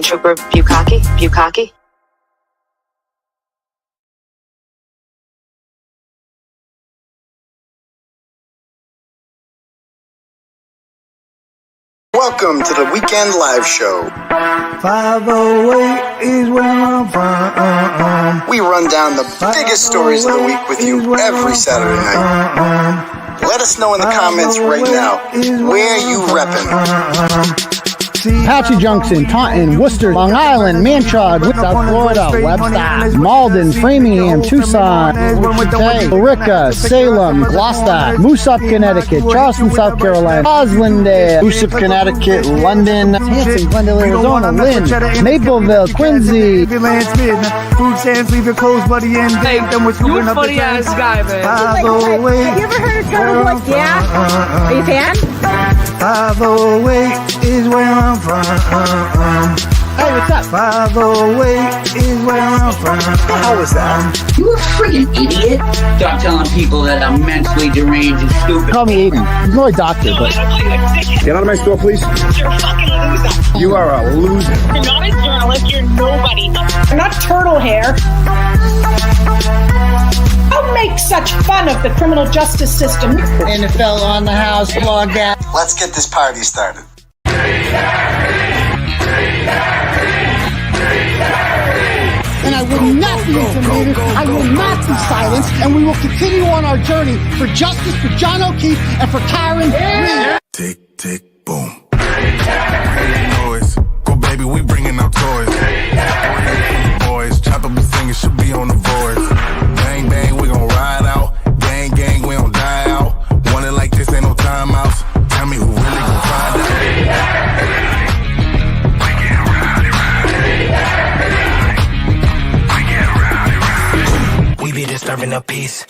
Trooper 𝗵𝗂𝗄𝗄𝗃. Welcome to the weekend live show. 508 is where I'm from. We run down the biggest stories of the week with you every Saturday night. Let us know in the comments right now where you reppin'. Apache Junction, Taunton, Worcester, Long Island, Manchard, South Florida, Webster, Malden, Framingham, Tucson, Billerica, Salem, Gloucester, Moosop, Connecticut, Charleston, South Carolina, Roslindale, Moosop, Connecticut, London, Hanson, Glendale, Arizona, Lynn, Naperville, Quincy. Food stamps, leave your clothes, buddy, and hey, you a funny ass guy, man. Have you ever heard of Turtleboy? Yeah? Are you a fan? 508 is where I'm from. Hey, what's up? 508 is where I'm from. How was that? You a freaking idiot. Stop telling people that I'm mentally deranged and stupid. Call me Aidan. I'm more a doctor, but... Get out of my store, please. You're a fucking loser. You are a loser. You're not a journalist. You're nobody. You're not turtle hair. Don't make such fun of the criminal justice system. NFL on the house, log out. Let's get this party started. And I will not be intimidated. I will not be silenced. And we will continue on our journey for justice for John O'Keefe and for Karen Reed. Tick, tick, boom. Boys, go baby, we bringing our toys. Boys, chopper be singing, should be on the voice. Bang, bang, we gon' ride out. Gang, gang, we don't die out. Want it like this, ain't no timeouts. Tell me who really gon' find out. We be disturbing the peace.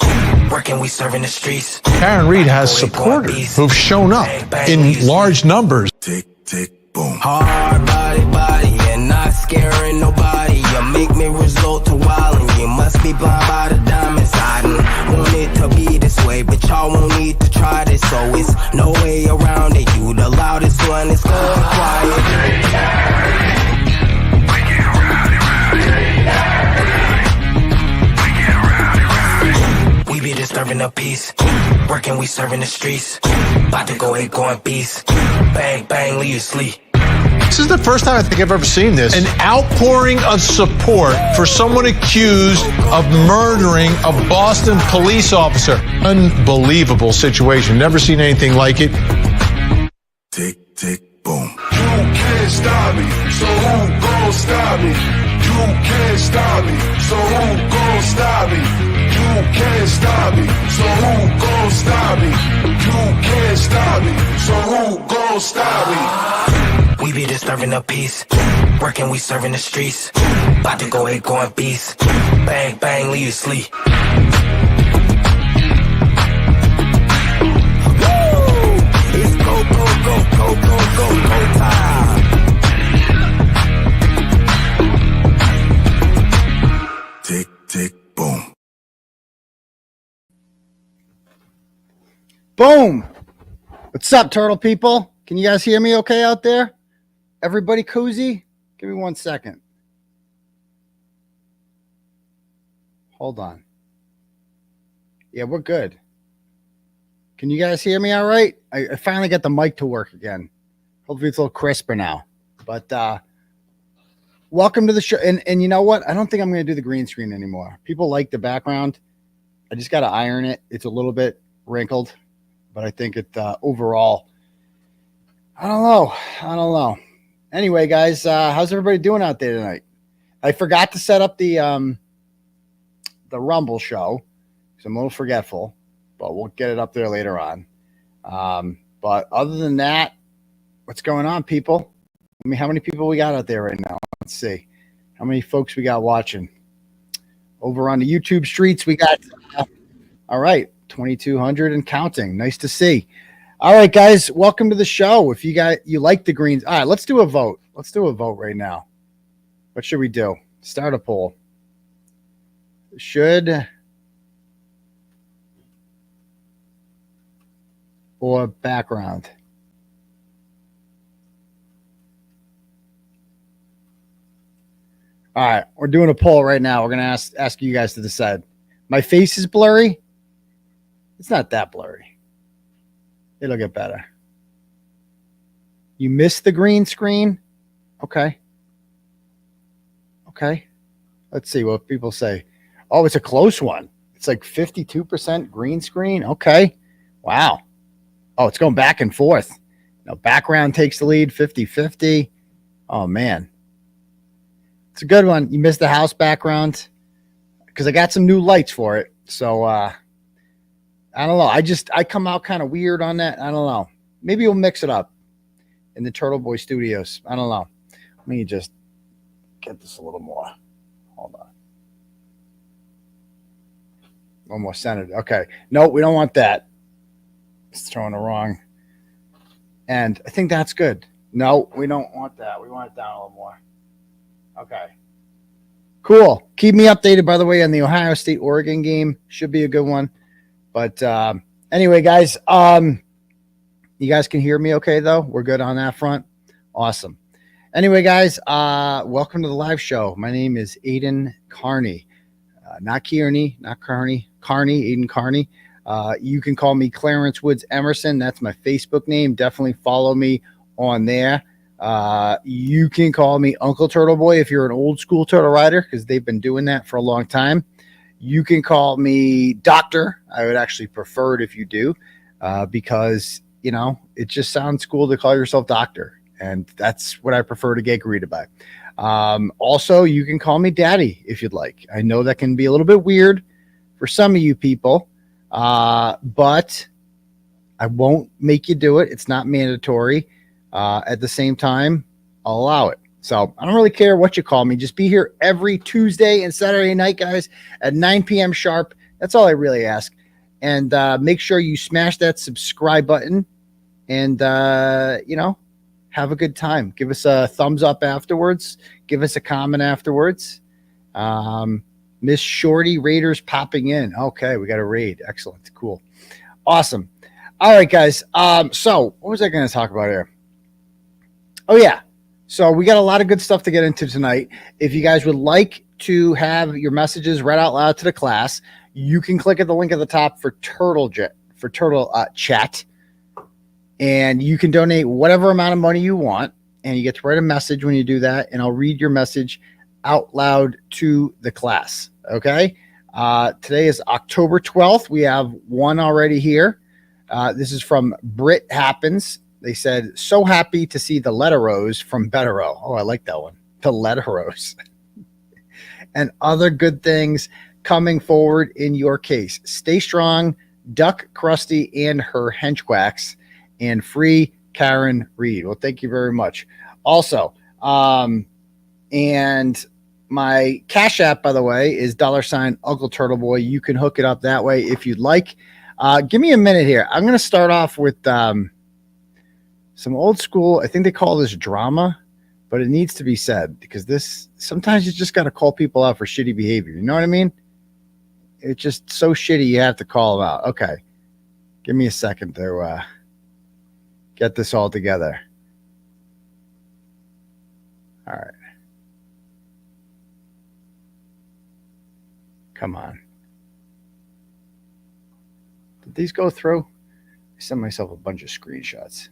Working, we serving the streets. Karen Reed has supporters who've shown up in large numbers. Tick, tick, boom. Hard body, and not scaring nobody. You make me resort to wildin'. You must be blind by the diamonds. I didn't want it to be this way, but y'all won't need to try this, so it's no way around it. You the loudest one, it's going quiet. We be disturbing the peace. Working, we serving the streets. About to go ahead, going beast. Bang, bang, leave you sleep. This is the first time I think I've ever seen this. An outpouring of support for someone accused of murdering a Boston police officer. Unbelievable situation. Never seen anything like it. Tick, tick, boom. You can't stop me, so who gon' stop me? You can't stop me, so who gon' stop me? You can't stop me, so who gon' stop me? You can't stop me, so who gon' stop me? We be disturbing the peace. Working, we serving the streets. About to go ahead, going beast. Bang, bang, leave you sleep. It's go, go, go, go, go, go, go time. Tick, tick, boom. Boom. What's up, turtle people? Can you guys hear me okay out there? Everybody cozy? Give me 1 second. Hold on. Yeah, we're good. Can you guys hear me all right? I finally got the mic to work again. Hopefully it's a little crisper now. But welcome to the show. And you know what? I don't think I'm going to do the green screen anymore. People like the background. I just got to iron it. It's a little bit wrinkled, but I think it overall, I don't know. Anyway, guys, how's everybody doing out there tonight? I forgot to set up the Rumble show because I'm a little forgetful, but we'll get it up there later on. But other than that, what's going on, people? I mean, how many people we got out there right now? Let's see. How many folks we got watching? Over on the YouTube streets, we got, all right, 2,200 and counting. Nice to see. All right, guys, welcome to the show. If you like the greens, all right, let's do a vote. Let's do a vote right now. What should we do? Start a poll. Should or background? All right, we're doing a poll right now. We're going to ask you guys to decide. My face is blurry. It's not that blurry. It'll get better. You missed the green screen? Okay. Let's see what people say. Oh, it's a close one. It's like 52% green screen. Okay. Wow. Oh, it's going back and forth. Now, background takes the lead, 50-50. Oh, man. It's a good one. You missed the house background because I got some new lights for it. So, I don't know. I come out kind of weird on that. I don't know. Maybe we'll mix it up in the Turtleboy studios. I don't know. Let me just get this a little more. Hold on. One more centered. Okay. No, we don't want that. It's throwing the wrong. And I think that's good. No, we don't want that. We want it down a little more. Okay. Cool. Keep me updated, by the way, on the Ohio State-Oregon game. Should be a good one. But anyway, guys, you guys can hear me okay, though? We're good on that front? Awesome. Anyway, guys, welcome to the live show. My name is Aidan Kearney. Not Kearney, not Kearney. Kearney, Aidan Kearney. You can call me Clarence Woods Emerson. That's my Facebook name. Definitely follow me on there. You can call me Uncle Turtleboy if you're an old school turtle rider, because they've been doing that for a long time. You can call me Doctor. I would actually prefer it if you do, because, you know, it just sounds cool to call yourself Doctor. And that's what I prefer to get greeted by. Also, you can call me Daddy if you'd like. I know that can be a little bit weird for some of you people, but I won't make you do it. It's not mandatory. At the same time, I'll allow it. So I don't really care what you call me. Just be here every Tuesday and Saturday night, guys, at 9 p.m. sharp. That's all I really ask. And make sure you smash that subscribe button and, you know, have a good time. Give us a thumbs up afterwards. Give us a comment afterwards. Miss Shorty Raiders popping in. Okay, we got a raid. Excellent. Cool. Awesome. All right, guys. So what was I going to talk about here? Oh, yeah. So we got a lot of good stuff to get into tonight. If you guys would like to have your messages read out loud to the class, you can click at the link at the top for Turtle Chat. And you can donate whatever amount of money you want. And you get to write a message when you do that. And I'll read your message out loud to the class. Okay. Today is October 12th. We have one already here. This is from Brit Happens. They said, so happy to see the letteros from Betterow. Oh, I like that one. The letteros. And other good things coming forward in your case. Stay strong, duck Krusty and her henchquacks, and free Karen Reed. Well, thank you very much. Also, and my Cash App, by the way, is $ Uncle Turtleboy. You can hook it up that way if you'd like. Give me a minute here. I'm going to start off with some old school. I think they call this drama, but it needs to be said because this sometimes you just got to call people out for shitty behavior. You know what I mean? It's just so shitty you have to call them out. Okay. Give me a second to get this all together. All right. Come on. Did these go through? I sent myself a bunch of screenshots.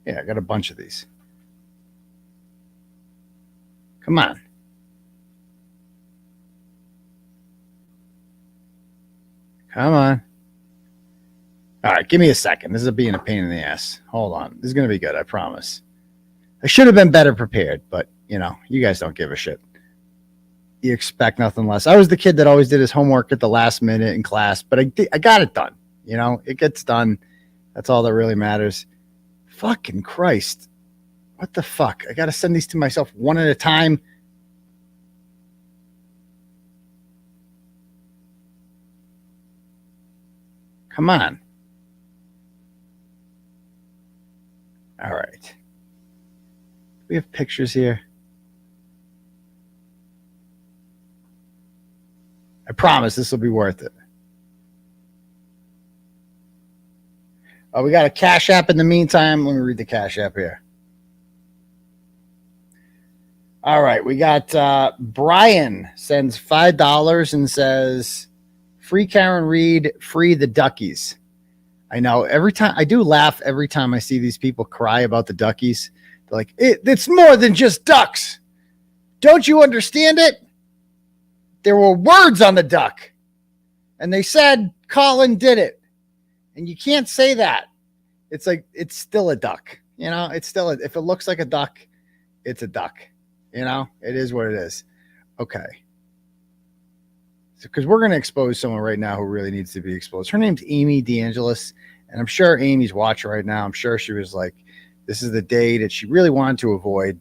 Yeah, I got a bunch of these. Come on. Come on. All right, give me a second. This is being a pain in the ass. Hold on. This is going to be good, I promise. I should have been better prepared, but, you know, you guys don't give a shit. You expect nothing less. I was the kid that always did his homework at the last minute in class, but I got it done. You know, it gets done. That's all that really matters. Fucking Christ. What the fuck? I got to send these to myself one at a time. Come on. All right. We have pictures here. I promise this will be worth it. We got a Cash App in the meantime. Let me read the Cash App here. All right. We got Brian sends $5 and says, free Karen Reed, free the duckies. I know every time I do laugh every time I see these people cry about the duckies. They're like, it's more than just ducks. Don't you understand it? There were words on the duck. And they said Colin did it. And you can't say that. It's like, it's still a duck. You know, it's still, if it looks like a duck, it's a duck. You know, it is what it is. Okay. Because we're going to expose someone right now who really needs to be exposed. Her name's Amy DeAngelis, and I'm sure Amy's watching right now. I'm sure she was like, this is the day that she really wanted to avoid,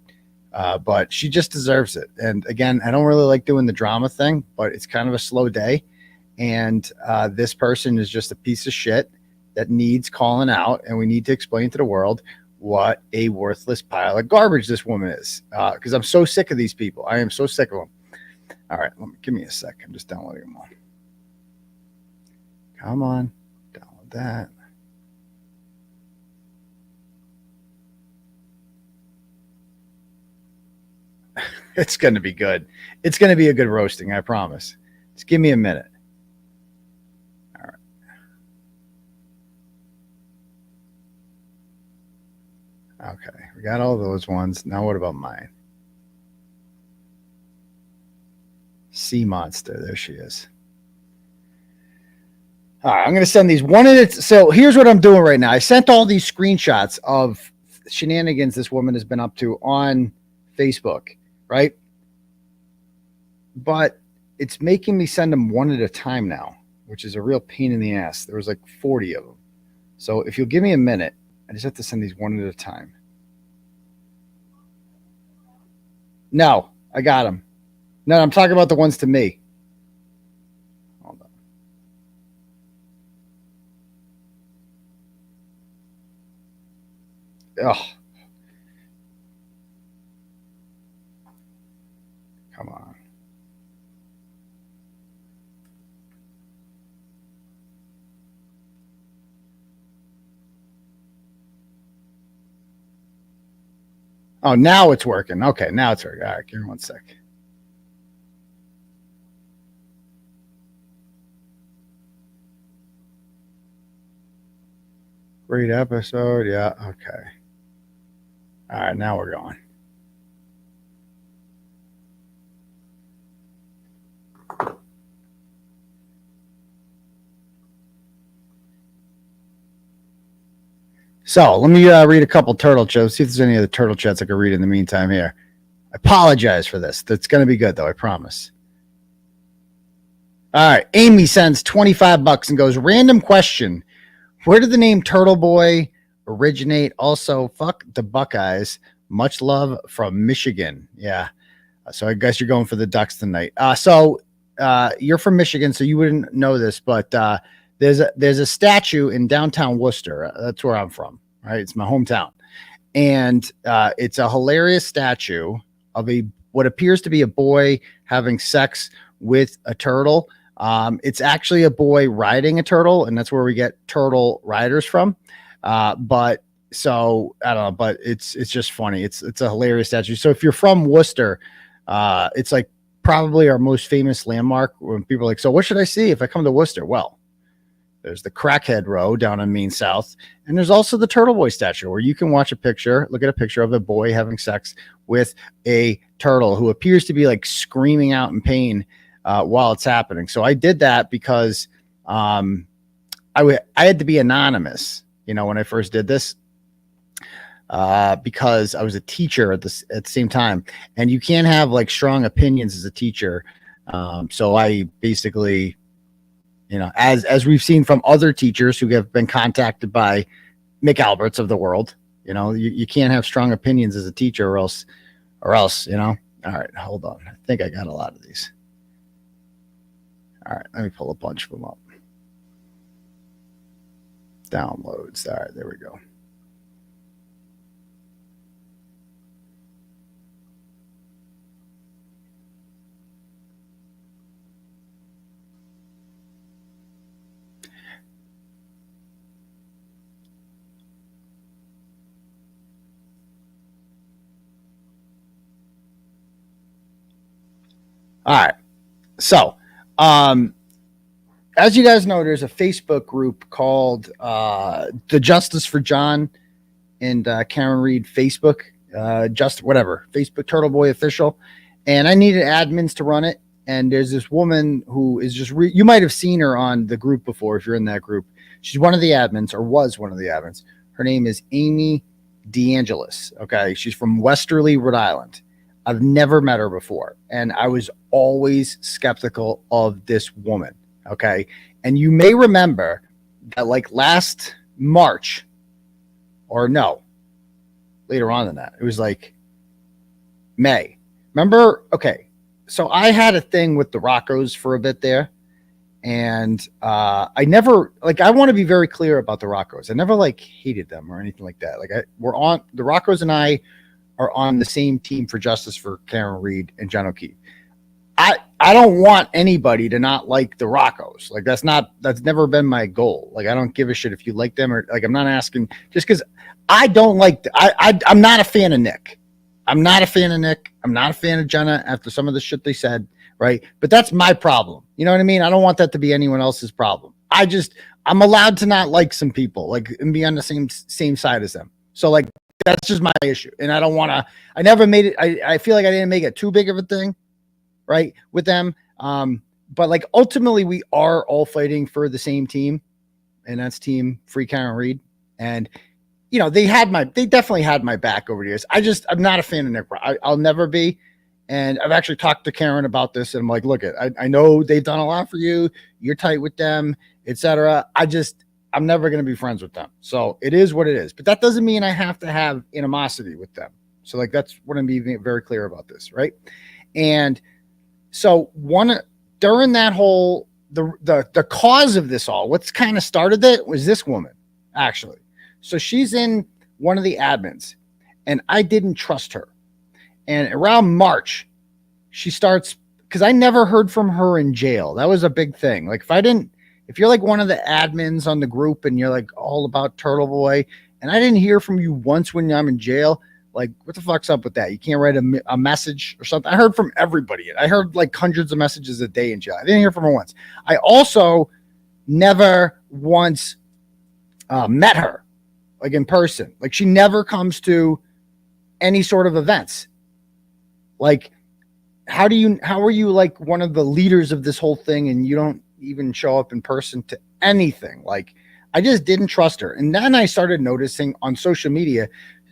but she just deserves it. And again, I don't really like doing the drama thing, but it's kind of a slow day, and this person is just a piece of shit that needs calling out, and we need to explain to the world what a worthless pile of garbage this woman is, because I'm so sick of these people. I am so sick of them. All right, give me a sec. I'm just downloading them all. Come on, download that. It's going to be good. It's going to be a good roasting, I promise. Just give me a minute. All right. Okay, we got all those ones. Now what about mine? Sea Monster. There she is. All right, I'm going to send these one at a time. So here's what I'm doing right now. I sent all these screenshots of shenanigans this woman has been up to on Facebook, right? But it's making me send them one at a time now, which is a real pain in the ass. There was like 40 of them. So if you'll give me a minute, I just have to send these one at a time. No, I got them. No, I'm talking about the ones to me. Hold on. Oh. Come on. Oh, now it's working. Okay, now it's working. All right, give me one sec. Great episode. Yeah. Okay. All right. Now we're going. So let me read a couple turtle chats. See if there's any other turtle chats I can read in the meantime here. I apologize for this. That's going to be good, though. I promise. All right. Amy sends $25 and goes, random question. Where did the name Turtleboy originate? Also, fuck the Buckeyes. Much love from Michigan. Yeah. So I guess you're going for the Ducks tonight. So you're from Michigan, so you wouldn't know this, but there's a statue in downtown Worcester. That's where I'm from, right? It's my hometown. And it's a hilarious statue of what appears to be a boy having sex with a turtle. It's actually a boy riding a turtle, and that's where we get turtle riders from. But so I don't know, but it's just funny. It's a hilarious statue. So if you're from Worcester, it's like probably our most famous landmark when people are like, so what should I see if I come to Worcester? Well, there's the Crackhead Row down in Main South, and there's also the Turtleboy statue where you can look at a picture of a boy having sex with a turtle who appears to be like screaming out in pain while it's happening. So I did that because I had to be anonymous, when I first did this, because I was a teacher at the same time, and you can't have like strong opinions as a teacher. So I basically, as we've seen from other teachers who have been contacted by 𝗵𝗵𝗻𝗆s of the world, you can't have strong opinions as a teacher or else, all right, hold on. I think I got a lot of these. All right, let me pull a bunch of them up. Downloads. All right, there we go. All right. So, as you guys know, there's a Facebook group called the Justice for John and Karen Reed Facebook, Facebook Turtleboy official. And I needed admins to run it. And there's this woman who is just, you might have seen her on the group before if you're in that group. She's one of the admins, or was one of the admins. Her name is Amy DeAngelis. Okay. She's from Westerly, Rhode Island. I've never met her before. And I was always skeptical of this woman. Okay. And you may remember that like last March, or no, later on than that, it was like May. Remember? Okay. So I had a thing with the Roccos for a bit there. And I never, like, I want to be very clear about the Roccos. I never like hated them or anything like that. Like the Roccos and I are on the same team for justice for Karen Reed and John O'Keefe. I don't want anybody to not like the Roccos. Like that's never been my goal. Like I don't give a shit if you like them or like I'm not asking just because I don't like I'm not a fan of Nick. I'm not a fan of Nick. I'm not a fan of Jenna after some of the shit they said, right? But that's my problem. You know what I mean? I don't want that to be anyone else's problem. I'm allowed to not like some people, like and be on the same side as them. So like that's just my issue. And I don't want to, I never made it. I feel like I didn't make it too big of a thing, right, with them. But like ultimately we are all fighting for the same team, and that's Team Free Karen Reed. And they definitely had my back over the years. I'm not a fan of Nick. I'll never be. And I've actually talked to Karen about this, and I'm like, look, I know they've done a lot for you. You're tight with them, etc. I'm never going to be friends with them. So it is what it is. But that doesn't mean I have to have animosity with them. So like, that's what I'm being very clear about this. Right. And so during that whole, the cause of this all, what's kind of started it was this woman actually. So she's in one of the admins and I didn't trust her. And around March, she starts, because I never heard from her in jail. That was a big thing. Like if you're like one of the admins on the group and you're like all about Turtleboy, and I didn't hear from you once when I'm in jail, like what the fuck's up with that? You can't write a message or something. I heard from everybody. I heard like hundreds of messages a day in jail. I didn't hear from her once. I also never once met her like in person. Like she never comes to any sort of events. Like how are you like one of the leaders of this whole thing and you don't even show up in person to anything? Like I just didn't trust her. And then I started noticing on social media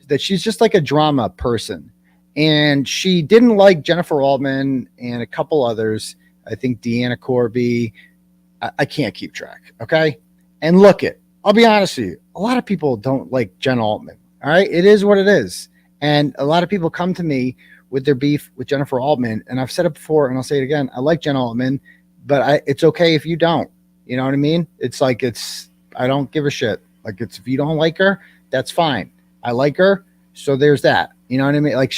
that she's just like a drama person, and she didn't like Jennifer Altman and a couple others. I think Deanna Corby. I can't keep track. Okay. And I'll be honest with you. A lot of people don't like Jen Altman. All right. It is what it is. And a lot of people come to me with their beef with Jennifer Altman. And I've said it before and I'll say it again. I like Jen Altman, but it's okay if you don't. You know what I mean? It's like, I don't give a shit. Like if you don't like her, that's fine. I like her. So there's that. You know what I mean? Like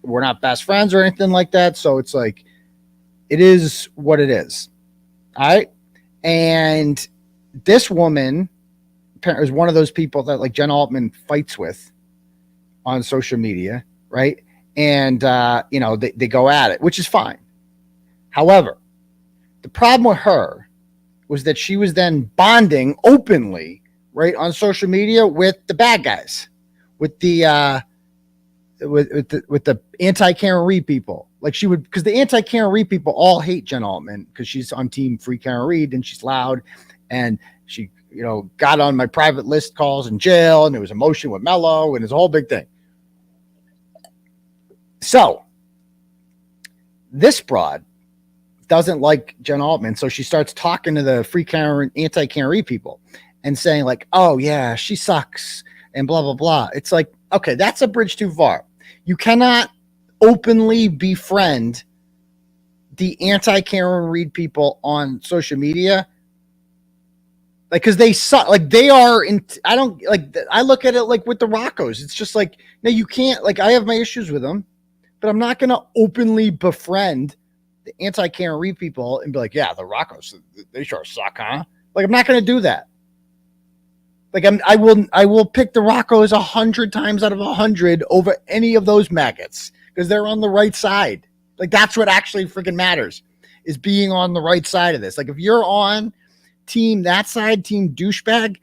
we're not best friends or anything like that. So it's like, it is what it is. All right. And this woman is one of those people that like Jen Altman fights with on social media. Right. And, they go at it, which is fine. However, the problem with her was that she was then bonding openly, right, on social media with the bad guys, with the the anti-Karen Reed people. Like she would, because the anti-Karen Reed people all hate Jen Altman because she's on team free Karen Reed and she's loud, and she, you know, got on my private list calls in jail, and there was a motion with Mello, and it's a whole big thing. So this broad doesn't like Jen Altman, so she starts talking to the free Karen, anti-Karen Reed people and saying like, oh yeah, she sucks and blah, blah, blah. It's like, okay, that's a bridge too far. You cannot openly befriend the anti-Karen Reed people on social media. Like, cause they suck. Like they are in, I don't like, I look at it like with the Roccos. It's just like, no, you can't, like, I have my issues with them, but I'm not going to openly befriend the anti-Karen Reed people and be like, yeah, the Roccos, they sure suck, huh? Like, I'm not going to do that. Like I will pick the Roccos 100 times out of 100 over any of those maggots because they're on the right side. Like that's what actually freaking matters, is being on the right side of this. Like if you're on team that side, team douchebag,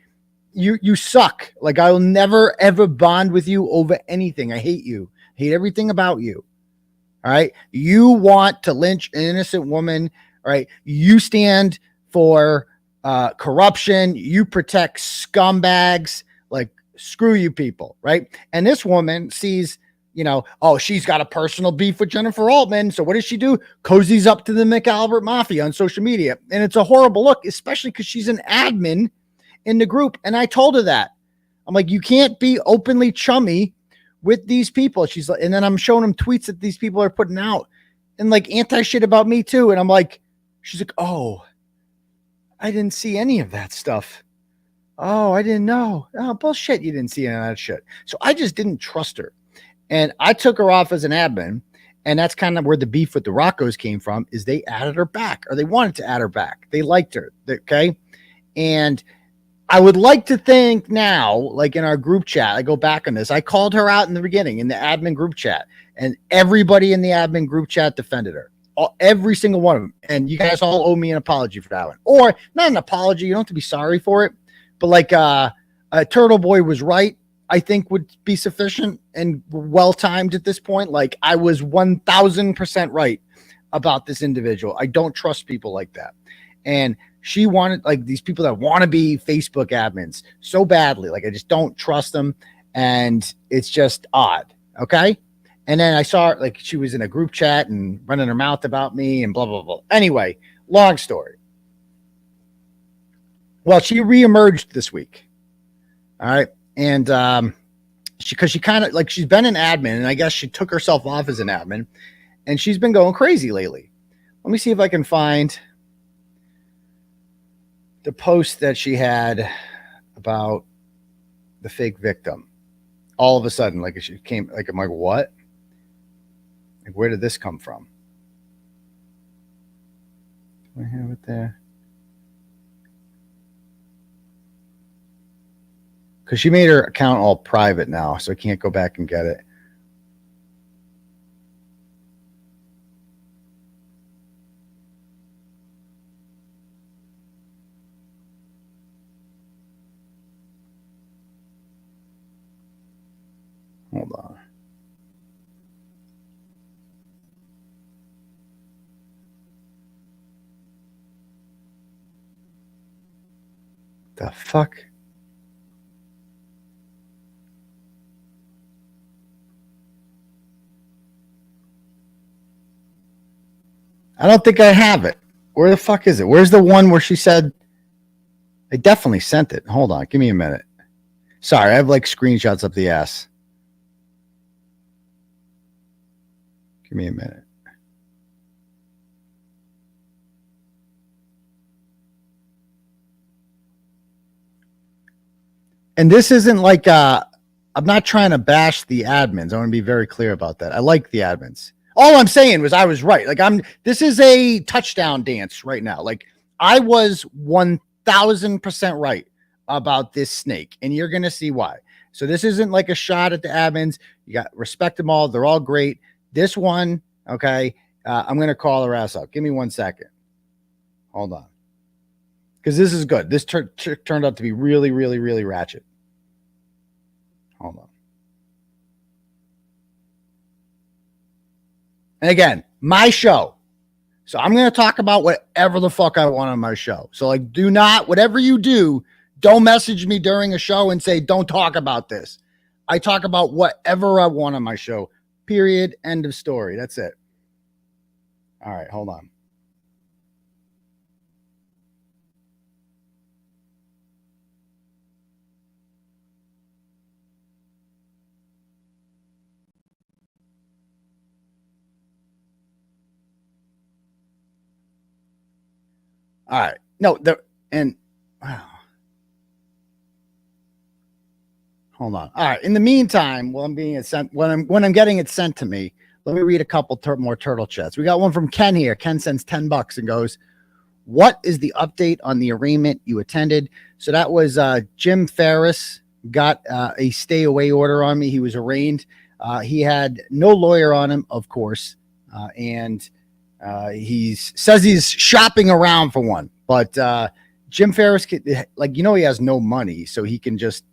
you suck. Like I will never ever bond with you over anything. I hate you. Hate everything about you. All right. You want to lynch an innocent woman. All right. You stand for corruption. You protect scumbags. Like screw you people. Right. And this woman sees, you know, oh, she's got a personal beef with Jennifer Altman. So what does she do? Cozies up to the McAlbert Mafia on social media. And it's a horrible look, especially because she's an admin in the group. And I told her that. I'm like, you can't be openly chummy with these people. She's like, and then I'm showing them tweets that these people are putting out and like anti shit about me too. And I'm like, she's like, oh, I didn't see any of that stuff. Oh, I didn't know. Oh, bullshit. You didn't see any of that shit. So I just didn't trust her. And I took her off as an admin. And that's kind of where the beef with the Roccos came from, is they added her back, or they wanted to add her back. They liked her. Okay. And I would like to think now, like in our group chat, I go back on this. I called her out in the beginning in the admin group chat, and everybody in the admin group chat defended her. Every single one of them. And you guys all owe me an apology for that one. Or not an apology. You don't have to be sorry for it. But like Turtleboy was right, I think would be sufficient and well-timed at this point. Like I was 1000% right about this individual. I don't trust people like that. And she wanted like these people that want to be Facebook admins so badly. Like I just don't trust them. And it's just odd. Okay. And then I saw her, like she was in a group chat and running her mouth about me and blah, blah, blah. Anyway, long story. Well, she reemerged this week. All right. And she kind of like, she's been an admin, and I guess she took herself off as an admin, and she's been going crazy lately. Let me see if I can find the post that she had about the fake victim. All of a sudden, like she came, like, I'm like, what? Like, where did this come from? Do I have it there? Because she made her account all private now, so I can't go back and get it. Hold on. The fuck? I don't think I have it. Where the fuck is it? Where's the one where she said? I definitely sent it. Hold on. Give me a minute. Sorry, I have like screenshots up the ass. Give me a minute. And this isn't like, I'm not trying to bash the admins. I want to be very clear about that. I like the admins. All I'm saying was I was right. Like this is a touchdown dance right now. Like I was 1000% right about this snake, and you're going to see why. So this isn't like a shot at the admins. You got respect them all. They're all great. This one, okay, I'm going to call her ass out. Give me 1 second. Hold on. Because this is good. This turned out to be really, really, really ratchet. Hold on. And again, my show. So I'm going to talk about whatever the fuck I want on my show. So like, do not, whatever you do, don't message me during a show and say, don't talk about this. I talk about whatever I want on my show. Period. End of story. That's it. All right, hold on. All right. No, there and wow. Hold on. All right. In the meantime, while I'm being sent, when I'm getting it sent to me, let me read a couple more turtle chats. We got one from Ken here. Ken sends $10 and goes, "What is the update on the arraignment you attended?" So that was Jim Ferris got a stay away order on me. He was arraigned. He had no lawyer on him, of course, and he says he's shopping around for one. But Jim Ferris, like, you know, he has no money, so he can just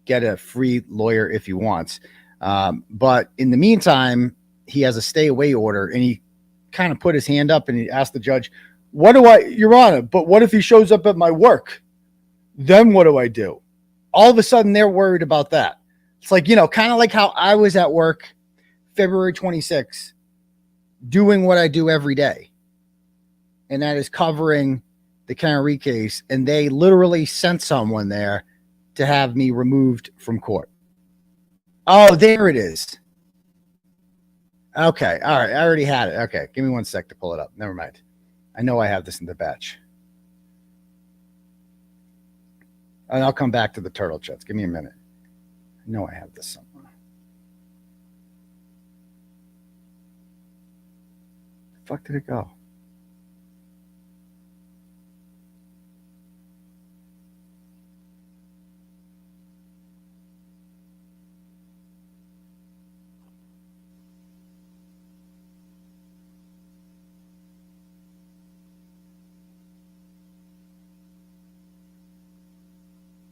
get a free lawyer if he wants. But in the meantime, he has a stay away order, and he kind of put his hand up and he asked the judge, "What do I, Your Honor, but what if he shows up at my work? Then what do I do?" All of a sudden, they're worried about that. It's like, you know, kind of like how I was at work February 26th, doing what I do every day. And that is covering the Kearney case. And they literally sent someone there to have me removed from court. Oh, there it is. Okay. All right. I already had it. Okay. Give me 1 sec to pull it up. Never mind. I know I have this in the batch. And I'll come back to the turtle chats. Give me a minute. I know I have this somewhere. The fuck did it go?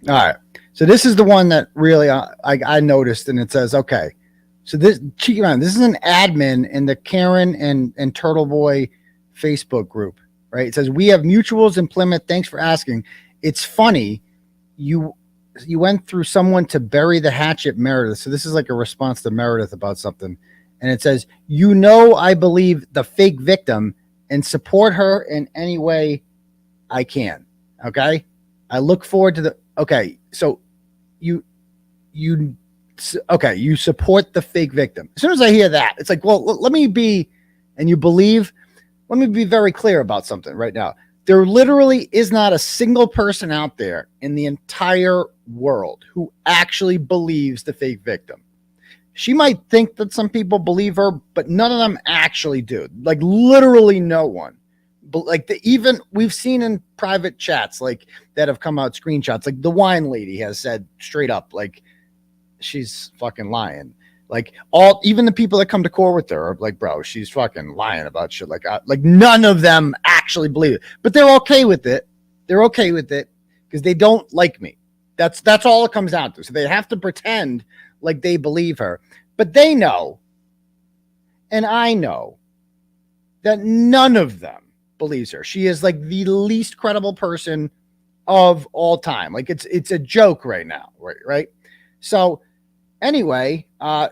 All right. So this is the one that really I noticed, and it says, okay, so this is an admin in the Karen and Turtleboy Facebook group, right? It says, "We have mutuals in Plymouth. Thanks for asking. It's funny. You went through someone to bury the hatchet, Meredith." So this is like a response to Meredith about something. And it says, "You know, I believe the fake victim and support her in any way I can." Okay. I look forward to the, okay. So you support the fake victim. As soon as I hear that, it's like, well, let me be very clear about something right now. There literally is not a single person out there in the entire world who actually believes the fake victim. She might think that some people believe her, but none of them actually do. Like, literally no one. But like, even we've seen in private chats like that have come out, screenshots, like the wine lady has said straight up, like, she's fucking lying. Like, even the people that come to court with her are like, bro, she's fucking lying about shit. Like none of them actually believe it, but they're okay with it. They're okay with it because they don't like me. That's all it comes down to. So they have to pretend like they believe her, but they know, and I know, that none of them believes her. She is like the least credible person of all time. Like, it's a joke right now, right? So anyway,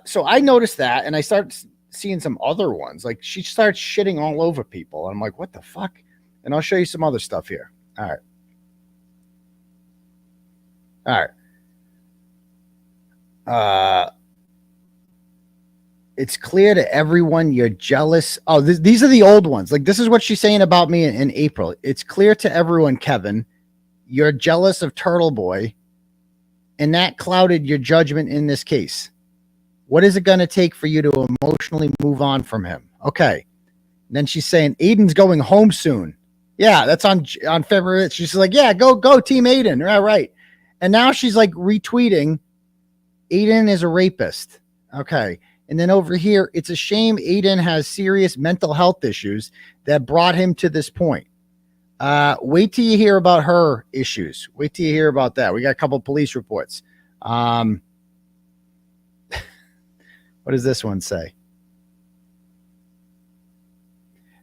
so I noticed that, and I started seeing some other ones. Like, she starts shitting all over people, and I'm like, what the fuck? And I'll show you some other stuff here. All right. It's clear to everyone you're jealous. Oh, these are the old ones. Like, this is what she's saying about me in April. "It's clear to everyone, Kevin, you're jealous of Turtleboy, and that clouded your judgment in this case. What is it going to take for you to emotionally move on from him?" Okay. And then she's saying, "Aidan's going home soon." Yeah, that's on February. She's like, yeah, go Team Aidan. All right. And now she's like retweeting, "Aidan is a rapist." Okay. And then over here, "It's a shame Aidan has serious mental health issues that brought him to this point. Wait till you hear about her issues. Wait till you hear about that. We got a couple of police reports." What does this one say?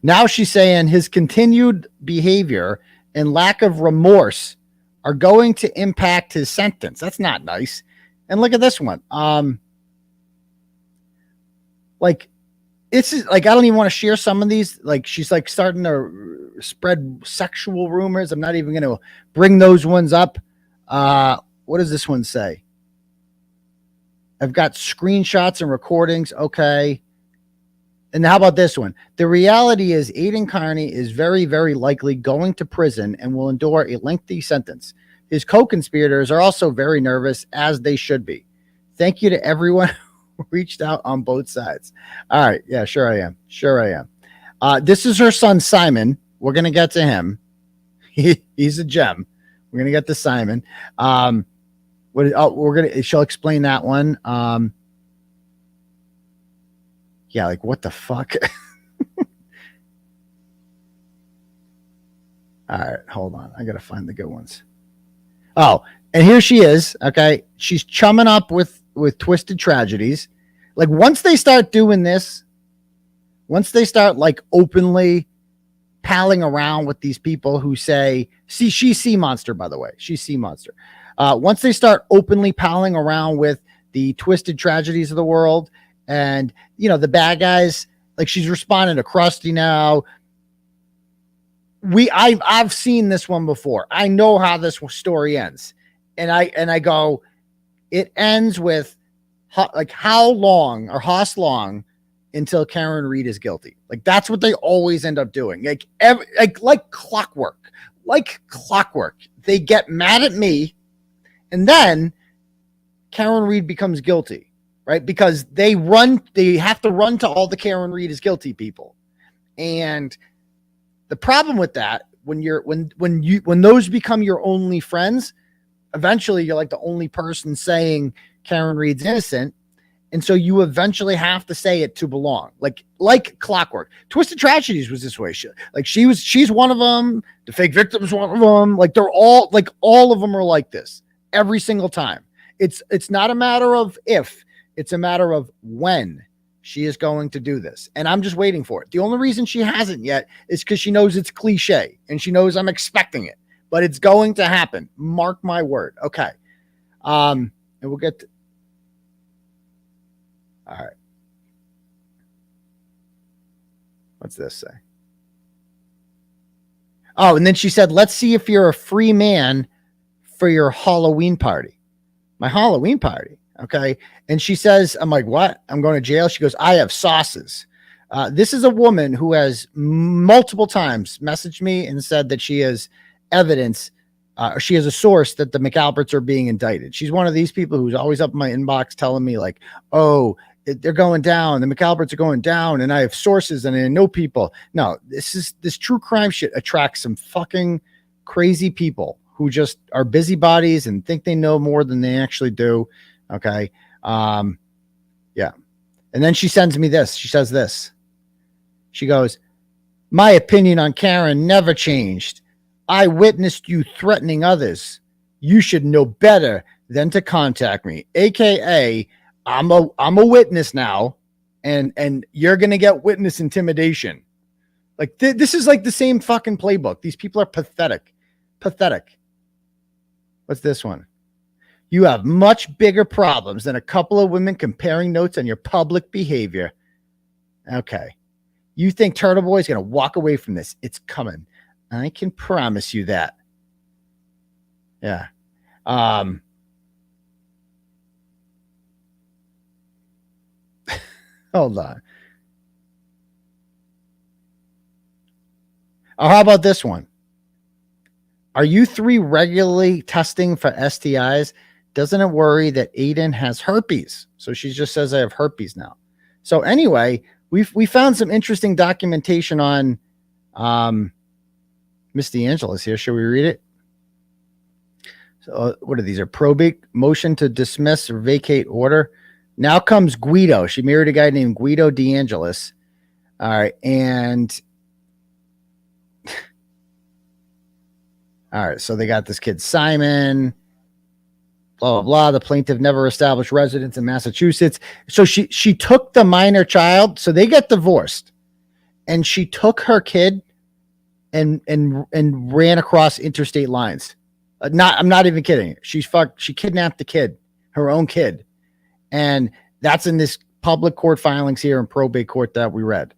Now she's saying his continued behavior and lack of remorse are going to impact his sentence. That's not nice. And look at this one. Like, it's like, I don't even want to share some of these. Like, she's like starting to spread sexual rumors. I'm not even going to bring those ones up. What does this one say? I've got screenshots and recordings. Okay. And how about this one? The reality is Aidan Kearney is very, very likely going to prison and will endure a lengthy sentence. His co-conspirators are also very nervous, as they should be. Thank you to everyone who reached out on both sides. All right. Yeah, sure I am. Sure I am. This is her son, Simon. We're going to get to him. He's a gem. We're going to get to Simon. She'll explain that one. Yeah, like what the fuck? All right, hold on. I got to find the good ones. Oh, and here she is. Okay. She's chumming up with Twisted Tragedies. Like, once they start doing this, once they start like openly palling around with these people who say, she's 𝗃monster, by the way. She's 𝗃monster. Once they start openly palling around with the Twisted Tragedies of the world and, you know, the bad guys, like she's responding to Krusty now. I've seen this one before. I know how this story ends. And I go, it ends with how long until Karen Reed is guilty. Like, that's what they always end up doing. Like clockwork. They get mad at me, and then Karen Reed becomes guilty, right? Because they have to run to all the Karen Reed is guilty people. And the problem with that, when those become your only friends, eventually you're like the only person saying Karen Reed's innocent. And so you eventually have to say it to belong, like clockwork. Twisted Tragedies was this way. She's one of them. The fake victim's one of them. Like, they're all of them are like this every single time. It's not a matter of if, it's a matter of when she is going to do this. And I'm just waiting for it. The only reason she hasn't yet is because she knows it's cliche and she knows I'm expecting it, but it's going to happen. Mark my word. Okay. And we'll get to, all right. What's this say? Oh, and then she said, let's see if you're a free man for your Halloween party. My Halloween party. Okay. And she says, I'm like, what? I'm going to jail. She goes, I have sauces. This is a woman who has multiple times messaged me and said that she has evidence. She has a source that the McAlberts are being indicted. She's one of these people who's always up in my inbox telling me like, oh, they're going down. The McAlberts are going down, and I have sources and I know people. No, this true crime shit attracts some fucking crazy people who just are busybodies and think they know more than they actually do. Okay. Yeah. And then she sends me this. She says this. She goes, my opinion on Karen never changed. I witnessed you threatening others. You should know better than to contact me. AKA, I'm a witness now, and you're going to get witness intimidation. Like, this is like the same fucking playbook. These people are pathetic. Pathetic. What's this one? You have much bigger problems than a couple of women comparing notes on your public behavior. Okay. You think Turtleboy is going to walk away from this? It's coming. I can promise you that. Yeah. Hold on. Oh, how about this one? Are you three regularly testing for STIs? Doesn't it worry that Aidan has herpes? So she just says I have herpes now. So anyway, we found some interesting documentation on Miss DeAngelis here. Should we read it? So what are these? Are probate motion to dismiss or vacate order? Now comes Guido. She married a guy named Guido DeAngelis. All right. And all right. So they got this kid, Simon, blah, blah, blah. The plaintiff never established residence in Massachusetts. So she took the minor child. So they get divorced. and she took her kid and ran across interstate lines. I'm not even kidding. She kidnapped the kid, her own kid. And that's in this public court filings here in probate court that we read.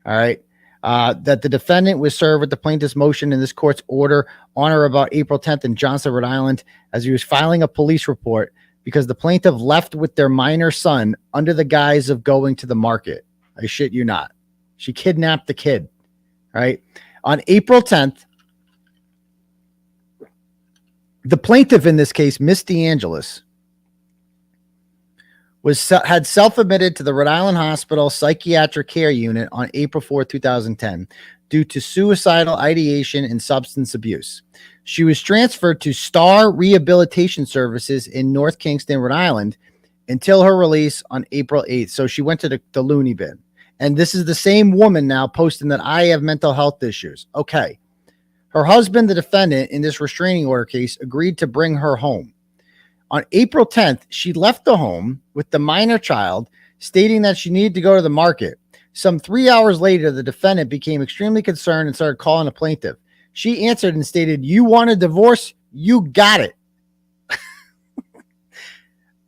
All right. That the defendant was served with the plaintiff's motion in this court's order on or about April 10th in Johnson, Rhode Island, as he was filing a police report because the plaintiff left with their minor son under the guise of going to the market. I shit you not. She kidnapped the kid. All right. On April 10th, the plaintiff in this case, Miss DeAngelis, had self-admitted to the Rhode Island Hospital Psychiatric Care Unit on April 4, 2010, due to suicidal ideation and substance abuse. She was transferred to Star Rehabilitation Services in North Kingston, Rhode Island, until her release on April 8th. So she went to the loony bin. And this is the same woman now posting that I have mental health issues. Okay. Her husband, the defendant in this restraining order case, agreed to bring her home. On April 10th, she left the home with the minor child, stating that she needed to go to the market. Some 3 hours later, the defendant became extremely concerned and started calling the plaintiff. She answered and stated, "You want a divorce? You got it."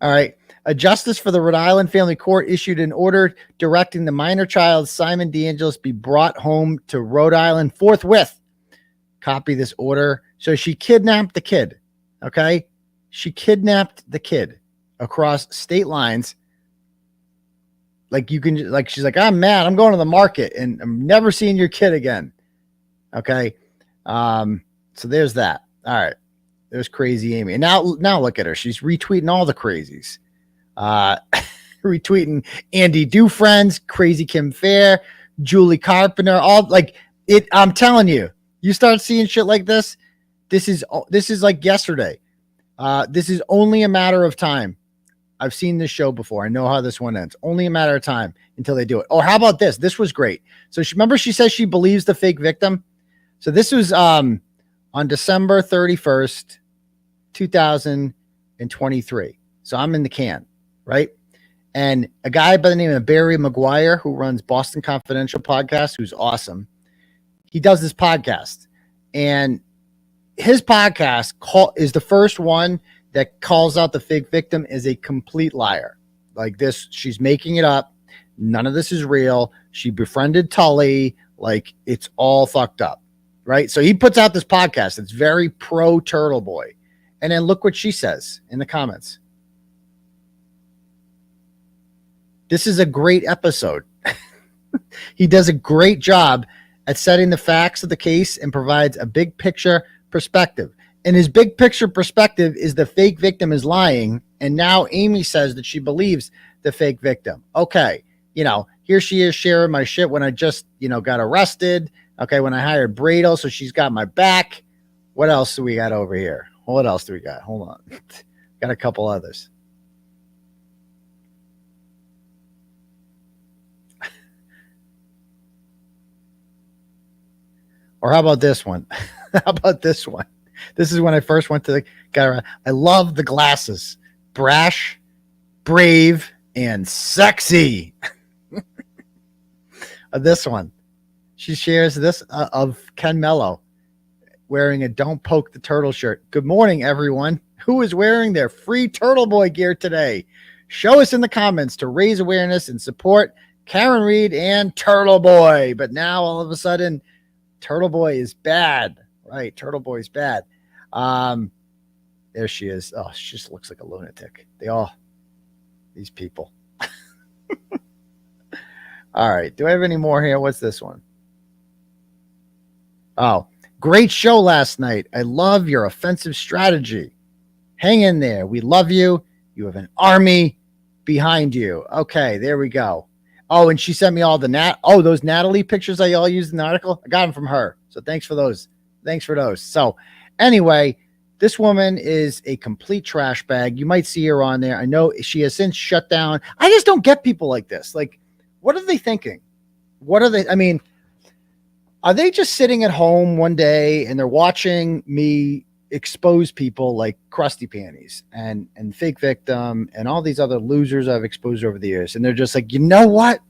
All right. A justice for the Rhode Island Family Court issued an order directing the minor child, Simon DeAngelis, be brought home to Rhode Island forthwith. Copy this order. So she kidnapped the kid. Okay. She kidnapped the kid across state lines. Like she's like, "I'm mad. I'm going to the market and I'm never seeing your kid again." Okay. So there's that. All right. There's crazy Amy. And now look at her. She's retweeting all the crazies. Retweeting Andy Dufresne's, Crazy Kim Fair, Julie Carpenter, all like it. I'm telling you, you start seeing shit like this. This is like yesterday. This is only a matter of time. I've seen this show before. I know how this one ends. Only a matter of time until they do it. Oh, how about this? This was great. So remember she says she believes the fake victim. So this was on December 31st, 2023. So I'm in the can, right? And a guy by the name of Barry McGuire, who runs Boston Confidential podcast, who's awesome. He does this podcast, and his podcast is the first one that calls out the fake victim as a complete liar. Like this, she's making it up. None of this is real. She befriended Tully. Like it's all fucked up, right? So he puts out this podcast. It's very pro Turtleboy. And then look what she says in the comments. This is a great episode. He does a great job at setting the facts of the case and provides a big picture perspective. And his big picture perspective is the fake victim is lying. And now Amy says that she believes the fake victim. Okay. Here she is sharing my shit when I just, got arrested. Okay. When I hired Bradle. So she's got my back. What else do we got over here? What else do we got? Hold on. Got a couple others. Or how about this one? How about this one? This is when I first went to the guy. I love the glasses. Brash, brave, and sexy. This one. She shares this of Ken Mello wearing a "Don't Poke the Turtle" shirt. Good morning, everyone. Who is wearing their free Turtleboy gear today? Show us in the comments to raise awareness and support Karen Reed and Turtleboy. But now all of a sudden, Turtleboy is bad. Right. Turtleboy's bad. There she is. Oh, she just looks like a lunatic. These people. All right. Do I have any more here? What's this one? Oh, great show last night. I love your offensive strategy. Hang in there. We love you. You have an army behind you. Okay, there we go. Oh, and she sent me all those Natalie pictures I all used in the article. I got them from her. So thanks for those. So anyway, this woman is a complete trash bag. You might see her on there. I know she has since shut down. I just don't get people like this. Like, what are they thinking? Are they just sitting at home one day and they're watching me expose people like Crusty Panties and Fake Victim and all these other losers I've exposed over the years? And they're just like, you know what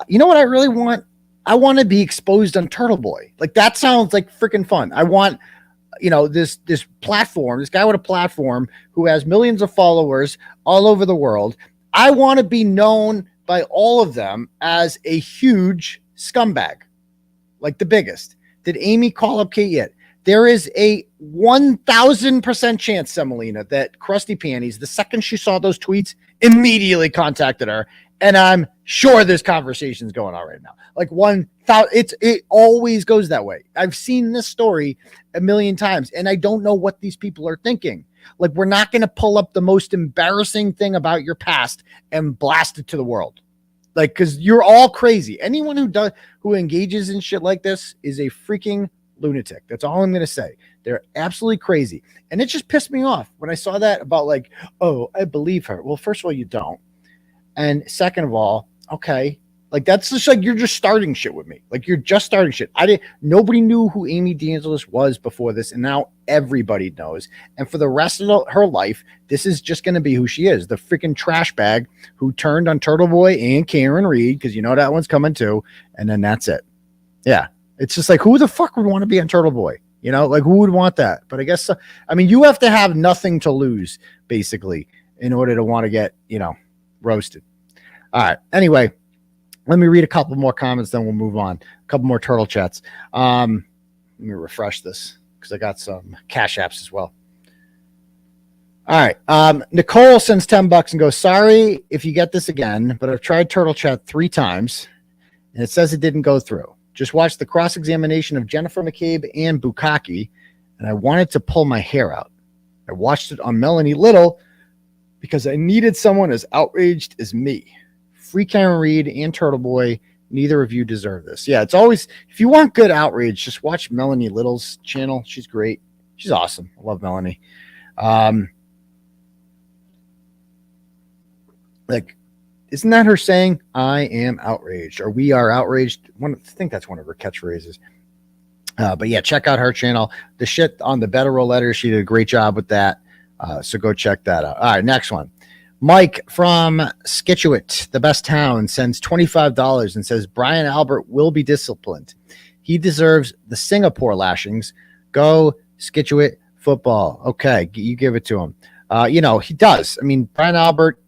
I really want? I want to be exposed on Turtleboy. Like, that sounds like freaking fun. I want, you know, this platform, this guy with a platform who has millions of followers all over the world. I want to be known by all of them as a huge scumbag, like the biggest. Did Amy call up Kate yet? There is a 1,000% chance, Semolina, that Krusty Panties, the second she saw those tweets, immediately contacted her. And I'm sure there's conversations going on right now. Like 1,000, it always goes that way. I've seen this story a million times, and I don't know what these people are thinking. Like, we're not going to pull up the most embarrassing thing about your past and blast it to the world. Like, because you're all crazy. Anyone who engages in shit like this is a freaking lunatic. That's all I'm going to say. They're absolutely crazy. And it just pissed me off when I saw that about, like, oh, I believe her. Well, first of all, you don't. And second of all, okay, like, that's just like, you're just starting shit with me. Like, you're just starting shit. Nobody knew who Amy DeAngelis was before this, and now everybody knows. And for the rest of her life, this is just going to be who she is, the freaking trash bag who turned on Turtleboy and Karen Reed, because you know that one's coming too, and then that's it. Yeah, it's just like, who the fuck would want to be on Turtleboy? You know, like, who would want that? But I guess, I mean, you have to have nothing to lose, basically, in order to want to get, you know, roasted. All right. Anyway, let me read a couple more comments, then we'll move on. A couple more turtle chats. Let me refresh this because I got some cash apps as well. All right. Nicole sends $10 and goes, sorry if you get this again, but I've tried Turtle Chat 3 times and it says it didn't go through. Just watched the cross-examination of Jennifer McCabe and Bukkake, and I wanted to pull my hair out. I watched it on Melanie Little because I needed someone as outraged as me. Free Karen Reed and Turtleboy. Neither of you deserve this. Yeah, it's always, if you want good outrage, just watch Melanie Little's channel. She's great. She's awesome. I love Melanie. Like, isn't that her saying, I am outraged, or we are outraged? I think that's one of her catchphrases. But yeah, check out her channel. The shit on the Better Roll letter, she did a great job with that. So go check that out. All right, next one. Mike from 𝗥𝗄𝗿, the best town, sends $25 and says, Brian Albert will be disciplined. He deserves the Singapore lashings. Go 𝗥𝗄𝗿 football. Okay, you give it to him. You know, he does. I mean, Brian Albert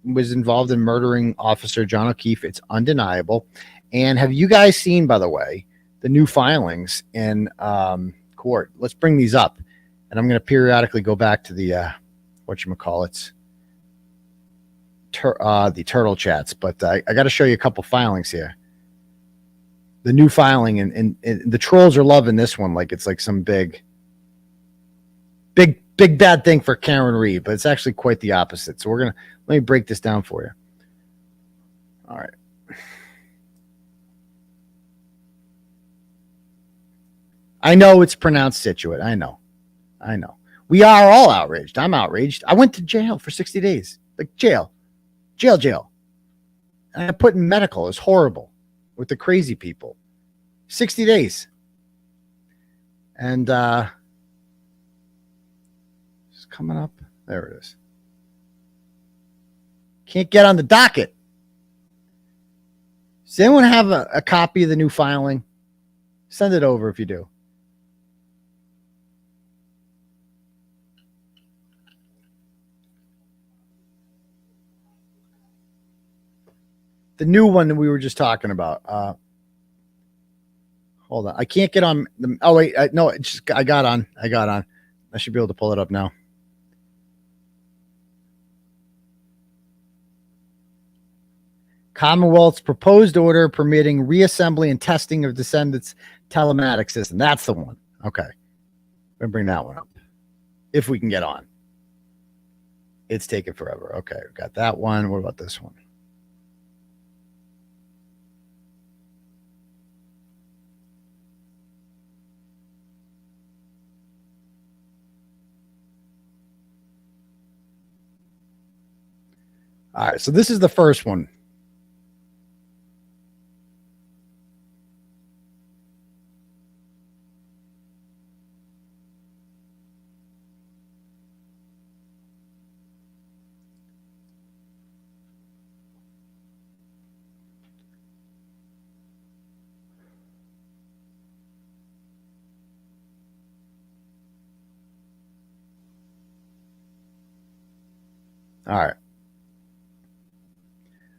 was involved in murdering Officer John O'Keefe. It's undeniable. And have you guys seen, by the way, the new filings in court? Let's bring these up. And I'm going to periodically go back to the, whatchamacallits, the turtle chats. But I got to show you a couple filings here. The new filing, and the trolls are loving this one like it's like some big bad thing for Karen Reed, but it's actually quite the opposite. So let me break this down for you. All right. I know it's pronounced Scituate. I know. We are all outraged. I'm outraged. I went to jail for 60 days. Like jail. And I put in medical. It's horrible with the crazy people. 60 days. And it's coming up. There it is. Can't get on the docket. Does anyone have a copy of the new filing? Send it over if you do. The new one that we were just talking about. Hold on. I can't get on. Oh, wait. No, I got on. I should be able to pull it up now. Commonwealth's proposed order permitting reassembly and testing of descendants' telematics system. That's the one. Okay. We'll bring that one up. If we can get on. It's taken forever. Okay. We got that one. What about this one? All right, so this is the first one. All right.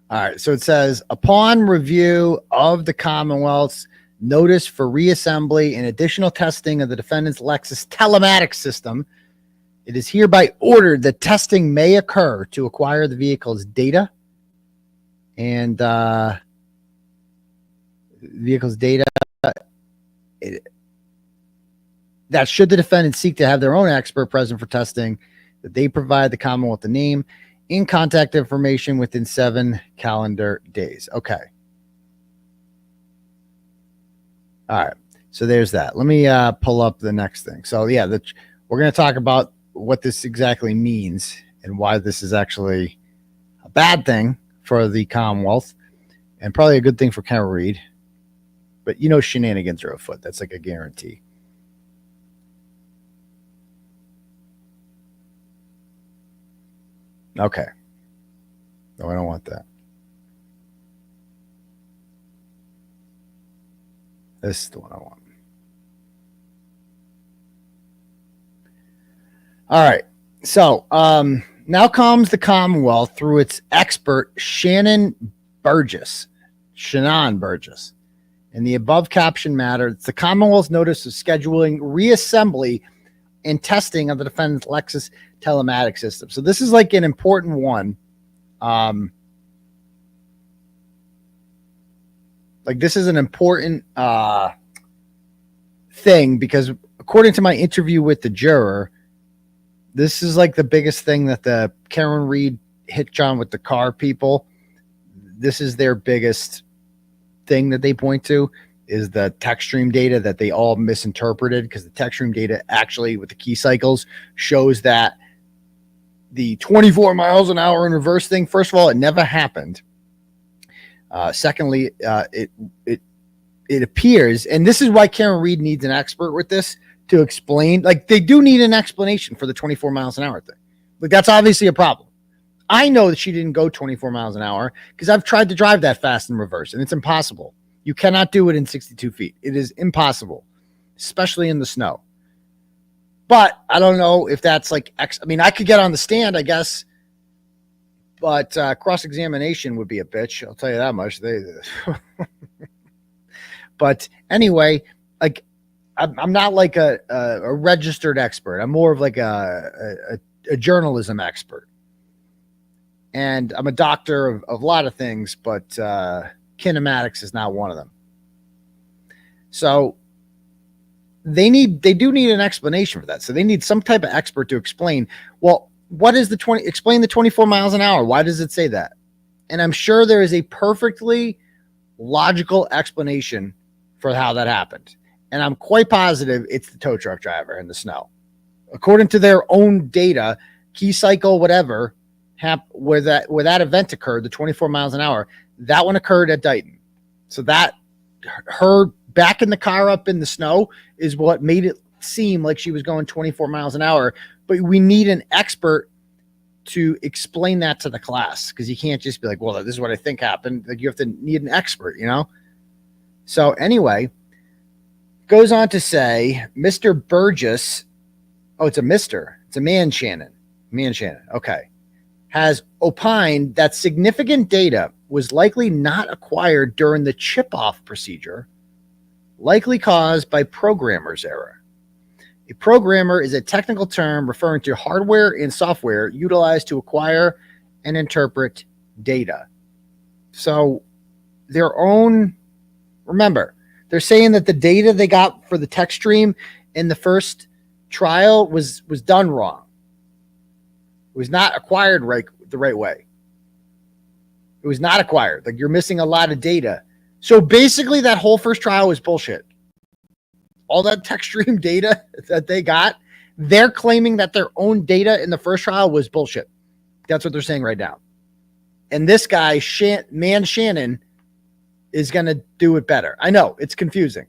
All right. So it says, upon review of the Commonwealth's notice for reassembly and additional testing of the defendant's Lexus telematics system, it is hereby ordered that testing may occur to acquire the vehicle's data and that should the defendant seek to have their own expert present for testing, that they provide the Commonwealth the name and contact information within 7 calendar days. Okay. All right. So there's that. Let me pull up the next thing. So yeah, we're going to talk about what this exactly means and why this is actually a bad thing for the Commonwealth and probably a good thing for Kent Reed. But you know, shenanigans are afoot. That's like a guarantee. Okay. No, I don't want that. This is the one I want. All right. So now comes the Commonwealth through its expert, Shannon Burgess. In the above caption matter, it's the Commonwealth's notice of scheduling reassembly and testing of the defendant's Lexus telematics system. So this is like an important one. Like this is an important thing because according to my interview with the juror, this is like the biggest thing that the Karen Reed hit on with the car people. This is their biggest thing that they point to is the text stream data that they all misinterpreted, because the text stream data actually with the key cycles shows that the 24 miles an hour in reverse thing, first of all, it never happened. Secondly, it appears, and this is why Karen Reed needs an expert with this to explain, like they do need an explanation for the 24 miles an hour thing. Like that's obviously a problem. I know that she didn't go 24 miles an hour because I've tried to drive that fast in reverse and it's impossible. You cannot do it in 62 feet. It is impossible, especially in the snow. But I don't know if that's like, I mean, I could get on the stand, I guess, but cross-examination would be a bitch. I'll tell you that much. But anyway, like I'm not like a registered expert. I'm more of like a journalism expert. And I'm a doctor of a lot of things, but kinematics is not one of them. So they do need an explanation for that. So they need some type of expert to explain, well, what is explain the 24 miles an hour? Why does it say that? And I'm sure there is a perfectly logical explanation for how that happened. And I'm quite positive it's the tow truck driver in the snow. According to their own data, key cycle, whatever, where that event occurred, the 24 miles an hour, that one occurred at Dighton. So that her backing the car up in the snow is what made it seem like she was going 24 miles an hour. But we need an expert to explain that to the class, because you can't just be like, well, this is what I think happened. Like you have to need an expert, you know? So anyway, goes on to say, Mr. Burgess, it's a man, Shannon. Okay. Has opined that significant data was likely not acquired during the chip-off procedure, likely caused by programmer's error. A programmer is a technical term referring to hardware and software utilized to acquire and interpret data. So remember, they're saying that the data they got for the text stream in the first trial was done wrong. It was not acquired the right way. It was not acquired. Like you're missing a lot of data. So basically that whole first trial was bullshit. All that text stream data that they got, they're claiming that their own data in the first trial was bullshit. That's what they're saying right now. And this guy, Shannon, is going to do it better. I know it's confusing.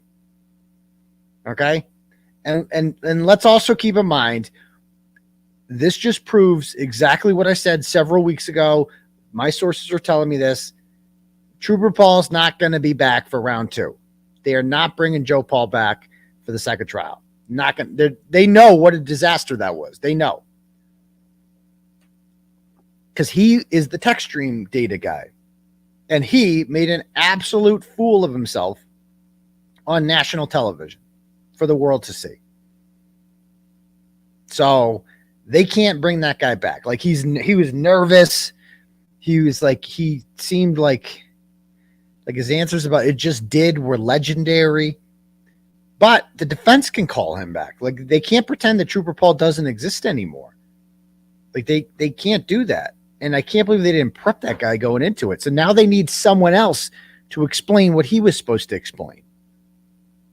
Okay. And let's also keep in mind, this just proves exactly what I said several weeks ago. My sources are telling me this. Trooper Paul's not going to be back for round 2. They are not bringing Joe Paul back for the second trial. Not going. They know what a disaster that was. They know. because he is the tech stream data guy. And he made an absolute fool of himself on national television for the world to see. So they can't bring that guy back. Like he was nervous. He seemed like his answers about it just were legendary. But the defense can call him back. Like they can't pretend that Trooper Paul doesn't exist anymore. Like they can't do that. And I can't believe they didn't prep that guy going into it. So now they need someone else to explain what he was supposed to explain.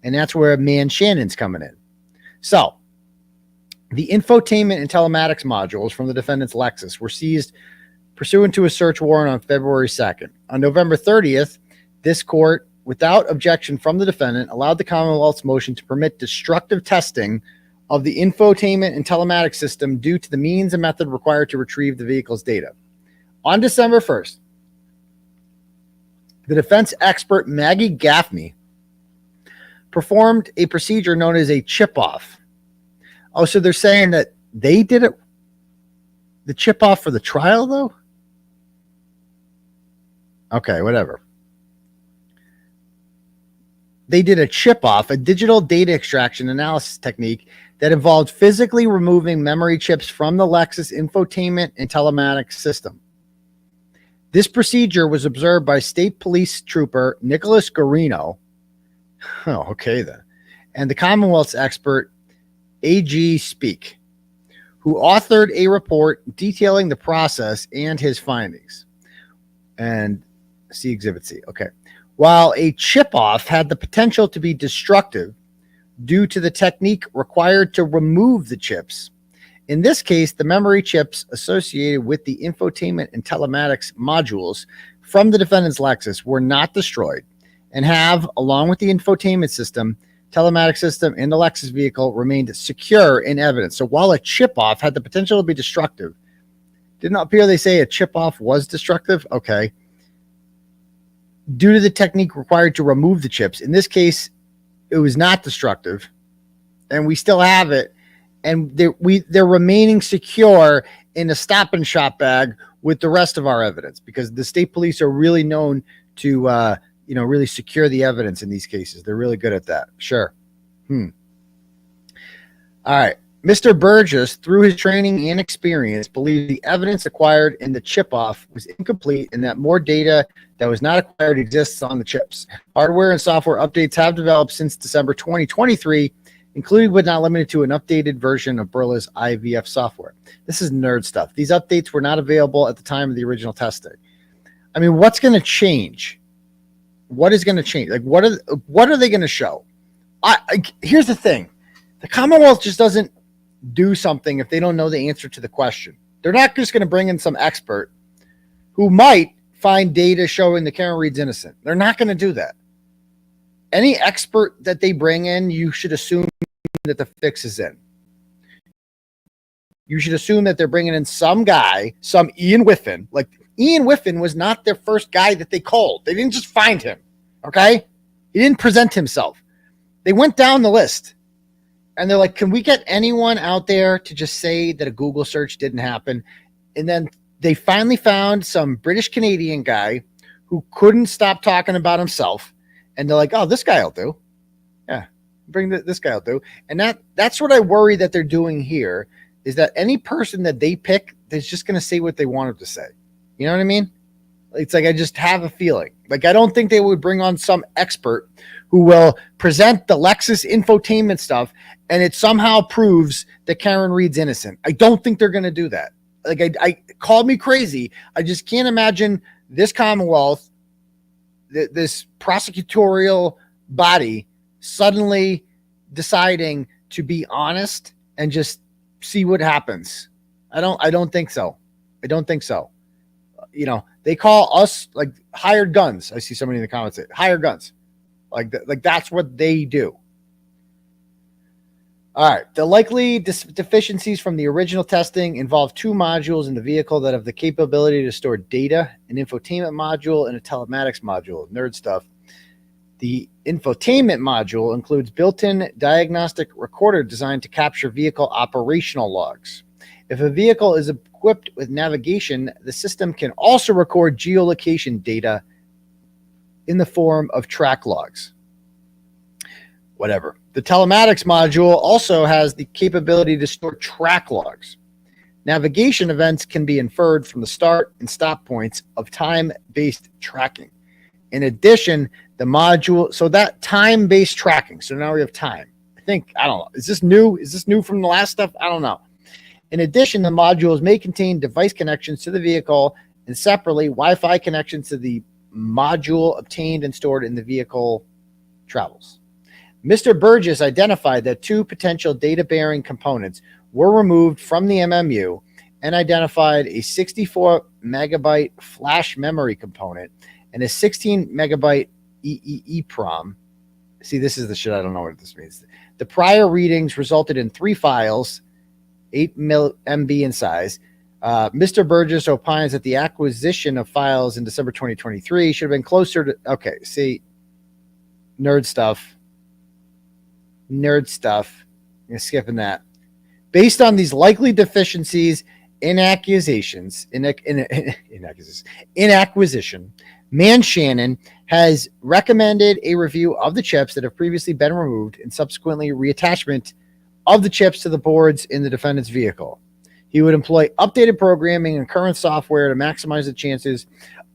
And that's where man Shannon's coming in. So the infotainment and telematics modules from the defendant's Lexus were seized pursuant to a search warrant on February 2nd. On November 30th, this court, without objection from the defendant, allowed the Commonwealth's motion to permit destructive testing of the infotainment and telematics system due to the means and method required to retrieve the vehicle's data. On December 1st, the defense expert Maggie Gaffney performed a procedure known as a chip-off. Oh, so they're saying that they did it, the chip-off for the trial, though? Okay, whatever. They did a chip-off, a digital data extraction analysis technique that involved physically removing memory chips from the Lexus infotainment and telematics system. This procedure was observed by State Police Trooper Nicholas Garino, oh, okay then, and the Commonwealth's expert 𝗵𝗄𝗄𝗏, who authored a report detailing the process and his findings. And see Exhibit C. Okay. While a chip-off had the potential to be destructive due to the technique required to remove the chips, in this case, the memory chips associated with the infotainment and telematics modules from the defendant's Lexus were not destroyed and have, along with the infotainment system, telematics system, and the Lexus vehicle, remained secure in evidence. So while a chip-off had the potential to be destructive, did not appear they say a chip-off was destructive? Okay. Due to the technique required to remove the chips. In this case, it was not destructive, and we still have it, and they're remaining secure in a Stop and Shop bag with the rest of our evidence, because the state police are really known to really secure the evidence in these cases. They're really good at that. Sure. All right. Mr. Burgess, through his training and experience, believed the evidence acquired in the chip-off was incomplete and that more data that was not acquired exists on the chips. Hardware and software updates have developed since December 2023, including but not limited to an updated version of Berla's IVF software. This is nerd stuff. These updates were not available at the time of the original testing. I mean, what's going to change? What is going to change? Like, what are they going to show? Here's the thing. The Commonwealth just doesn't do something if they don't know the answer to the question. They're not just going to bring in some expert who might find data showing that Karen Reed's innocent. They're not going to do that. Any expert that they bring in, you should assume that the fix is in. You should assume that they're bringing in some guy, some Ian Whiffen. Like, Ian Whiffen was not their first guy that they called. They didn't just find him, okay? He didn't present himself. They went down the list. And they're like, can we get anyone out there to just say that a Google search didn't happen? And then they finally found some British Canadian guy who couldn't stop talking about himself. And they're like, oh, this guy will do. Yeah, bring this guy will do. And that's what I worry that they're doing here, is that any person that they pick is just going to say what they wanted to say. You know what I mean? It's like, I just have a feeling. Like, I don't think they would bring on some expert who will present the Lexus infotainment stuff and it somehow proves that Karen Reed's innocent. I don't think they're going to do that. Like, I call me crazy. I just can't imagine this Commonwealth, this prosecutorial body, suddenly deciding to be honest and just see what happens. I don't think so. I don't think so. You know, they call us like hired guns. I see somebody in the comments say hired guns. Like that's what they do. All right. The likely deficiencies from the original testing involve two modules in the vehicle that have the capability to store data, an infotainment module and a telematics module. Nerd stuff. The infotainment module includes built-in diagnostic recorder designed to capture vehicle operational logs. If a vehicle is equipped with navigation, the system can also record geolocation data in the form of track logs. Whatever. The telematics module also has the capability to store track logs. Navigation events can be inferred from the start and stop points of time-based tracking. In addition, the module, so that time-based tracking, so now we have time. I think, I don't know, is this new? Is this new from the last stuff? I don't know. In addition, the modules may contain device connections to the vehicle and separately Wi-Fi connections to the module obtained and stored in the vehicle travels. Mr. Burgess identified that 2 potential data-bearing components were removed from the MMU and identified a 64 megabyte flash memory component and a 16 megabyte EEPROM. See, this is the shit. I don't know what this means. The prior readings resulted in 3 files, 8 MB in size. Mr. Burgess opines that the acquisition of files in December 2023 should have been closer to, okay, see, nerd stuff. I'm skipping that. Based on these likely deficiencies in acquisition, Man Shannon has recommended a review of the chips that have previously been removed and subsequently reattachment of the chips to the boards in the defendant's vehicle. He would employ updated programming and current software to maximize the chances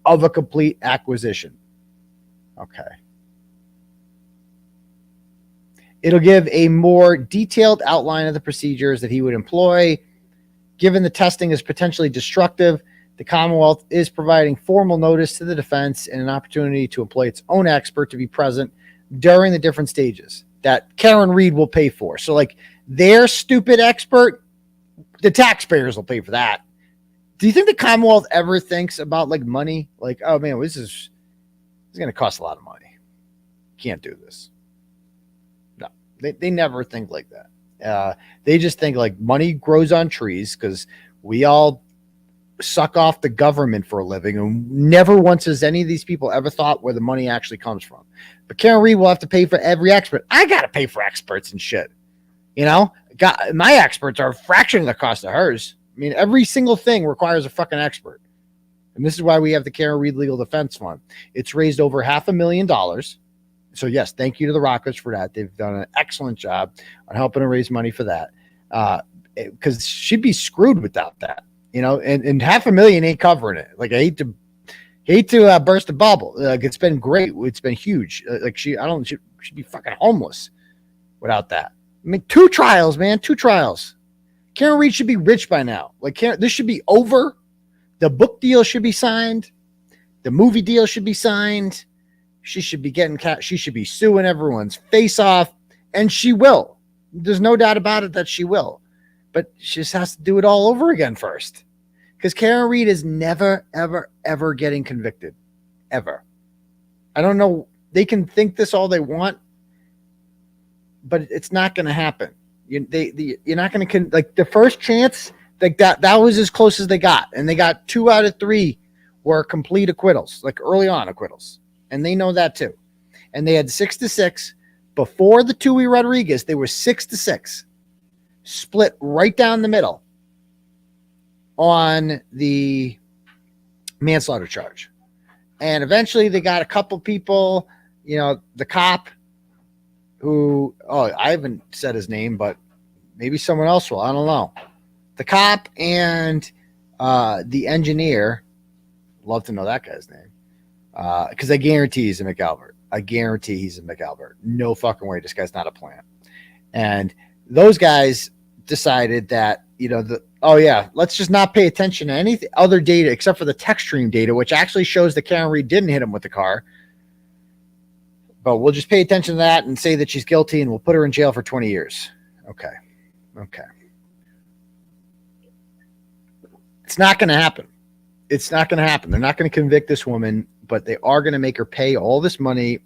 of a complete acquisition. Okay. It'll give a more detailed outline of the procedures that he would employ. Given the testing is potentially destructive, the Commonwealth is providing formal notice to the defense and an opportunity to employ its own expert to be present during the different stages that Karen Reed will pay for. So, like, their stupid expert, the taxpayers will pay for that. Do you think the Commonwealth ever thinks about, like, money? Like, oh, man, this is going to cost a lot of money. Can't do this. No, they never think like that. They just think, like, money grows on trees because we all suck off the government for a living, and never once has any of these people ever thought where the money actually comes from. But Karen Reed will have to pay for every expert. I got to pay for experts and shit. You know, my experts are a fraction of the cost of hers. I mean, every single thing requires a fucking expert. And this is why we have the Karen Reed Legal Defense Fund. It's raised over $500,000. So, yes, thank you to the Rockets for that. They've done an excellent job on helping to raise money for that. Because she'd be screwed without that. You know, and $500,000 ain't covering it. Like, I hate to burst a bubble. Like, it's been great. It's been huge. Like, she'd be fucking homeless without that. I mean, 2 trials, man, 2 trials. Karen Reed should be rich by now. Like, this should be over. The book deal should be signed. The movie deal should be signed. She should be getting she should be suing everyone's face off, and she will. There's no doubt about it that she will. But she just has to do it all over again first. Because Karen Reed is never, ever, ever getting convicted. Ever. I don't know. They can think this all they want, but it's not going to happen. You're not going to, like, the first chance, like that was as close as they got. And they got 2 out of 3 were complete acquittals, like early on acquittals. And they know that too. And they had 6-6. Before the Tui Rodriguez, they were 6-6. Split right down the middle on the manslaughter charge. And eventually they got a couple people, you know, the cop who, I haven't said his name, but maybe someone else will. I don't know. The cop and the engineer, love to know that guy's name, because I guarantee he's a McAlbert. I guarantee he's a McAlbert. No fucking way. This guy's not a plant. And those guys decided that, you know, let's just not pay attention to any other data except for the text stream data, which actually shows that Karen Reed didn't hit him with the car. But we'll just pay attention to that and say that she's guilty, and we'll put her in jail for 20 years. Okay. It's not going to happen. It's not going to happen. They're not going to convict this woman, but they are going to make her pay all this money.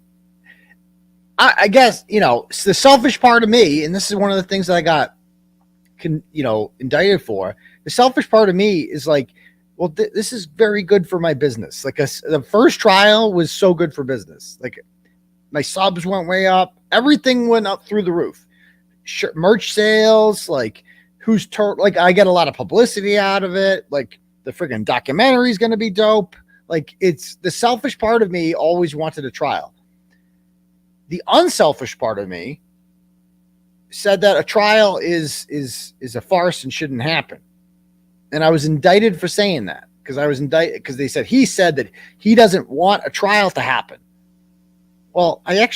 I guess, you know, it's the selfish part of me, and this is one of the things that I got, indicted for. The selfish part of me is like, well, this is very good for my business. Like, the first trial was so good for business. Like, my subs went way up. Everything went up through the roof. Merch sales, like, like I get a lot of publicity out of it. Like the freaking documentary is going to be dope. Like it's the selfish part of me always wanted a trial. The unselfish part of me said that a trial is a farce and shouldn't happen. And I was indicted for saying that because I was indicted because they said he said that he doesn't want a trial to happen. Well, I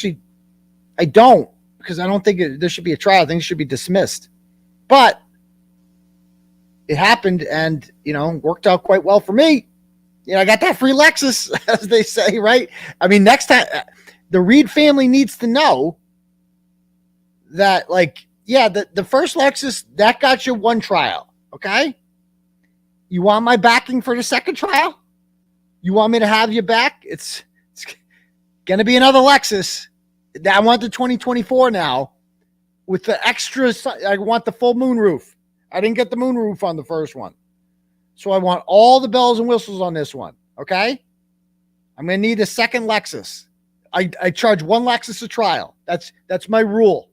don't, because I don't think there should be a trial. I think it should be dismissed. But it happened and, worked out quite well for me. I got that free Lexus, as they say, right? I mean, next time the Reed family needs to know that, the first Lexus, that got you one trial, okay? You want my backing for the second trial? You want me to have you back? It's going to be another Lexus. I want the 2024 now with the extra. I want the full moon roof. I didn't get the moon roof on the first one. So I want all the bells and whistles on this one, okay? I'm going to need a second Lexus. I charge one Lexus a trial. That's my rule.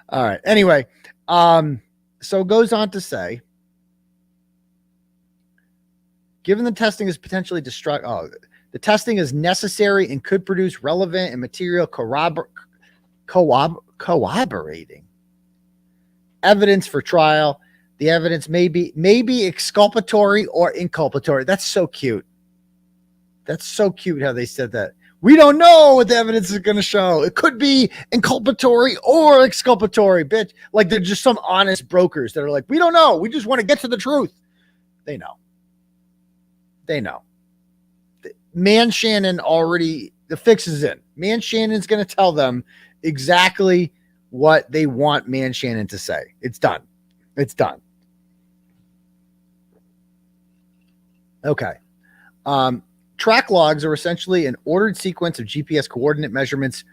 All right. Anyway, so it goes on to say, given the testing is potentially destructive, the testing is necessary and could produce relevant and material corroborating evidence for trial. The evidence may be exculpatory or inculpatory. That's so cute. That's so cute how they said that. We don't know what the evidence is going to show. It could be inculpatory or exculpatory, bitch. Like they're just some honest brokers that are like, we don't know. We just want to get to the truth. They know. Man Shannon already, the fix is in. Man Shannon's going to tell them exactly what they want Man Shannon to say. It's done. Okay. Track logs are essentially an ordered sequence of GPS coordinate measurements.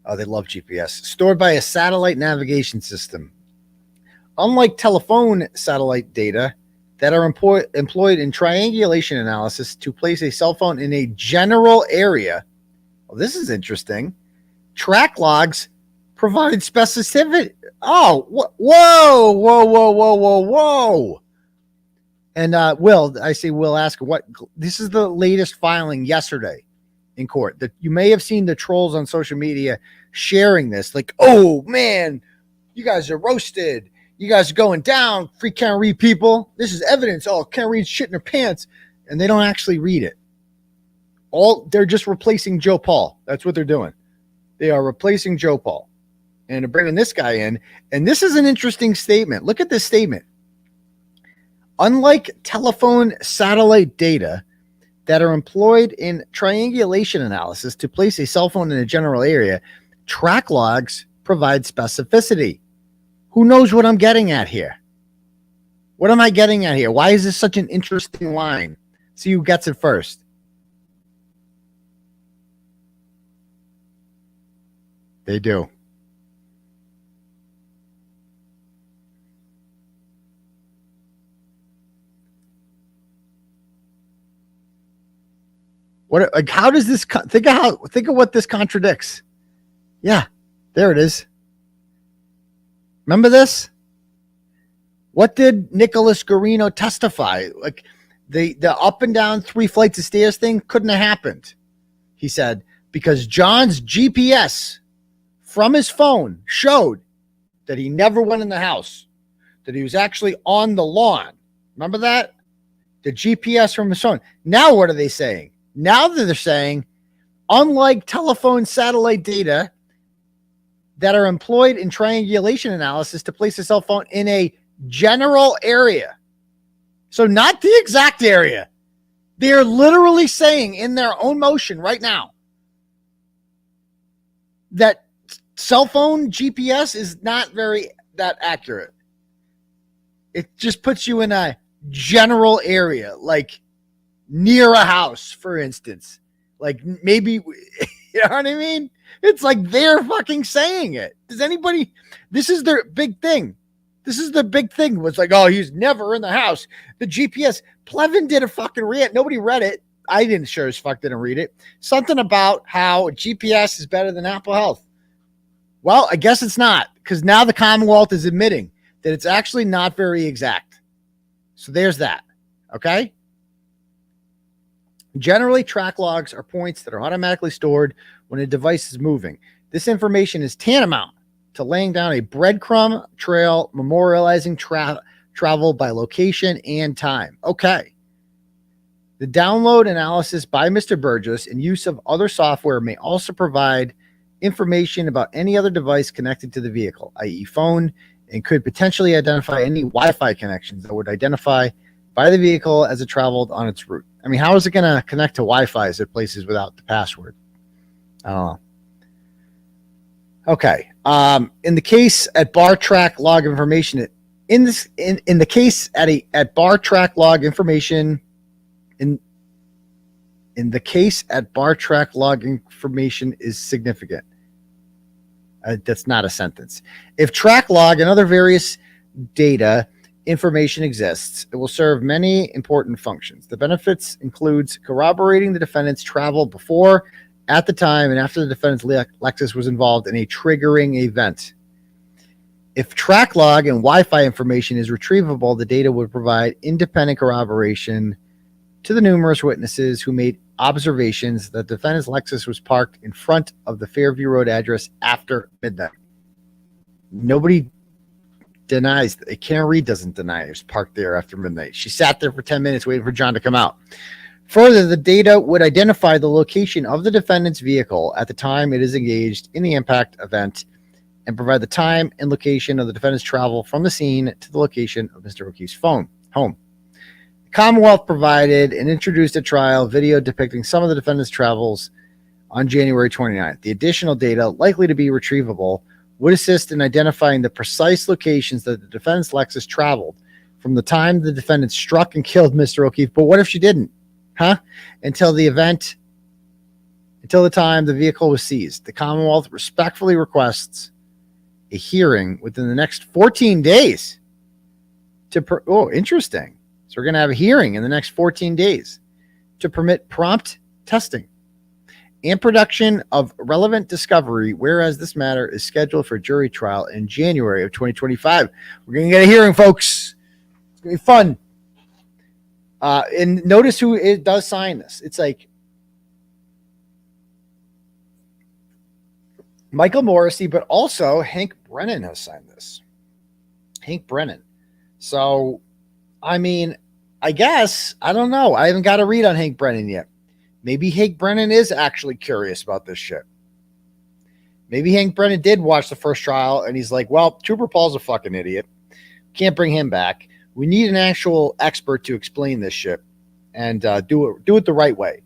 Oh, they love GPS. Stored by a satellite navigation system. Unlike telephone satellite data that are employed in triangulation analysis to place a cell phone in a general area. Well, this is interesting. Track logs provide specificity. Oh, whoa. And Will ask what this is the latest filing yesterday in court that you may have seen the trolls on social media sharing this. Like, oh man, you guys are roasted. You guys are going down. Free Kearney people. This is evidence. Oh, Kearney's shit in her pants. And they don't actually read it. They're just replacing Joe Paul. That's what they're doing. They are replacing Joe Paul. And they're bringing this guy in. And this is an interesting statement. Look at this statement. Unlike telephone satellite data that are employed in triangulation analysis to place a cell phone in a general area, track logs provide specificity. Who knows what I'm getting at here? What am I getting at here? Why is this such an interesting line? See who gets it first. They do. How does this think of what this contradicts? Yeah, there it is. Remember this? What did Nicholas Guarino testify? Like the up and down 3 flights of stairs thing couldn't have happened. He said, because John's GPS from his phone showed that he never went in the house, that he was actually on the lawn. Remember that? The GPS from his phone. Now what are they saying? Now that they're saying, unlike telephone satellite data that are employed in triangulation analysis to place a cell phone in a general area. So not the exact area. They're literally saying in their own motion right now that cell phone GPS is not that accurate. It just puts you in a general area, like near a house, for instance. Like maybe, you know what I mean? It's like they're fucking saying it. Does anybody, this is their big thing. This is the big thing. Was like, oh, he's never in the house. The GPS, Plevin did a fucking read. Nobody read it. I didn't sure as fuck didn't read it. Something about how GPS is better than Apple Health. Well, I guess it's not, because now the Commonwealth is admitting that it's actually not very exact. So there's that. Okay. Generally, track logs are points that are automatically stored when a device is moving. This information is tantamount to laying down a breadcrumb trail memorializing travel by location and time. Okay. The download analysis by Mr. Burgess and use of other software may also provide information about any other device connected to the vehicle, i.e. phone, and could potentially identify any Wi-Fi connections that would identify by the vehicle as it traveled on its route. I mean, how is it going to connect to Wi-Fi at places without the password? I don't know. Okay. In the case at bar track log information, in the case at bar track log information, in the case at bar track log information is significant. That's not a sentence. If track log and other various data information exists, it will serve many important functions. The benefits includes corroborating the defendant's travel before, at the time, and after the defendant's Lexus was involved in a triggering event. If track log and Wi-Fi information is retrievable, the data would provide independent corroboration to the numerous witnesses who made observations that the defendant's Lexus was parked in front of the Fairview Road address after midnight. Nobody denies. Kearney doesn't deny it was parked there after midnight. She sat there for 10 minutes waiting for John to come out. Further, the data would identify the location of the defendant's vehicle at the time it is engaged in the impact event and provide the time and location of the defendant's travel from the scene to the location of Mr. O'Keefe's home. The Commonwealth provided and introduced at trial video depicting some of the defendant's travels on January 29th. The additional data likely to be retrievable would assist in identifying the precise locations that the defendant's Lexus traveled from the time the defendant struck and killed Mr. O'Keefe. But what if she didn't? Until the time the vehicle was seized. The Commonwealth respectfully requests a hearing within the next 14 days interesting. So we're going to have a hearing in the next 14 days to permit prompt testing and production of relevant discovery, whereas this matter is scheduled for jury trial in January of 2025. We're going to get a hearing, folks. It's going to be fun. And notice who it does sign this. It's like Michael Morrissey, but also Hank Brennan has signed this. Hank Brennan. So, I mean, I guess, I don't know. I haven't got a read on Hank Brennan yet. Maybe Hank Brennan is actually curious about this shit. Maybe Hank Brennan did watch the first trial and he's like, well, Trooper Paul's a fucking idiot. Can't bring him back. We need an actual expert to explain this shit and do it the right way.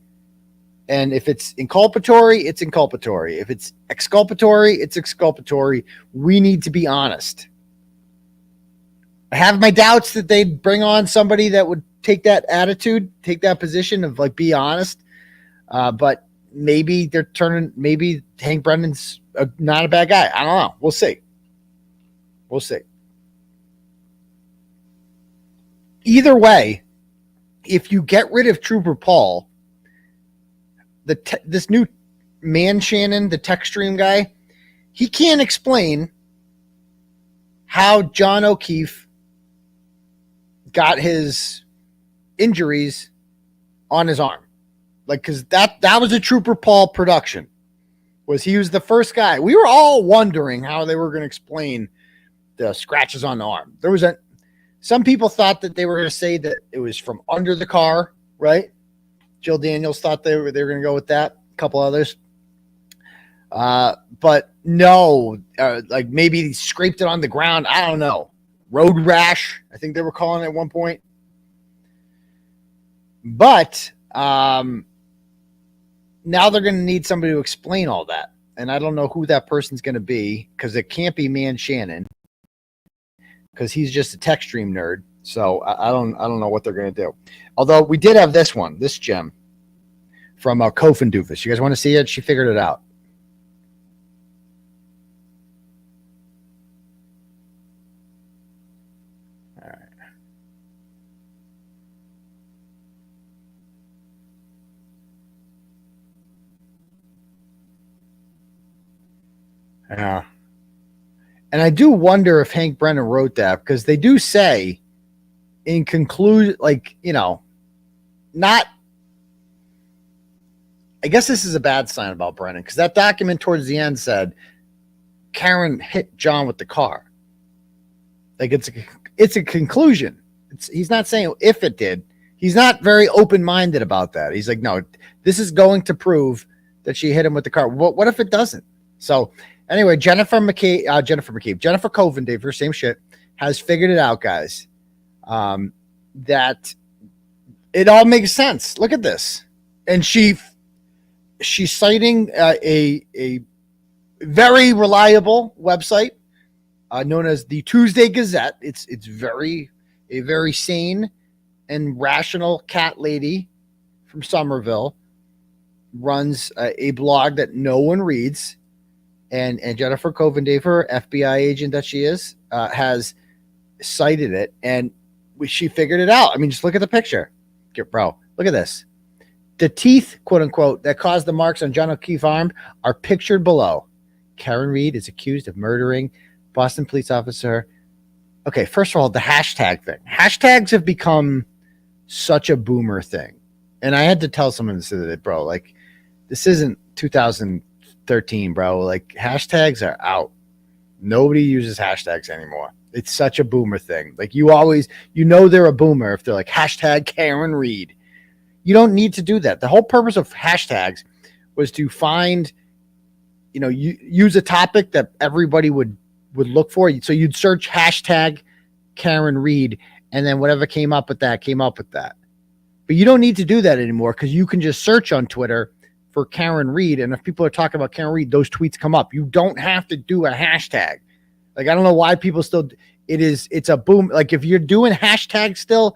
And if it's inculpatory, it's inculpatory. If it's exculpatory, it's exculpatory. We need to be honest. I have my doubts that they'd bring on somebody that would take that attitude, take that position of like, be honest. But maybe maybe Hank Brennan's not a bad guy. I don't know. We'll see. We'll see. Either way, if you get rid of Trooper Paul, this new man Shannon, the tech stream guy, he can't explain how John O'Keefe got his injuries on his arm. Like, because that was a Trooper Paul production. He was the first guy. We were all wondering how they were going to explain the scratches on the arm. Some people thought that they were going to say that it was from under the car, right? Jill Daniels thought they were going to go with that. A couple others. But no, like maybe he scraped it on the ground. I don't know. Road rash, I think they were calling it at one point. But now they're going to need somebody to explain all that. And I don't know who that person's going to be, because it can't be Man Shannon, because he's just a tech stream nerd. So I don't know what they're going to do. Although we did have this gem from Coffindaffer. You guys want to see it? She figured it out. All right. Yeah. And I do wonder if Hank Brennan wrote that, because they do say in conclusion, like, you know, not, I guess this is a bad sign about Brennan, because that document towards the end said Karen hit John with the car. Like, it's a conclusion. He's not saying if it did. He's not very open-minded about that. He's like, no, this is going to prove that she hit him with the car. What if it doesn't? So anyway, Jennifer Coffindaffer, same shit, has figured it out, guys. That it all makes sense. Look at this. And she's citing a very reliable website known as the Tuesday Gazette. It's a very sane and rational cat lady from Somerville, runs a blog that no one reads. And Jennifer Coffindaffer, FBI agent that she is, has cited it, and she figured it out. I mean, just look at the picture. Bro, look at this. The teeth, quote unquote, that caused the marks on John O'Keefe's arm are pictured below. Karen Reed is accused of murdering Boston police officer. Okay, first of all, the hashtag thing. Hashtags have become such a boomer thing. And I had to tell someone this the other day, bro, like, this isn't 2013, bro. Like, hashtags are out. Nobody uses hashtags anymore. It's such a boomer thing. Like, you know they're a boomer if they're like hashtag Karen Reed. You don't need to do that. The whole purpose of hashtags was to find, you know, use a topic that everybody would look for. So you'd search hashtag Karen Reed, and then whatever came up with that. But you don't need to do that anymore, because you can just search on Twitter for Karen Reed, and if people are talking about Karen Reed, those tweets come up. You don't have to do a hashtag. Like, I don't know why people still, it's a boom. Like, if you're doing hashtags still,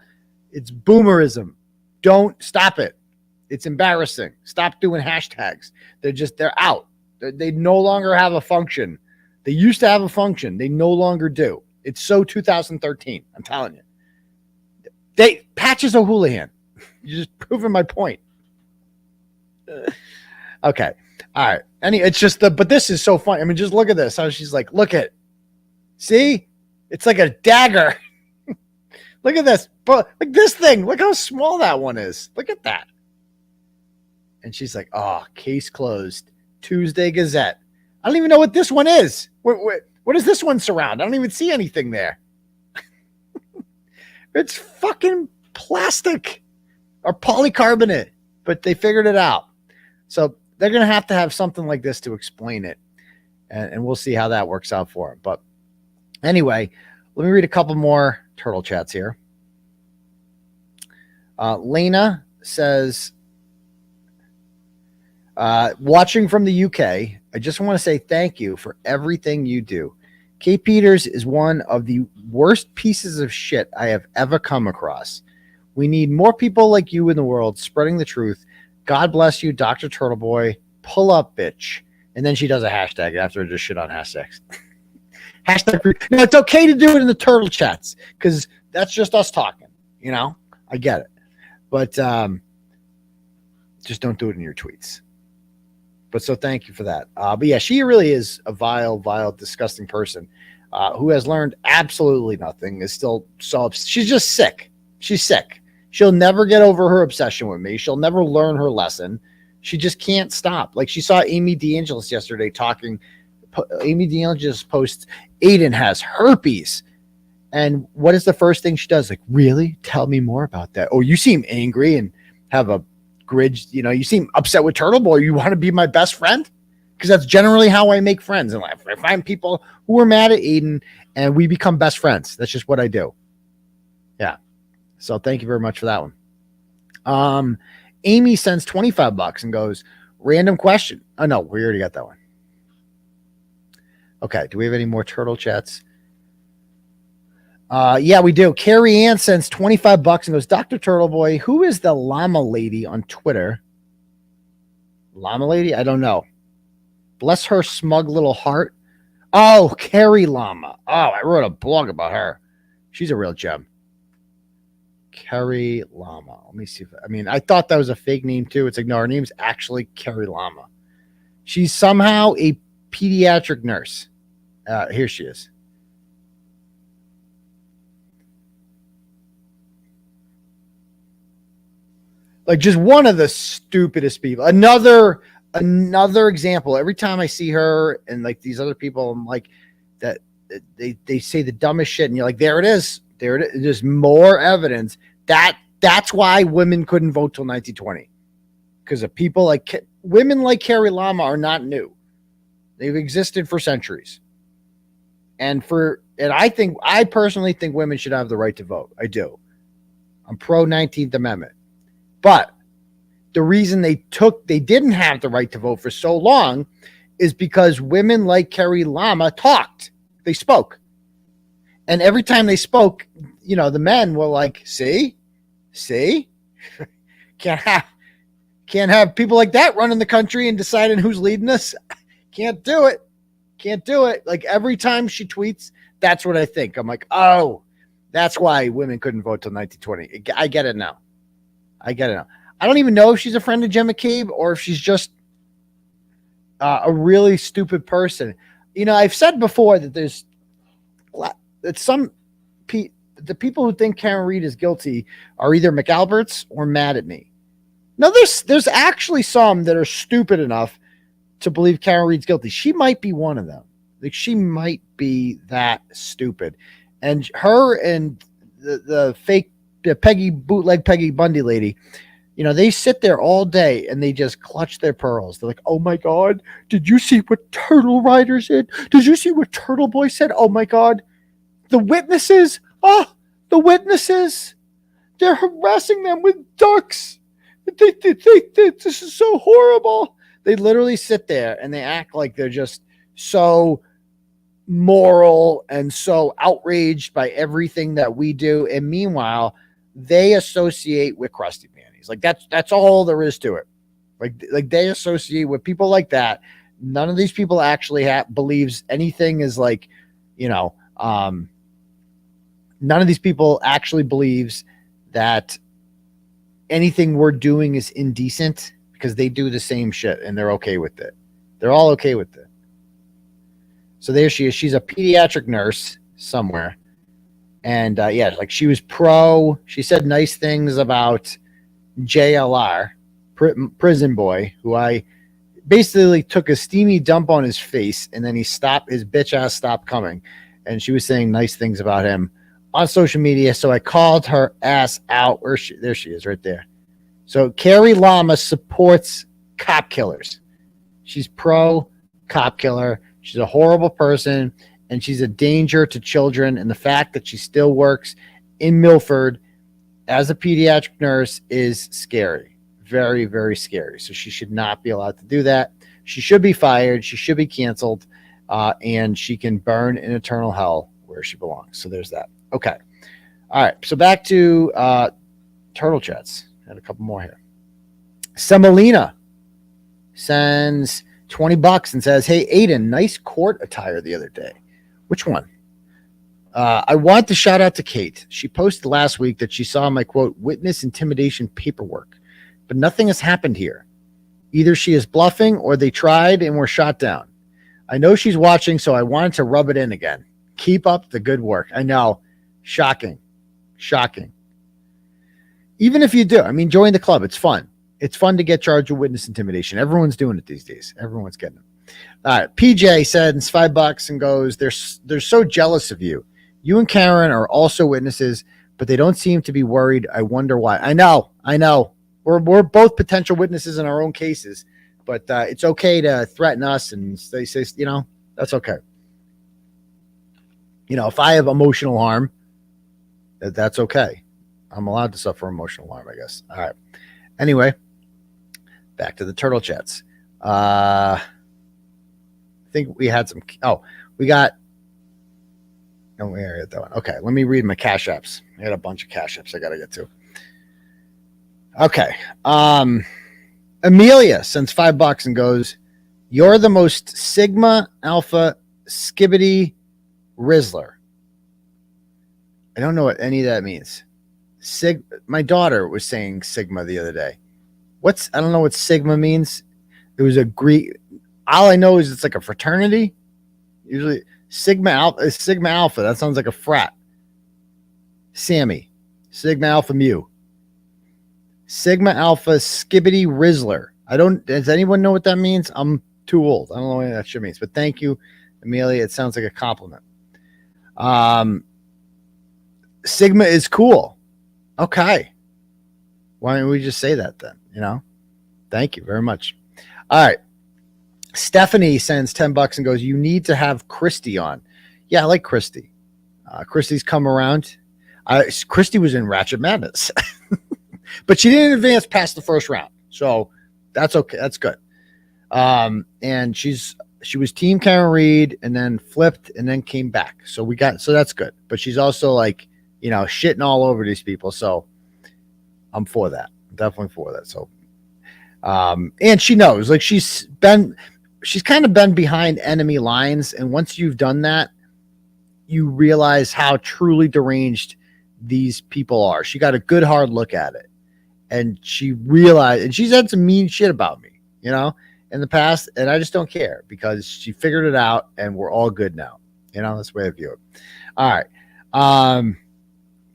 it's boomerism. Don't stop it. It's embarrassing. Stop doing hashtags. They're out. They no longer have a function. They used to have a function. They no longer do. It's so 2013. I'm telling you. Patches O'Houlihan. You're just proving my point. Okay. All right. It's just but this is so funny. I mean, just look at this. How she's like, look at, see? It's like a dagger. Look at this. But like this thing. Look how small that one is. Look at that. And she's like, oh, case closed. Tuesday Gazette. I don't even know what this one is. What does this one surround? I don't even see anything there. It's fucking plastic or polycarbonate, but they figured it out. So they're going to have something like this to explain it. And we'll see how that works out for them. But anyway, let me read a couple more turtle chats here. Lena says, watching from the UK, I just want to say thank you for everything you do. Kate Peters is one of the worst pieces of shit I have ever come across. We need more people like you in the world spreading the truth. God bless you, Dr. Turtleboy. Pull up, bitch. And then she does a hashtag after just shit on hashtags. Hashtag. No, it's okay to do it in the turtle chats, because that's just us talking. You know, I get it. But just don't do it in your tweets. But so thank you for that. But yeah, she really is a vile, disgusting person who has learned absolutely nothing. Is still so. She's just sick. She's sick. She'll never get over her obsession with me. She'll never learn her lesson. She just can't stop. Like, she saw Amy DeAngelis yesterday talking. Amy DeAngelis posts, Aidan has herpes. And what is the first thing she does? Like, really? Tell me more about that. Oh, you seem angry and have a grudge. You know, you seem upset with Turtleboy. You want to be my best friend? Because that's generally how I make friends in life. I find people who are mad at Aidan and we become best friends. That's just what I do. Yeah. So thank you very much for that one. Amy sends $25 and goes, random question. Oh, no, we already got that one. Okay. Do we have any more turtle chats? Yeah, we do. Carrie Ann sends $25 and goes, Dr. Turtleboy, who is the llama lady on Twitter? Llama lady? I don't know. Bless her smug little heart. Oh, Carrie Llama. Oh, I wrote a blog about her. She's a real gem. Carrie Llama. Let me see. I thought that was a fake name too. It's like, no, her name's actually Carrie Llama. She's somehow a pediatric nurse. Here she is. Like, just one of the stupidest people. Another example. Every time I see her and like these other people, I'm like, that they say the dumbest shit, and you're like, there it is. There it is. There's more evidence that's why women couldn't vote till 1920. Because of people like women like 𝗵𝗵𝗯𝗃 are not new. They've existed for centuries. And I personally think women should have the right to vote. I do. I'm pro 19th Amendment. But the reason they didn't have the right to vote for so long is because women like 𝗵𝗵𝗯𝗃 talked. They spoke. And every time they spoke, the men were like, see? Can't have people like that running the country and deciding who's leading us. Can't do it. Like, every time she tweets, that's what I think. I'm like, oh, that's why women couldn't vote till 1920. I get it now. I don't even know if she's a friend of 𝗵𝗵𝗃𝗃 or if she's just a really stupid person. I've said before that the people who think Karen Read is guilty are either McAlberts or mad at me. No, there's actually some that are stupid enough to believe Karen Read's guilty. She might be one of them. Like, she might be that stupid. And her and the bootleg Peggy Bundy lady, they sit there all day and they just clutch their pearls. They're like, oh my God, did you see what Turtle Rider said? Did you see what Turtleboy said? Oh my God. The witnesses, they're harassing them with ducks. This is so horrible. They literally sit there and they act like they're just so moral and so outraged by everything that we do. And meanwhile, they associate with crusty panties. Like, that's all there is to it. Like they associate with people like that. None of these people actually believes anything is like, none of these people actually believes that anything we're doing is indecent, because they do the same shit and they're okay with it. They're all okay with it. So there she is. She's a pediatric nurse somewhere. And like, she was pro. She said nice things about JLR, prison boy, who I basically took a steamy dump on his face, and then his bitch ass stopped coming. And she was saying nice things about him on social media. So I called her ass out. There she is right there. So 𝗵𝗵𝗯𝗃 supports cop killers. She's pro cop killer. She's a horrible person, and she's a danger to children. And the fact that she still works in Milford as a pediatric nurse is scary. Very, very scary. So she should not be allowed to do that. She should be fired. She should be canceled. And she can burn in eternal hell where she belongs. So there's that. Okay. All right. So back to Turtle Chats. Got a couple more here. Semolina sends $20 and says, hey, Aidan, nice court attire the other day. Which one? I want to shout out to Kate. She posted last week that she saw my, quote, witness intimidation paperwork, but nothing has happened here. Either she is bluffing or they tried and were shot down. I know she's watching, so I wanted to rub it in again. Keep up the good work. I know. Shocking. Even if you do, join the club. It's fun. It's fun to get charged with witness intimidation. Everyone's doing it these days. Everyone's getting it. All right. PJ sends $5 and goes, they're so jealous of you. You and Karen are also witnesses, but they don't seem to be worried. I wonder why. I know. We're both potential witnesses in our own cases, but it's okay to threaten us, and they say, that's okay. If I have emotional harm, that's okay. I'm allowed to suffer emotional harm, I guess. All right. Anyway, back to the Turtle Chats. I think we had some. We got. No, we already had that one. Okay, let me read my cash apps. I had a bunch of cash apps I got to get to. Okay. Amelia sends $5 and goes, you're the most 𝗤𝗵𝗃𝗃𝗃 Rizzler. I don't know what any of that means. My daughter was saying Sigma the other day. I don't know what Sigma means. It was a Greek. All I know is it's like a fraternity. Usually Sigma Alpha. That sounds like a frat. Sammy. Sigma Alpha Mu. Sigma Alpha 𝗲𝗵𝗍 𝗧𝘂𝗍. Does anyone know what that means? I'm too old. I don't know what that shit means, but thank you, Amelia. It sounds like a compliment. Sigma is cool. Okay. Why don't we just say that then? Thank you very much. All right. Stephanie sends $10 and goes, you need to have Christy on. Yeah, I like Christy. Christy's come around. Christy was in Ratchet Madness, but she didn't advance past the first round. So that's okay. That's good. And she was team Karen Reed and then flipped and then came back. So that's good. But she's also like, shitting all over these people. So I'm for that. I'm definitely for that. So, and she knows, like she's kind of been behind enemy lines. And once you've done that, you realize how truly deranged these people are. She got a good hard look at it. And she realized, and she's had some mean shit about me, in the past. And I just don't care because she figured it out and we're all good now. That's the way I view it. All right.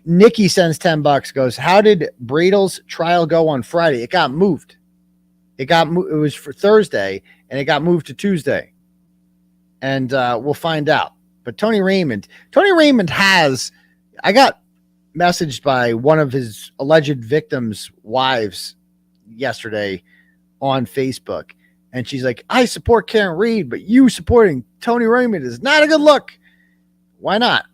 Nikki sends $10, goes, how did Bradle's trial go on Friday? It got moved. It was for Thursday and it got moved to Tuesday. And we'll find out. But Tony Raymond I got messaged by one of his alleged victims' wives yesterday on Facebook. And she's like, I support Karen Reed, but you supporting Tony Raymond is not a good look. Why not?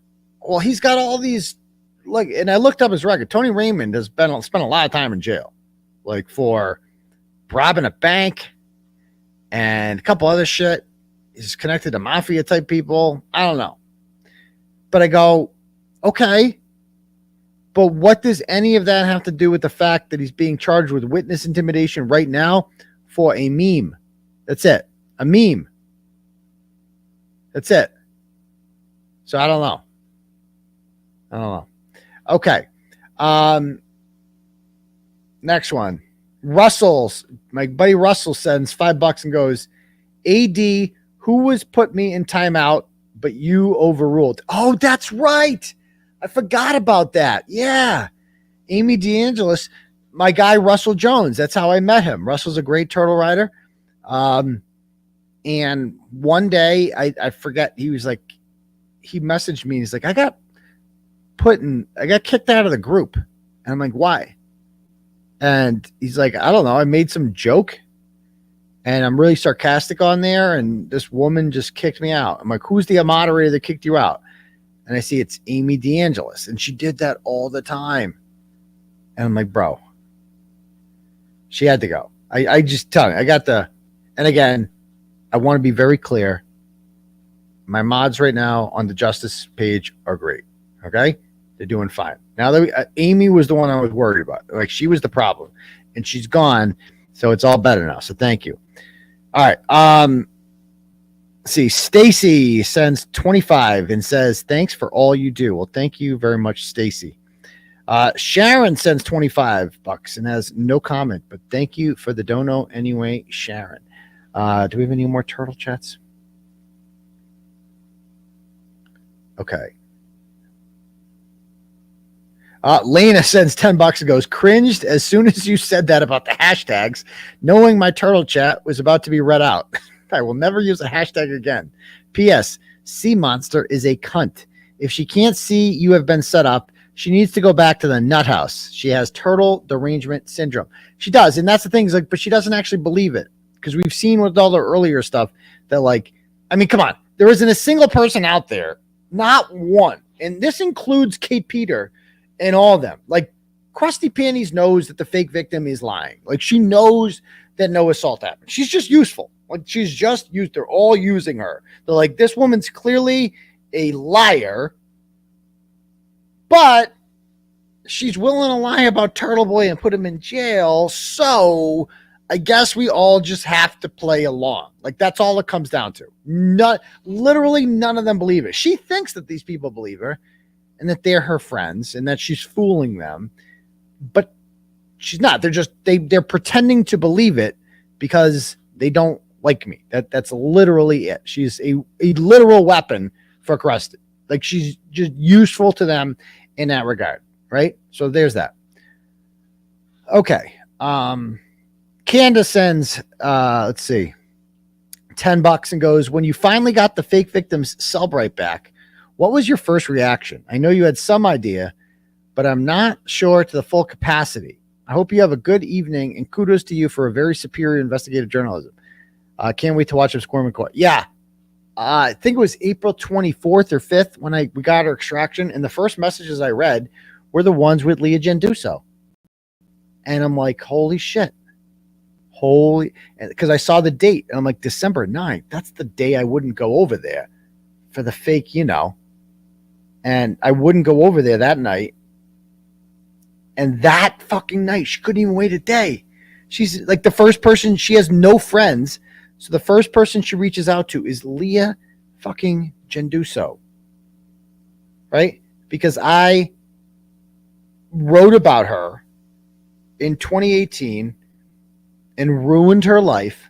Well, he's got all these, and I looked up his record. Tony Raymond has spent a lot of time in jail, like for robbing a bank and a couple other shit. He's connected to mafia type people. I don't know. But I go, okay. But what does any of that have to do with the fact that he's being charged with witness intimidation right now for a meme? That's it. A meme. That's it. So I don't know. Okay. Next one. My buddy Russell sends $5 and goes, AD, who was put me in timeout, but you overruled? Oh, that's right. I forgot about that. Yeah. Amy DeAngelis, my guy, Russell Jones. That's how I met him. Russell's a great turtle rider. And one day I forget, he was like, he messaged me. He's like, I got kicked out of the group. And I'm like, why? And he's like, I don't know. I made some joke and I'm really sarcastic on there. And this woman just kicked me out. I'm like, who's the moderator that kicked you out? And I see it's Amy DeAngelis. And she did that all the time. And I'm like, bro, she had to go. I just tell you, and again, I want to be very clear. My mods right now on the Justice page are great. Okay. They're doing fine. Now that Amy was the one I was worried about. Like she was the problem and she's gone. So it's all better now. So thank you. All right. See, Stacy sends 25 and says, thanks for all you do. Well, thank you very much, Stacy. Sharon sends $25 and has no comment, but thank you for the dono anyway, Sharon. Do we have any more turtle chats? Okay. Lena sends $10 and goes, cringed as soon as you said that about the hashtags, knowing my turtle chat was about to be read out. I will never use a hashtag again. P.S. Sea Monster is a cunt. If she can't see you have been set up, she needs to go back to the nut house. She has turtle derangement syndrome. She does, and that's the thing. Is like, but she doesn't actually believe it because we've seen with all the earlier stuff that, like, I mean, come on, there isn't a single person out there, not one, and this includes Kate Peter and all of them. Like, Krusty Panties knows that the fake victim is lying. Like, she knows that no assault happened. She's just useful. Like, she's just used. They're all using her. They're like, this woman's clearly a liar, but she's willing to lie about Turtleboy and put him in jail. So I guess we all just have to play along. Like, that's all it comes down to. Literally none of them believe it. She thinks that these people believe her and that they're her friends and that she's fooling them, but she's not. They're pretending to believe it because they don't like me. That's literally it. She's a literal weapon for Krusty. Like, she's just useful to them in that regard, right? So there's that. Okay. Candace sends, let's see, $10 and goes, when you finally got the fake victim's Cellbrite back, what was your first reaction? I know you had some idea, but I'm not sure to the full capacity. I hope you have a good evening, and kudos to you for a very superior investigative journalism. Can't wait to watch him squirm in court. Yeah. I think it was April 24th or 5th when we got our extraction, and the first messages I read were the ones with Leah Genduso. And I'm like, holy shit. Because I saw the date, and I'm like, December 9th. That's the day I wouldn't go over there for the fake, you know. And I wouldn't go over there that night. And that fucking night, she couldn't even wait a day. She's like the first person, she has no friends. So the first person she reaches out to is Leah fucking Genduso. Right? Because I wrote about her in 2018 and ruined her life.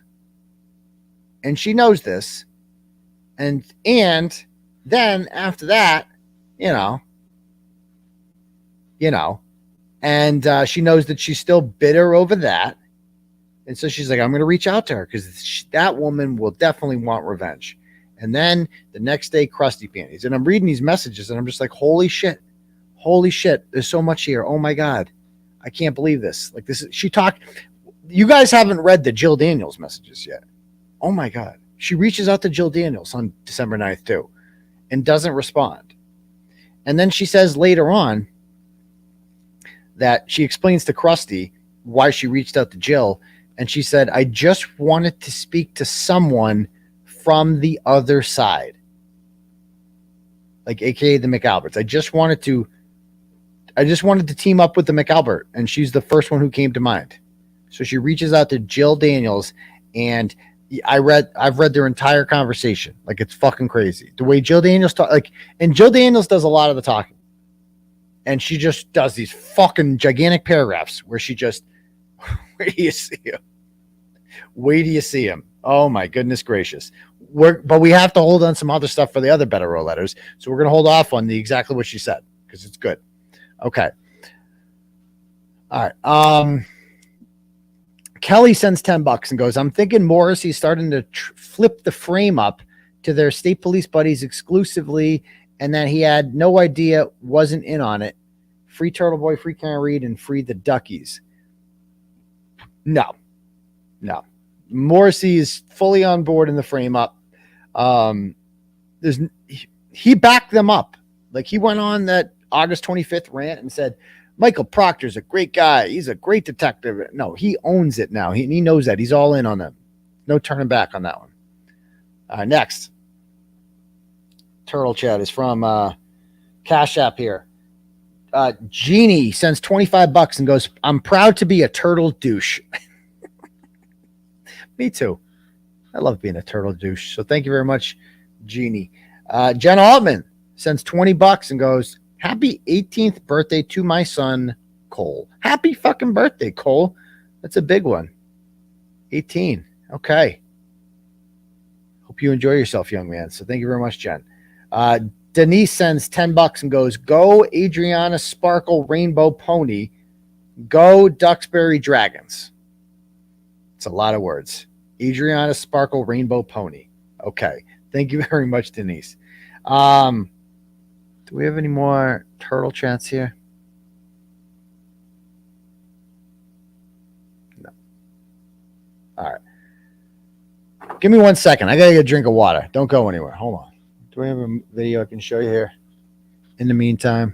And she knows this. And then after that, you know, and she knows that she's still bitter over that. And so she's like, I'm going to reach out to her because that woman will definitely want revenge. And then the next day, Krusty Panties. And I'm reading these messages and I'm just like, holy shit. There's so much here. Oh my God. I can't believe this. Like, you guys haven't read the Jill Daniels messages yet. Oh my God. She reaches out to Jill Daniels on December 9th too and doesn't respond. And then she says later on that she explains to Krusty why she reached out to Jill. And she said, I just wanted to speak to someone from the other side. Like, AKA the McAlberts. I just wanted to team up with the McAlbert. And she's the first one who came to mind. So she reaches out to Jill Daniels, and I've read their entire conversation. Like, it's fucking crazy. The way Jill Daniels and Jill Daniels does a lot of the talking. And she just does these fucking gigantic paragraphs where she just, where do you see him? Wait till you see him. Oh my goodness gracious. But we have to hold on some other stuff for the other better row letters. So we're going to hold off on exactly what she said because it's good. Okay. All right. Kelly sends $10 and goes, I'm thinking Morrissey's starting to flip the frame up to their state police buddies exclusively, and that he had no idea, wasn't in on it. Free Turtleboy, free Karen Reed, and free the Duckies. No. Morrissey is fully on board in the frame up. He backed them up. Like, he went on that August 25th rant and said, Michael Proctor's a great guy. He's a great detective. No, he owns it now. He knows that. He's all in on them. No turning back on that one. Next. Turtle Chat is from Cash App here. Jeannie sends $25 and goes, I'm proud to be a turtle douche. Me too. I love being a turtle douche. So thank you very much, Jeannie. Jen Altman sends $20 and goes, happy 18th birthday to my son, Cole. Happy fucking birthday, Cole. That's a big one. 18. Okay. Hope you enjoy yourself, young man. So thank you very much, Jen. Denise sends $10 and goes, go Adriana Sparkle Rainbow Pony. Go Duxbury Dragons. It's a lot of words. Adriana Sparkle Rainbow Pony. Okay. Thank you very much, Denise. Do we have any more turtle chats here? No. All right. Give me 1 second. I got to get a drink of water. Don't go anywhere. Hold on. Do we have a video I can show you here? In the meantime.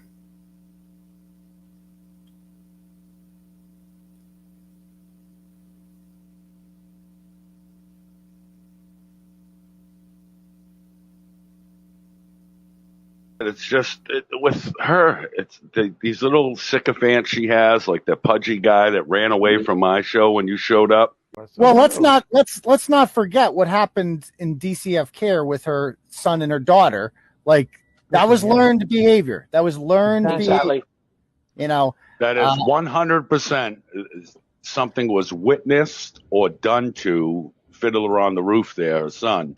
It's just with her. It's these little sycophants she has, like the pudgy guy that ran away from my show when you showed up. Well, let's not forget what happened in DCF Care with her son and her daughter. Like, that was learned behavior. That was learned behavior. You know, that is 100% something was witnessed or done to Fiddler on the Roof there, her son.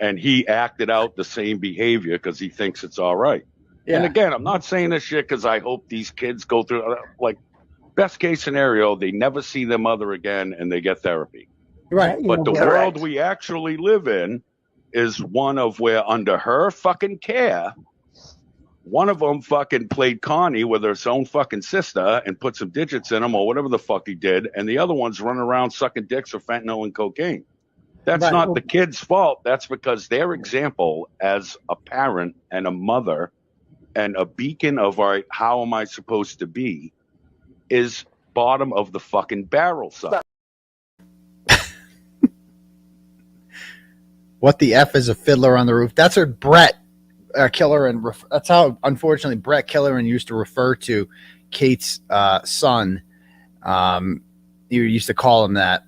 and he acted out the same behavior because he thinks it's all right. Yeah. And again, I'm not saying this shit because I hope these kids go through, like, best case scenario, they never see their mother again and they get therapy. Right. But the world we actually live in is one of where under her fucking care, one of them fucking played Kearney with her own fucking sister and put some digits in him or whatever the fuck he did. And the other one's running around sucking dicks for fentanyl and cocaine. That's not the kid's fault. That's because their example as a parent and a mother and a beacon of, all right, how am I supposed to be, is bottom of the fucking barrel, son. What the F is a fiddler on the roof? That's what Brett Killoran. That's how, unfortunately, Brett Killoran used to refer to Kate's son. You used to call him that,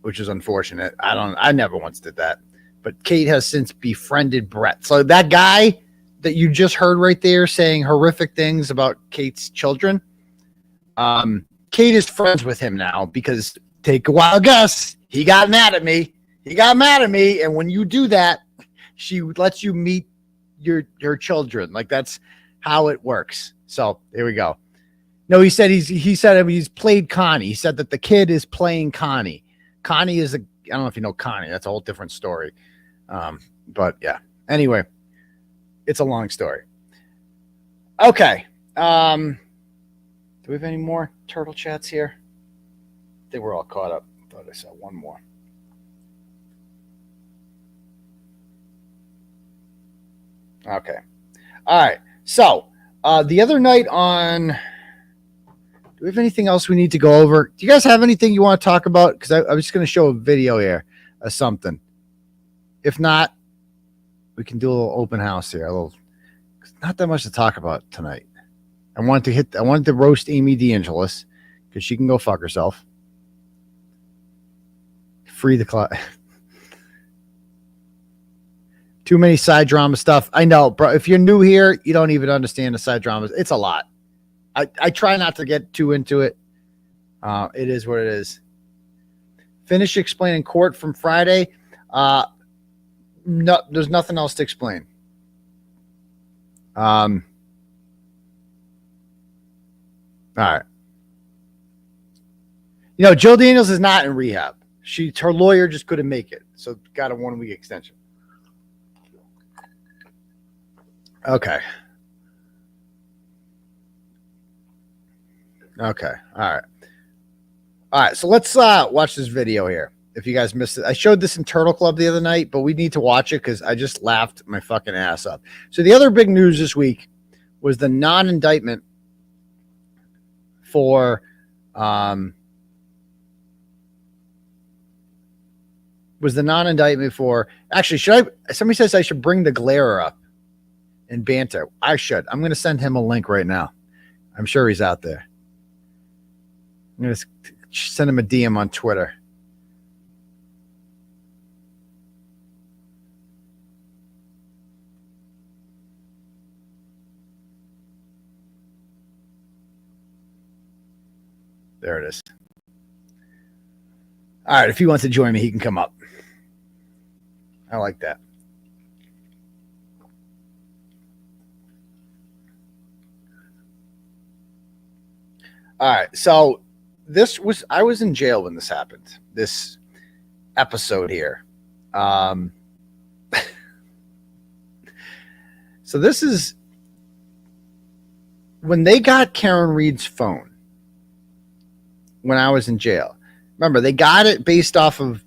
which is unfortunate. I never once did that. But Kate has since befriended Brett. So that guy that you just heard right there saying horrific things about Kate's children, Kate is friends with him now because, take a wild guess, he got mad at me. And when you do that, she lets you meet your children. Like, that's how it works. So there we go. No, he said he's played Connie. He said that the kid is playing Connie. Connie is I don't know if you know Connie. That's a whole different story. But yeah. Anyway, it's a long story. Okay. Do we have any more turtle chats here? I think we're all caught up. Thought I saw one more. Okay. All right. So the other night on, do we have anything else we need to go over? Do you guys have anything you want to talk about? Because I'm just going to show a video here of something. If not, we can do a little open house here. Not that much to talk about tonight. I wanted to roast Amy DeAngelis because she can go fuck herself. Free the clock. Too many side drama stuff. I know, bro. If you're new here, you don't even understand the side dramas. It's a lot. I try not to get too into it. It is what it is. Finish explaining court from Friday. No, there's nothing else to explain. All right. You know, Jill Daniels is not in rehab. Her lawyer just couldn't make it, so got a 1 week extension. Okay. Okay. All right. So let's watch this video here. If you guys missed it, I showed this in Turtle Club the other night, but we need to watch it because I just laughed my fucking ass up. So the other big news this week was the non-indictment for somebody says I should bring the Glare up and banter. I should. I'm going to send him a link right now. I'm sure he's out there. I'm going to send him a DM on Twitter. There it is. All right. If he wants to join me, he can come up. I like that. All right. So I was in jail when this happened. This episode here. So this is when they got Karen Reed's phone when I was in jail. Remember, they got it based off of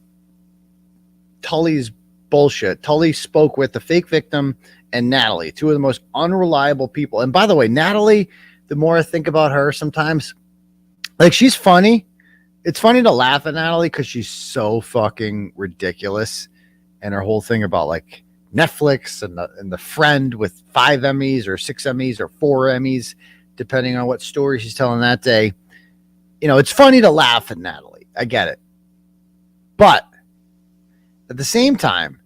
Tully's bullshit. Tully spoke with the fake victim and Natalie, two of the most unreliable people. And by the way, Natalie, the more I think about her sometimes, like, she's funny. It's funny to laugh at Natalie because she's so fucking ridiculous. And her whole thing about like Netflix and the friend with 5 Emmys or 6 Emmys or 4 Emmys, depending on what story she's telling that day. You know, it's funny to laugh at Natalie. I get it. But at the same time,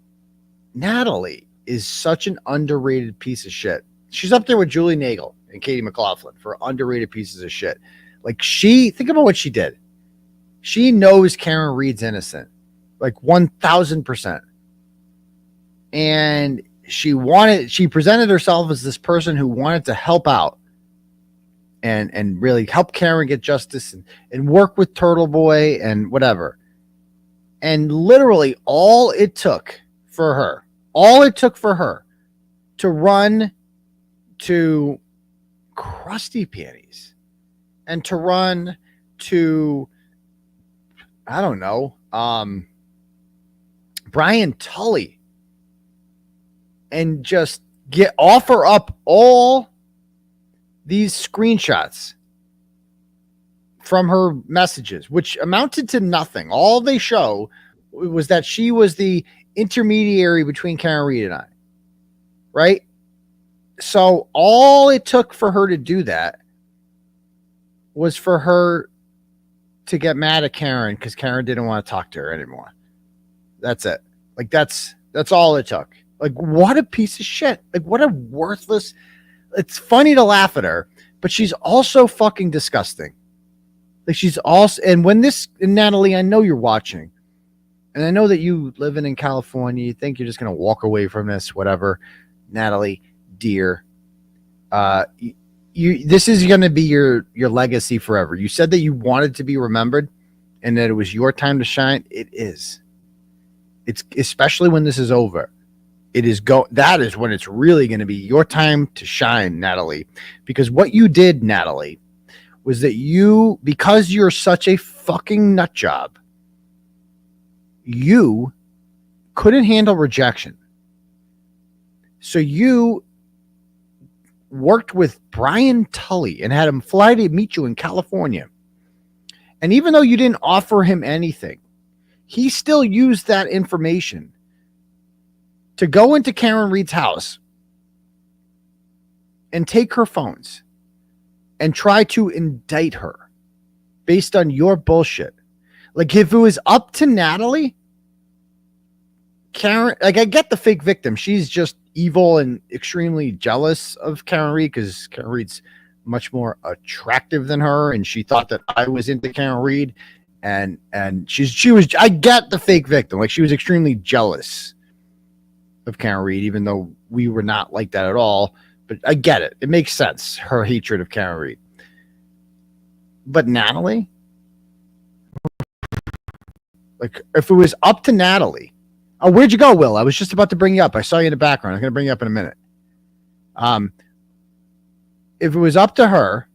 Natalie is such an underrated piece of shit. She's up there with Julie Nagel and Katie McLaughlin for underrated pieces of shit. Like, think about what she did. She knows Karen Reed's innocent. Like 1,000%. And she presented herself as this person who wanted to help out and really help Karen get justice and work with Turtleboy and whatever. And literally all it took for her to run to Krusty Panties and to run to, I don't know, Brian Tully, and just offer up all these screenshots from her messages, which amounted to nothing. All they show was that she was the intermediary between Karen Reed and I, right? So all it took for her to do that was for her to get mad at Karen because Karen didn't want to talk to her anymore. That's it. Like, that's all it took. Like, what a piece of shit. Like, what a worthless. It's funny to laugh at her, but she's also fucking disgusting. Like, she's also, and Natalie, I know you're watching, and I know that you living in California, you think you're just going to walk away from this, whatever. Natalie, dear, this is going to be your legacy forever. You said that you wanted to be remembered and that it was your time to shine. It is. It's especially when this is over. That is when it's really going to be your time to shine, Natalie, because what you did, Natalie, was that because you're such a fucking nut job, you couldn't handle rejection. So you worked with Brian Tully and had him fly to meet you in California. And even though you didn't offer him anything, he still used that information to go into Karen Reed's house and take her phones and try to indict her based on your bullshit. Like, if it was up to Natalie, Karen, like, I get the fake victim. She's just evil and extremely jealous of Karen Reed because Karen Reed's much more attractive than her, and she thought that I was into Karen Reed, and she was. I get the fake victim. Like, she was extremely jealous of Karen Reed, even though we were not like that at all. But I get it. It makes sense, her hatred of Karen Reed. But Natalie, like, if it was up to Natalie, oh, where'd you go, Will? I was just about to bring you up. I saw you in the background. I'm going to bring you up in a minute. If it was up to her,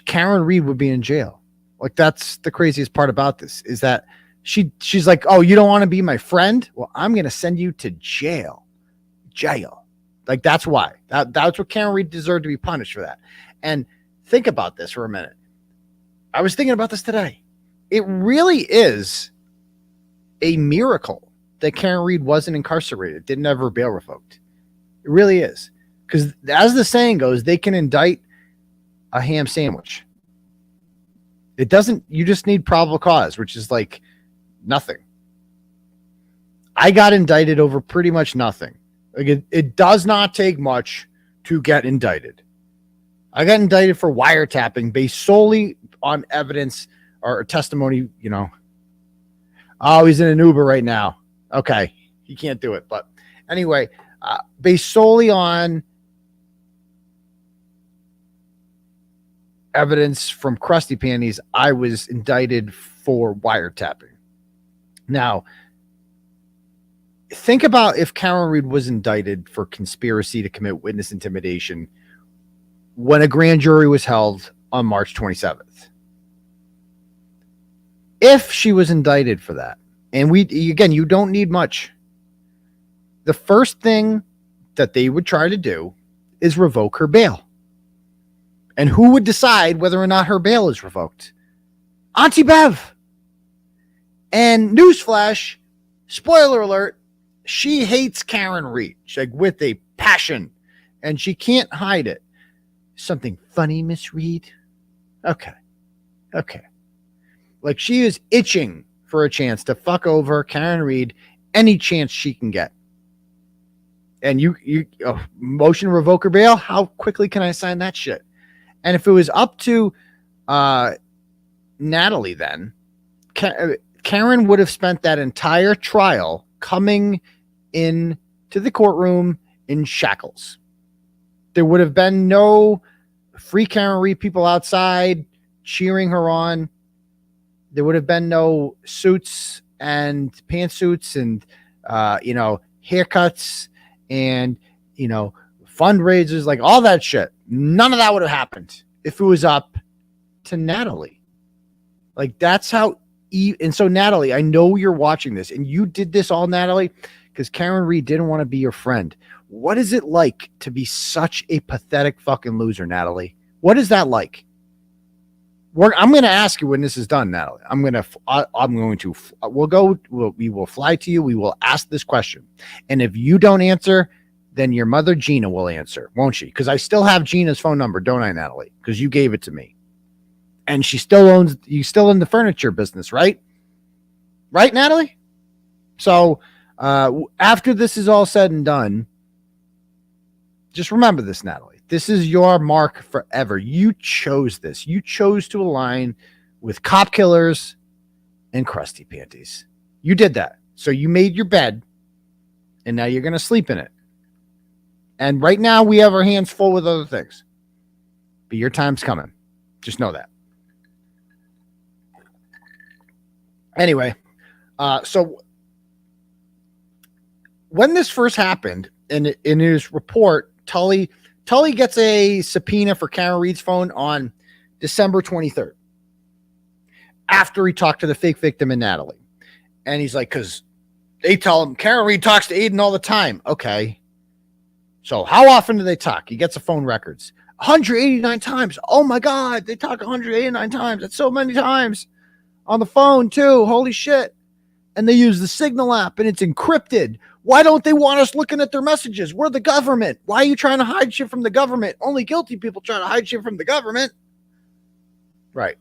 Karen Reed would be in jail. Like, that's the craziest part about this, is that she's like, oh, you don't want to be my friend? Well, I'm going to send you to jail. Like, that's why. That's what Karen Reed deserved to be punished for that. And think about this for a minute. I was thinking about this today. It really is a miracle that Karen Reed wasn't incarcerated, didn't have her bail revoked. It really is. Because as the saying goes, they can indict a ham sandwich. It doesn't, you just need probable cause, which is like nothing. I got indicted over pretty much nothing. Like, it does not take much to get indicted. I got indicted for wiretapping based solely on evidence or testimony, you know. Oh, he's in an Uber right now. Okay, he can't do it. But anyway, based solely on evidence from Krusty Panties, I was indicted for wiretapping. Now, think about if Karen Reed was indicted for conspiracy to commit witness intimidation when a grand jury was held on March 27th. If she was indicted for that, and you don't need much. The first thing that they would try to do is revoke her bail. And who would decide whether or not her bail is revoked? Auntie Bev. And newsflash, spoiler alert, she hates Karen Reed, like, with a passion, and she can't hide it. Something funny, Miss Reed? Okay. Like, she is itching for a chance to fuck over Karen Reed any chance she can get. And motion to revoke her bail? How quickly can I sign that shit? And if it was up to Natalie, then Karen would have spent that entire trial coming in to the courtroom in shackles. There would have been no free Karen Reed people outside cheering her on. There would have been no suits and pantsuits and, haircuts and, fundraisers, like all that shit. None of that would have happened if it was up to Natalie. Like, that's how. And so, Natalie, I know you're watching this, and you did this all, Natalie, because Karen Reed didn't want to be your friend. What is it like to be such a pathetic fucking loser, Natalie? What is that like? I'm going to ask you when this is done, Natalie. We will fly to you. We will ask this question. And if you don't answer, then your mother, Gina, will answer, won't she? Because I still have Gina's phone number, don't I, Natalie? Because you gave it to me. And you still in the furniture business, right? Right, Natalie? So after this is all said and done, just remember this, Natalie. This is your mark forever. You chose this. You chose to align with cop killers and crusty panties. You did that. So you made your bed, and now you're going to sleep in it. And right now we have our hands full with other things. But your time's coming. Just know that. Anyway, so when this first happened, in his report, Tully gets a subpoena for Karen Reed's phone on December 23rd, after he talked to the fake victim and Natalie. And he's like, because they tell him Karen Reed talks to Aidan all the time. Okay. So how often do they talk? He gets the phone records. 189 times. Oh my God. They talk 189 times. That's so many times on the phone too. Holy shit. And they use the Signal app and it's encrypted. Why don't they want us looking at their messages? We're the government. Why are you trying to hide shit from the government? Only guilty people try to hide shit from the government. Right.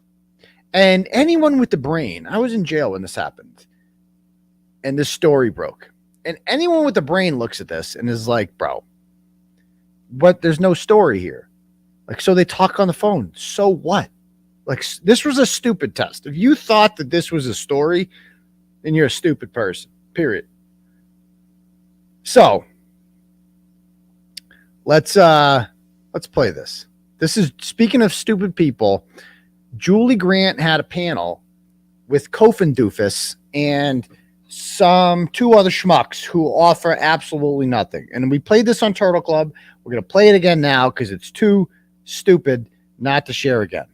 And anyone with the brain, I was in jail when this happened and this story broke. And anyone with the brain looks at this and is like, bro, but there's no story here. Like, so they talk on the phone. So what? Like, this was a stupid test. If you thought that this was a story, then you're a stupid person, period. So let's play this. This is, speaking of stupid people, Julie Grant had a panel with Coffindaffer and two other schmucks who offer absolutely nothing. And we played this on Turtle Club. We're going to play it again now because it's too stupid not to share again.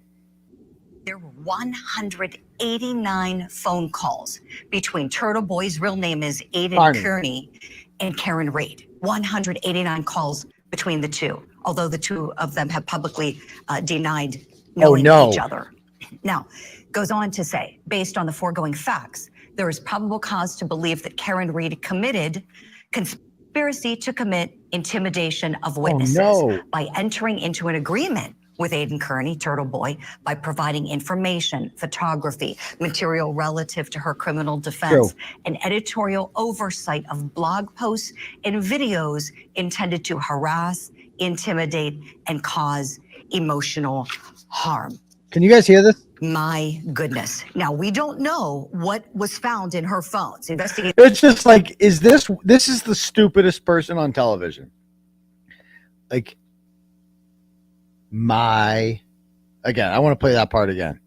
There were 189 phone calls between Turtleboy's real name is Aidan Kearney and Karen Reed. 189 calls between the two, although the two of them have publicly denied knowing each other. Now, goes on to say, based on the foregoing facts, there is probable cause to believe that Karen Reed committed conspiracy to commit intimidation of witnesses by entering into an agreement with Aidan Kearney, Turtleboy, by providing information, photography, material relative to her criminal defense, and editorial oversight of blog posts and videos intended to harass, intimidate, and cause emotional harm. Can you guys hear this? My goodness. Now, we don't know what was found in her phones. It's just like, this is the stupidest person on television. Like, again, I want to play that part again.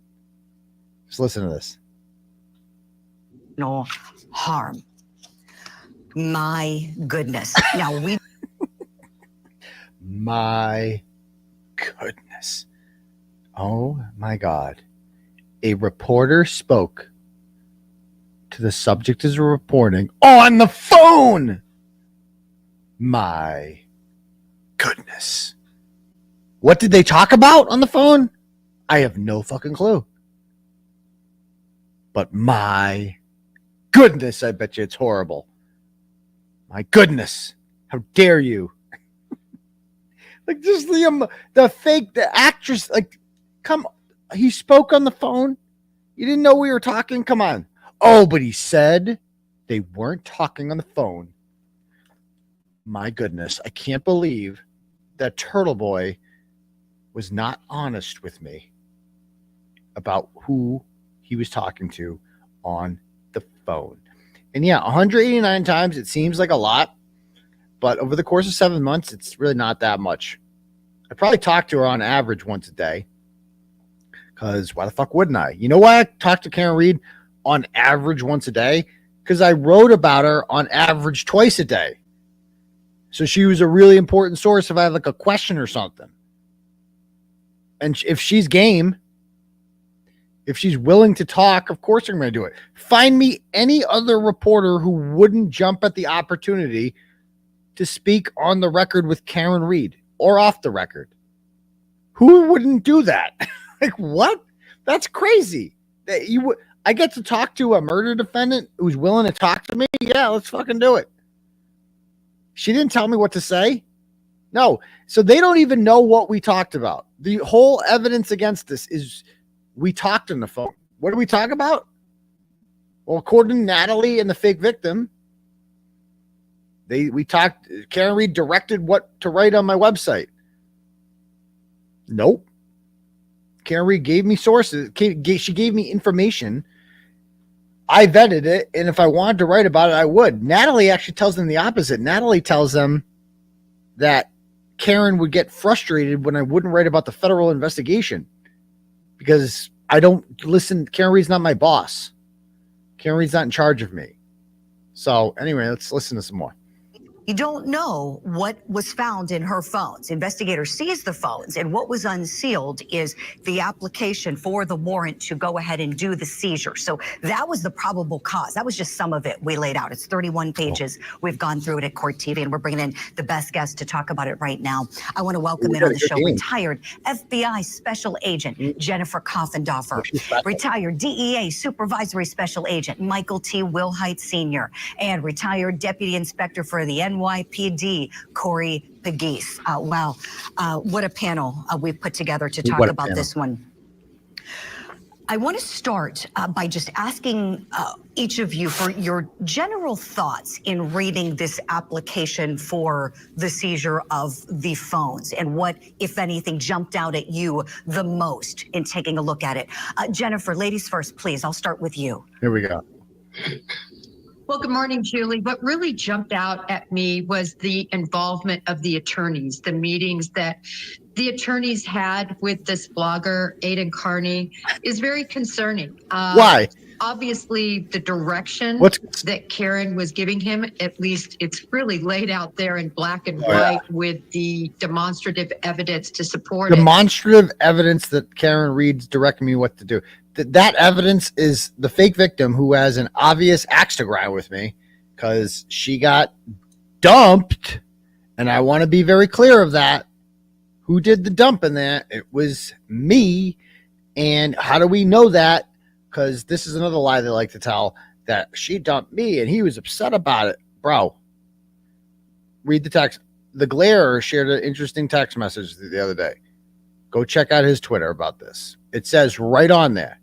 Just listen to this. No harm. My goodness. Now we. My goodness. Oh my God. A reporter spoke to the subject is reporting on the phone. My goodness. What did they talk about on the phone? I have no fucking clue. But my goodness, I bet you it's horrible. My goodness. How dare you? Like, just the actress, like, come, he spoke on the phone. You didn't know we were talking? Come on. Oh, but he said they weren't talking on the phone. My goodness. I can't believe that Turtleboy was not honest with me about who he was talking to on the phone. And yeah, 189 times, it seems like a lot, but over the course of 7 months, it's really not that much. I probably talked to her on average once a day, because why the fuck wouldn't I? You know why I talked to Karen Reed on average once a day? Because I wrote about her on average twice a day. So she was a really important source if I had like a question or something. And if she's game, if she's willing to talk, of course I'm going to do it. Find me any other reporter who wouldn't jump at the opportunity to speak on the record with Karen Reed or off the record. Who wouldn't do that? Like, what? That's crazy. That I get to talk to a murder defendant who's willing to talk to me. Yeah, let's fucking do it. She didn't tell me what to say. No. So they don't even know what we talked about. The whole evidence against this is we talked on the phone. What did we talk about? Well, according to Natalie and the fake victim, we talked. Karen Reed directed what to write on my website. Nope. Karen Reed gave me sources. She gave me information. I vetted it, and if I wanted to write about it, I would. Natalie actually tells them the opposite. Natalie tells them that Karen would get frustrated when I wouldn't write about the federal investigation because I don't listen. Karen Reed's not my boss. Karen Reed's not in charge of me. So anyway, let's listen to some more. You don't know what was found in her phones. Investigators seized the phones, and what was unsealed is the application for the warrant to go ahead and do the seizure. So that was the probable cause. That was just some of it we laid out. It's 31 pages. We've gone through it at Court TV, and we're bringing in the best guest to talk about it right now. I want to welcome in on the show retired FBI Special Agent Jennifer Coffindaffer, retired DEA Supervisory Special Agent Michael T. Wilhite Sr., and retired Deputy Inspector for the NYPD, 𝗺𝗵𝗵𝗧. Wow, what a panel we've put together to talk about this one. I want to start by just asking each of you for your general thoughts in reading this application for the seizure of the phones and what, if anything, jumped out at you the most in taking a look at it. Jennifer, ladies first, please. I'll start with you. Here we go. Well, good morning, Julie. What really jumped out at me was the involvement of the attorneys, the meetings that the attorneys had with this blogger, Aidan Kearney, is very concerning. Why? Obviously, the direction that Karen was giving him, at least it's really laid out there in black and white with the demonstrative evidence to support it. Demonstrative evidence that Karen Reed's directing me what to do. That evidence is the fake victim who has an obvious axe to grind with me because she got dumped. And I want to be very clear of that. Who did the dumping there? It was me. And how do we know that? Because this is another lie they like to tell, that she dumped me and he was upset about it. Bro, read the text. The Glare shared an interesting text message the other day. Go check out his Twitter about this. It says right on there,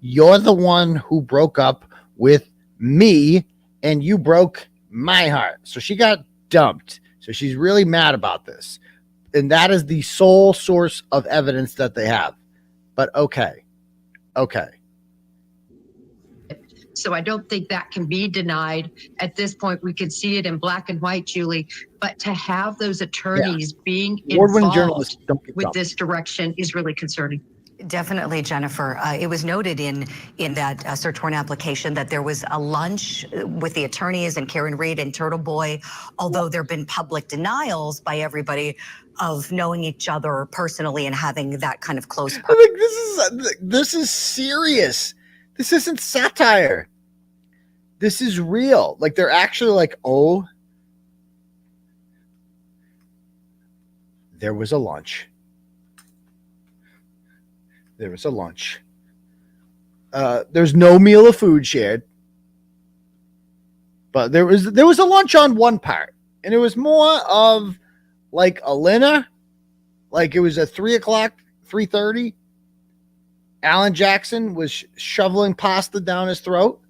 you're the one who broke up with me and you broke my heart. So she got dumped. So she's really mad about this. And that is the sole source of evidence that they have. But okay. So I don't think that can be denied. At this point, we can see it in black and white, Julie. But to have those attorneys being involved with this direction is really concerning. Definitely, Jennifer. It was noted in that search warrant application that there was a lunch with the attorneys and Karen Reed and Turtleboy, although there have been public denials by everybody of knowing each other personally and having that kind of close. This is serious. This isn't satire. This is real. Like, they're actually like, oh, there was a lunch. There was a lunch. There's no meal of food shared. But there was a lunch on one part. And it was more of like a dinner. Like it was at 3 o'clock, 3:30. Alan Jackson was shoveling pasta down his throat.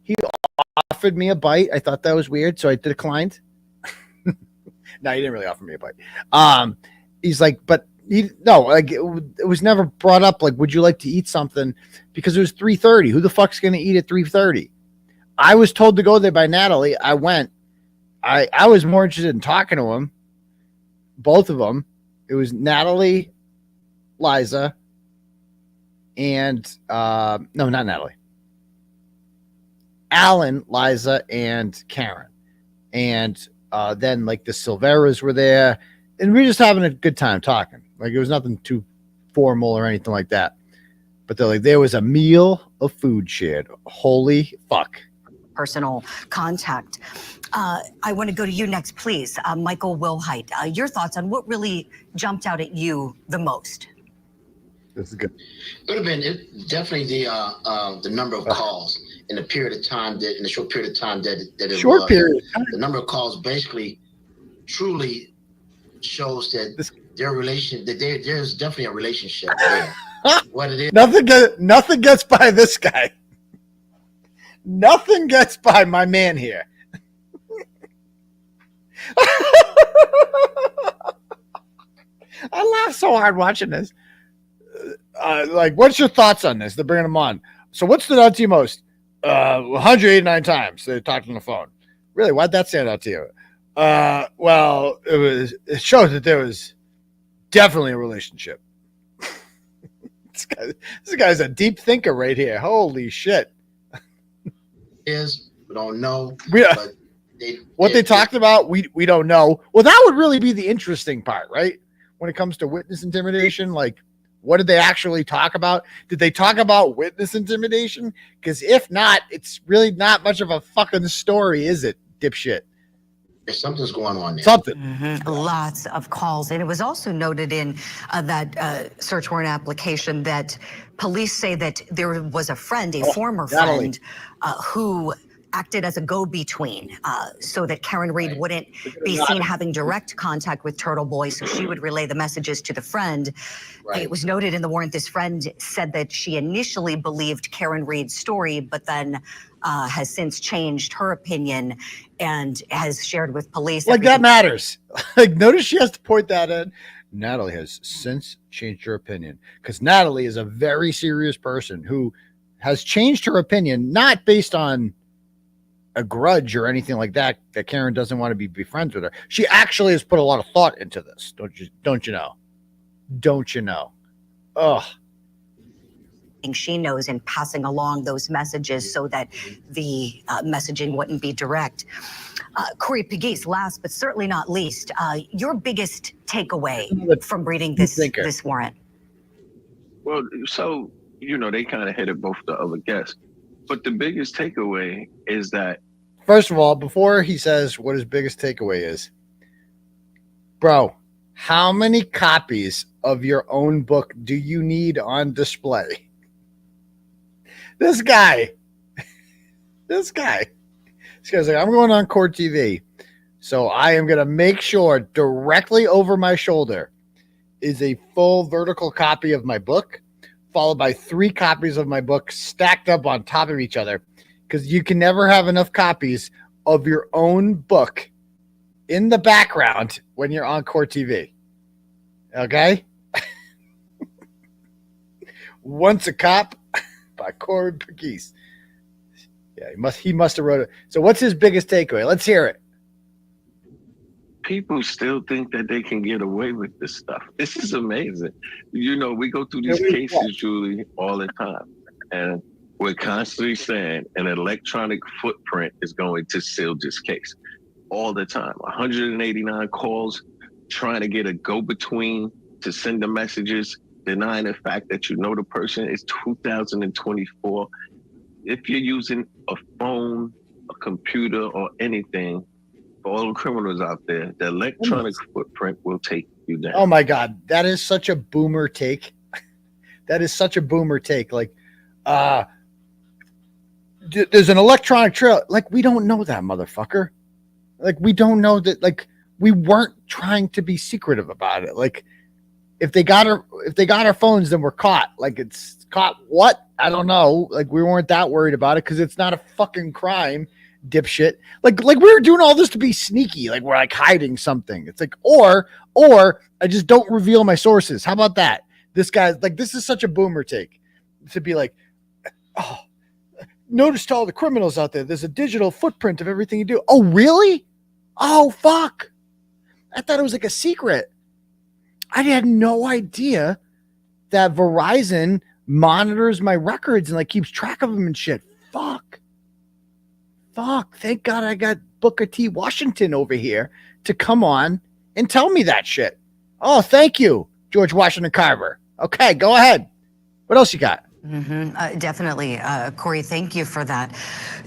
He offered me a bite. I thought that was weird, so I declined. No, he didn't really offer me a bite. He's like, but it was never brought up. Like, would you like to eat something? Because it was 3:30. Who the fuck's going to eat at 3:30? I was told to go there by Natalie. I went. I was more interested in talking to him. Both of them. It was Natalie, Liza, and no, not Natalie. Alan, Liza, and Karen. And then like the Silveras were there. And we were just having a good time talking. Like it was nothing too formal or anything like that. But they're like, there was a meal of food shared. Holy fuck. Personal contact. I want to go to you next, please. Michael Wilhite, your thoughts on what really jumped out at you the most? This is good. It would have been definitely the number of calls in the period of time that, in the short period of time that it short was. Period. The number of calls basically truly shows that there's definitely a relationship there. What it is. Nothing gets by this guy. Nothing gets by my man here. I laugh so hard watching this. Like, what's your thoughts on this? They're bringing him on. So what stood out to you most? 189 times they talked on the phone. Really? Why'd that stand out to you? Well, it shows that there was definitely a relationship. This guy's a deep thinker right here. Holy shit. We don't know. What they talked about, we don't know. Well, that would really be the interesting part, right? When it comes to witness intimidation, like, what did they actually talk about? Did they talk about witness intimidation? Because if not, it's really not much of a fucking story, is it, dipshit? Something's going on there. Something. Mm-hmm. Lots of calls. And it was also noted in that search warrant application that police say that there was a friend, a former friend, who acted as a go-between so that Karen Read wouldn't be seen having direct contact with Turtleboy, so she would relay the messages to the friend. Right. It was noted in the warrant this friend said that she initially believed Karen Read's story, but then has since changed her opinion and has shared with police. Like that matters. Like, notice she has to point that in. Natalie has since changed her opinion, because Natalie is a very serious person who has changed her opinion, not based on a grudge or anything like that Karen doesn't want to be friends with her. She actually has put a lot of thought into this. Don't you know? Ugh. She knows in passing along those messages so that the messaging wouldn't be direct. 𝗁𝗏𝗄𝗆 Pegues, last but certainly not least, your biggest takeaway from reading this warrant? Well, so, they kind of hit it both the other guests. But the biggest takeaway is that, first of all, before he says what his biggest takeaway is, bro, how many copies of your own book do you need on display? This guy's like, I'm going on Court TV, so I am going to make sure directly over my shoulder is a full vertical copy of my book, followed by 3 copies of my book stacked up on top of each other, because you can never have enough copies of your own book in the background when you're on Court TV. Okay? Once a Cop by 𝗁𝗏𝗄𝗆 Pegues. Yeah, he must have wrote it. So what's his biggest takeaway? Let's hear it. People still think that they can get away with this stuff. This is amazing. We go through these cases, Julie, all the time. And we're constantly saying an electronic footprint is going to seal this case. All the time. 189 calls, trying to get a go-between to send the messages, denying the fact that the person. It's 2024. If you're using a phone, a computer, or anything, for all the criminals out there, the electronic footprint will take you down. Oh my God, that is such a boomer take. That is such a boomer take. Like, there's an electronic trail. Like, we don't know that, motherfucker. Like, we don't know that. Like, we weren't trying to be secretive about it. Like, if they got our phones, then we're caught. Like, it's caught what? I don't know. Like, we weren't that worried about it because it's not a fucking crime. Dipshit. Like we were doing all this to be sneaky, like we're like hiding something. It's like, or I just don't reveal my sources. How about that? This guy's like, this is such a boomer take to be like, oh, notice to all the criminals out there, there's a digital footprint of everything you do. Oh, really? Oh, fuck. I thought it was like a secret. I had no idea that Verizon monitors my records and like keeps track of them and shit. Fuck. Thank God I got Booker T. Washington over here to come on and tell me that shit. Oh, thank you, George Washington Carver. Okay, go ahead. What else you got? Definitely, Corey, thank you for that.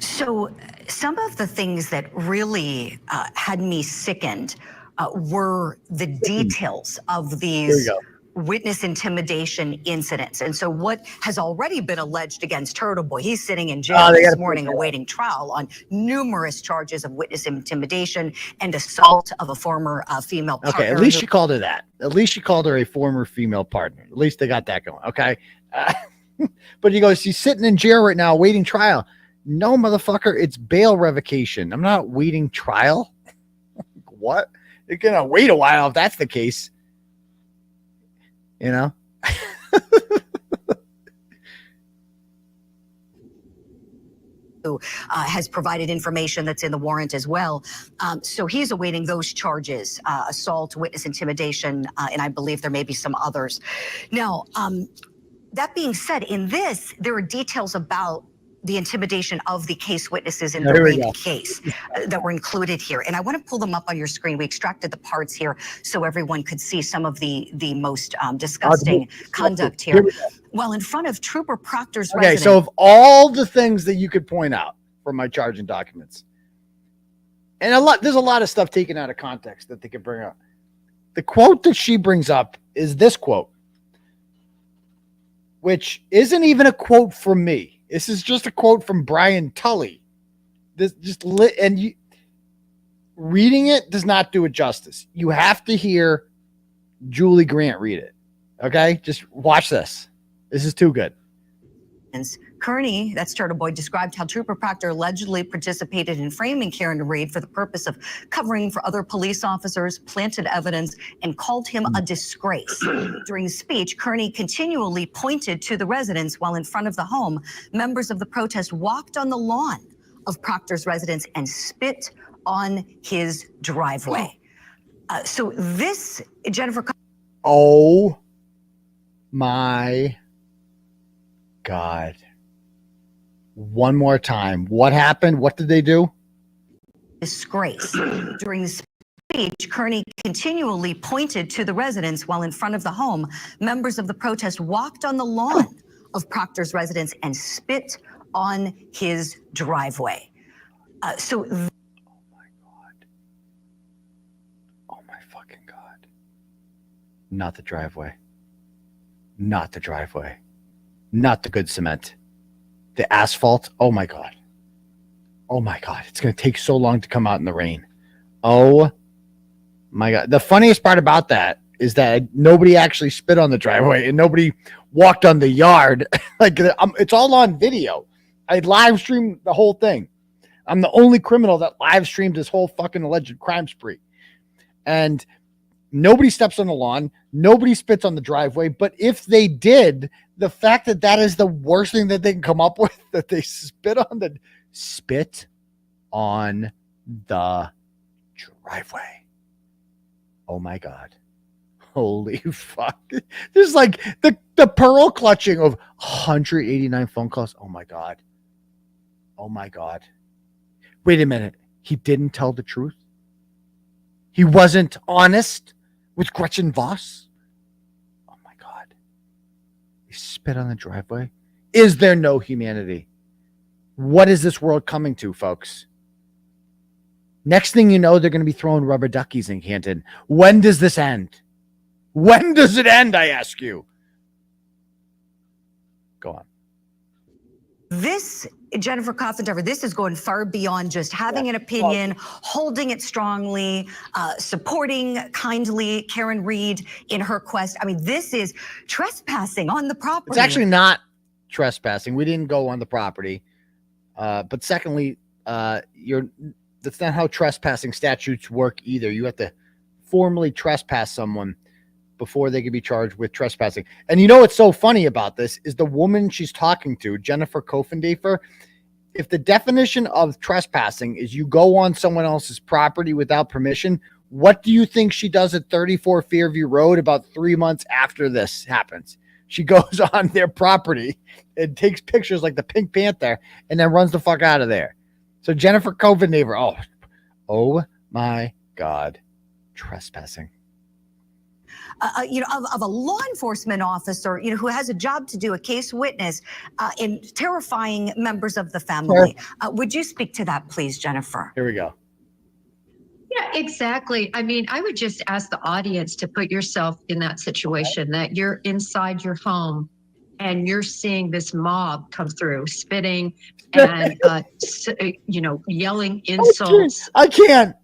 So some of the things that really had me sickened were the details of these witness intimidation incidents. And so what has already been alleged against Turtleboy, he's sitting in jail this morning awaiting trial on numerous charges of witness intimidation and assault of a former female partner. Okay, at least she called her that. At least she called her a former female partner. At least they got that going, okay? But he goes, she's sitting in jail right now awaiting trial. No, motherfucker, it's bail revocation. I'm not waiting trial. What? You're going to wait a while if that's the case. You know? Who has provided information that's in the warrant as well. So he's awaiting those charges, assault, witness intimidation, and I believe there may be some others. Now, that being said, in this, there are details about the intimidation of the case witnesses in the Reed case that were included here. And I want to pull them up on your screen. We extracted the parts here so everyone could see some of the most disgusting conduct here. Well, in front of Trooper Proctor's residence. So of all the things that you could point out from my charging documents, and there's a lot of stuff taken out of context that they could bring up. The quote that she brings up is this quote, which isn't even a quote from me. This is just a quote from Brian Tully. Reading it does not do it justice. You have to hear Julie Grant read it. Okay? Just watch this. This is too good. Kearney, that's Turtleboy, described how Trooper Proctor allegedly participated in framing Karen Reed for the purpose of covering for other police officers, planted evidence, and called him a disgrace. During the speech, Kearney continually pointed to the residence while in front of the home. Members of the protest walked on the lawn of Proctor's residence and spit on his driveway. So this, Jennifer... Oh my God. One more time. What happened? What did they do? Disgrace. During the speech, Kearney continually pointed to the residence while in front of the home. Members of the protest walked on the lawn of Proctor's residence and spit on his driveway. Oh my God. Oh my fucking God. Not the driveway. Not the driveway. Not the good cement. The asphalt. Oh my God. Oh my God. It's going to take so long to come out in the rain. Oh my God. The funniest part about that is that nobody actually spit on the driveway and nobody walked on the yard. Like it's all on video. I live streamed the whole thing. I'm the only criminal that live streamed this whole fucking alleged crime spree. And nobody steps on the lawn. Nobody spits on the driveway. But if they did, the fact that that is the worst thing that they can come up with, that they spit on the driveway. Oh my God. Holy fuck. This is like the pearl clutching of 189 phone calls. Oh my God. Oh my God. Wait a minute. He didn't tell the truth. He wasn't honest with Gretchen Voss. Spit on the driveway. Is there no humanity? What is this world coming to, folks? Next thing you know, they're going to be throwing rubber duckies in Canton. When does this end? When does it end, I ask you? Go on. This, Jennifer Coffindaffer, this is going far beyond just having an opinion, holding it strongly, supporting kindly Karen Reed in her quest. I mean, this is trespassing on the property. It's actually not trespassing. We didn't go on the property. But secondly, that's not how trespassing statutes work either. You have to formally trespass someone before they could be charged with trespassing. And you know what's so funny about this is the woman she's talking to, Jennifer Coffindaffer, if the definition of trespassing is you go on someone else's property without permission, what do you think she does at 34 Fairview Road about 3 months after this happens? She goes on their property and takes pictures like the Pink Panther and then runs the fuck out of there. So Jennifer Coffindaffer, oh my God, trespassing. Of a law enforcement officer, who has a job to do, a case witness, in terrifying members of the family. Would you speak to that, please, Jennifer? Here we go. Yeah, exactly. I mean, I would just ask the audience to put yourself in that situation, that you're inside your home and you're seeing this mob come through, spitting and, yelling insults. I can't.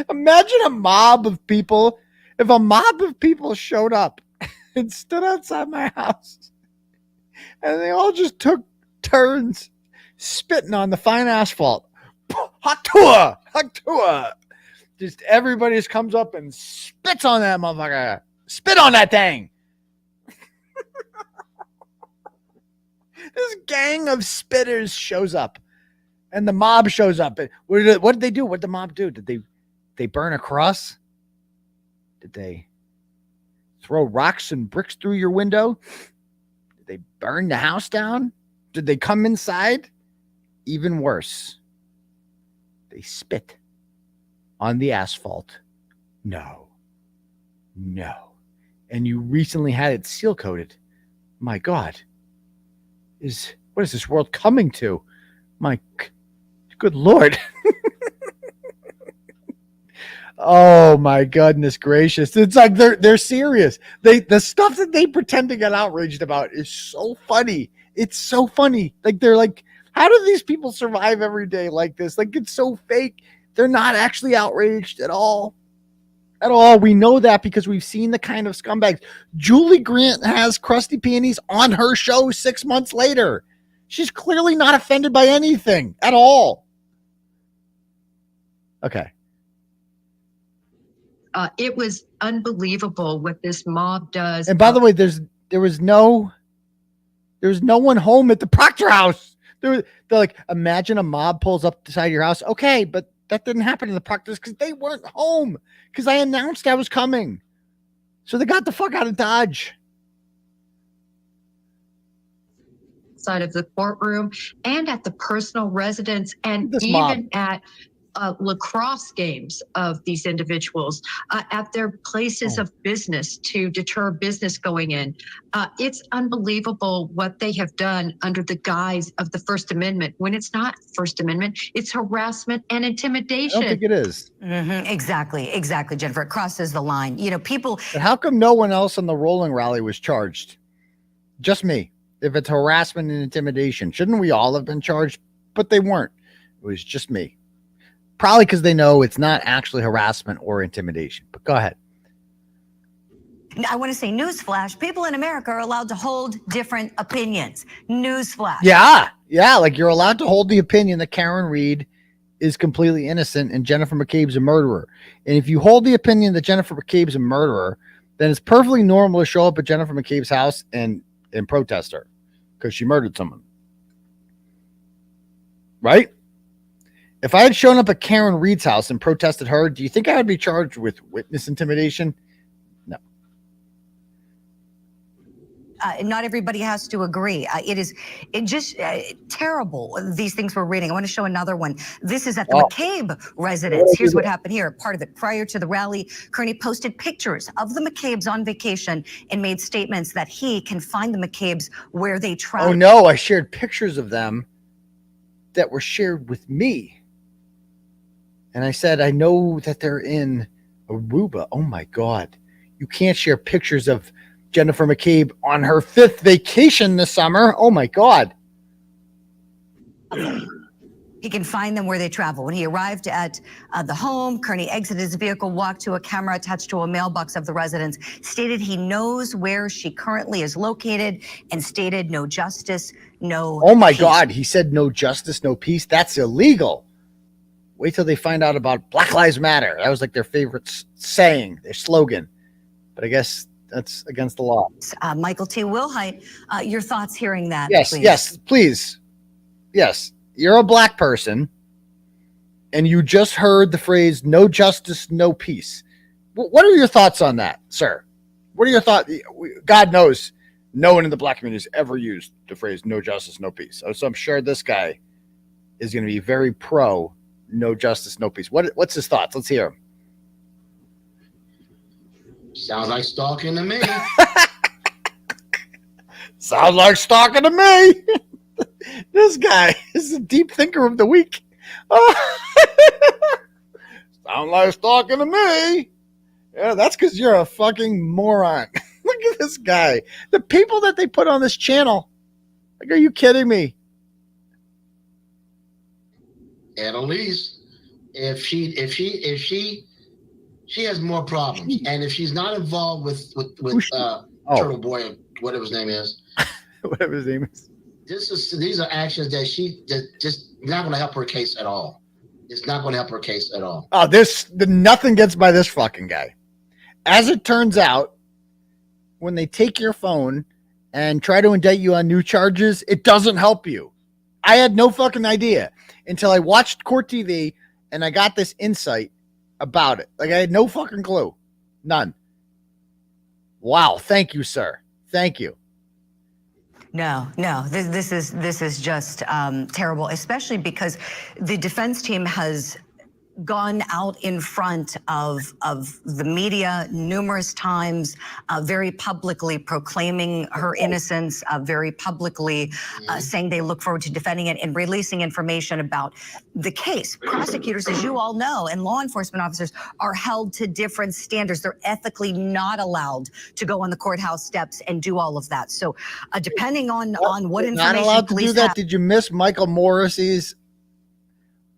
Imagine a mob of people. If a mob of people showed up and stood outside my house and they all just took turns spitting on the fine asphalt. Haktua. Just everybody just comes up and spits on that motherfucker. Spit on that thing. This gang of spitters shows up and the mob shows up. What did they do? What did the mob do? Did they burn a cross? Did they throw rocks and bricks through your window? Did they burn the house down? Did they come inside? Even worse. They spit on the asphalt. No. And you recently had it seal coated. My God. What is this world coming to? My good Lord. Oh my goodness gracious. It's like they're serious. The stuff that they pretend to get outraged about is so funny. It's so funny. Like they're like, how do these people survive every day like this? Like it's so fake. They're not actually outraged at all. At all. We know that because we've seen the kind of scumbags. Julie Grant has crusty panties on her show 6 months later. She's clearly not offended by anything at all. Okay. It was unbelievable what this mob does. And by the way, there was no one home at the Proctor house. They're like, imagine a mob pulls up beside your house. Okay, but that didn't happen to the Proctors because they weren't home because I announced I was coming. So they got the fuck out of Dodge. Side of the courtroom and at the personal residence and This even mob. at lacrosse games of these individuals, at their places of business to deter business going in. It's unbelievable what they have done under the guise of the First Amendment when it's not First Amendment, it's harassment and intimidation. I don't think it is. Mm-hmm. Exactly, Jennifer. It crosses the line. People. But how come no one else in the rolling rally was charged? Just me. If it's harassment and intimidation, shouldn't we all have been charged? But they weren't. It was just me. Probably because they know it's not actually harassment or intimidation. But go ahead. I want to say newsflash. People in America are allowed to hold different opinions. Newsflash. Yeah. Like you're allowed to hold the opinion that Karen Read is completely innocent and Jennifer McCabe's a murderer. And if you hold the opinion that Jennifer McCabe's a murderer, then it's perfectly normal to show up at Jennifer McCabe's house and protest her because she murdered someone. Right? If I had shown up at Karen Read's house and protested her, do you think I would be charged with witness intimidation? No. Not everybody has to agree. It just terrible, these things we're reading. I want to show another one. This is at the McCabe residence. Here's what happened here. Part of it, prior to the rally, Kearney posted pictures of the McCabe's on vacation and made statements that he can find the McCabe's where they travel. Oh, no, I shared pictures of them that were shared with me. And I said, I know that they're in Aruba. Oh, my God. You can't share pictures of Jennifer McCabe on her 5th vacation this summer. Oh, my God. He can find them where they travel. When he arrived at the home, Kearney exited his vehicle, walked to a camera attached to a mailbox of the residence, stated he knows where she currently is located, and stated no justice, no Oh, my peace. God. He said no justice, no peace. That's illegal. Wait till they find out about Black Lives Matter. That was like their favorite saying, their slogan. But I guess That's against the law. Michael T. Wilhite, your thoughts hearing that? Yes, please. yes, please. Yes, you're a black person, and you just heard the phrase "no justice, no peace." What are your thoughts on that, sir? What are your thoughts? God knows no one in the black community has ever used the phrase "no justice, no peace." So I'm sure this guy is going to be very pro "no justice, no peace." What's his thoughts? Let's hear him. Sounds like stalking to me. Sounds like stalking to me. This guy is the deep thinker of the week. Sound like stalking to me. Yeah, that's because you're a fucking moron. Look at this guy. The people that they put on this channel. Like, are you kidding me? At least if she has more problems, and if she's not involved with Turtleboy, whatever his name is, whatever his name is, these are actions that just not going to help her case at all. It's not going to help her case at all. Oh, nothing gets by this fucking guy. As it turns out, when they take your phone and try to indict you on new charges, it doesn't help you. I had no fucking idea until I watched Court TV and I got this insight about it. Like, I had no fucking clue. None. Wow. Thank you, sir. Thank you. No. This is just terrible, especially because the defense team has gone out in front of the media numerous times, very publicly proclaiming her innocence, very publicly saying they look forward to defending it and releasing information about the case. Prosecutors, as you all know, and law enforcement officers are held to different standards. They're ethically not allowed to go on the courthouse steps and do all of that. So depending on what information not allowed to do that. have, Did you miss Michael Morrissey's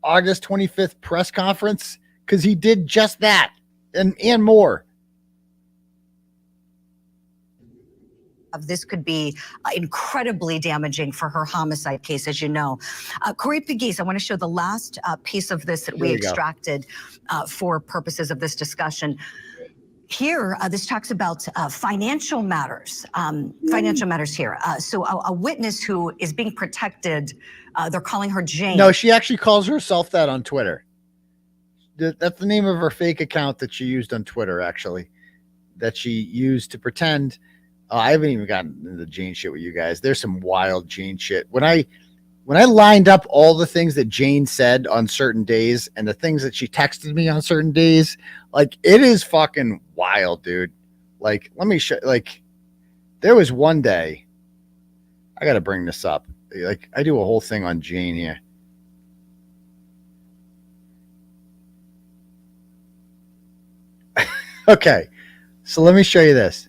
August 25th press conference? Because he did just that and more. This could be incredibly damaging for her homicide case, as you know. 𝗁𝗏𝗄𝗍, I want to show the last piece of this that we extracted for purposes of this discussion. Here, this talks about financial matters. Financial matters here. So a witness who is being protected, they're calling her Jane. No, she actually calls herself that on Twitter. That's the name of her fake account that she used on Twitter, actually, that she used to pretend. I haven't even gotten into the Jane shit with you guys. There's some wild Jane shit. When I lined up all the things that Jane said on certain days and the things that she texted me on certain days, like, it is fucking wild, dude. Like, let me show. Like, there was one day, I got to bring this up. Like, I do a whole thing on Jane here. Okay, so let me show you this.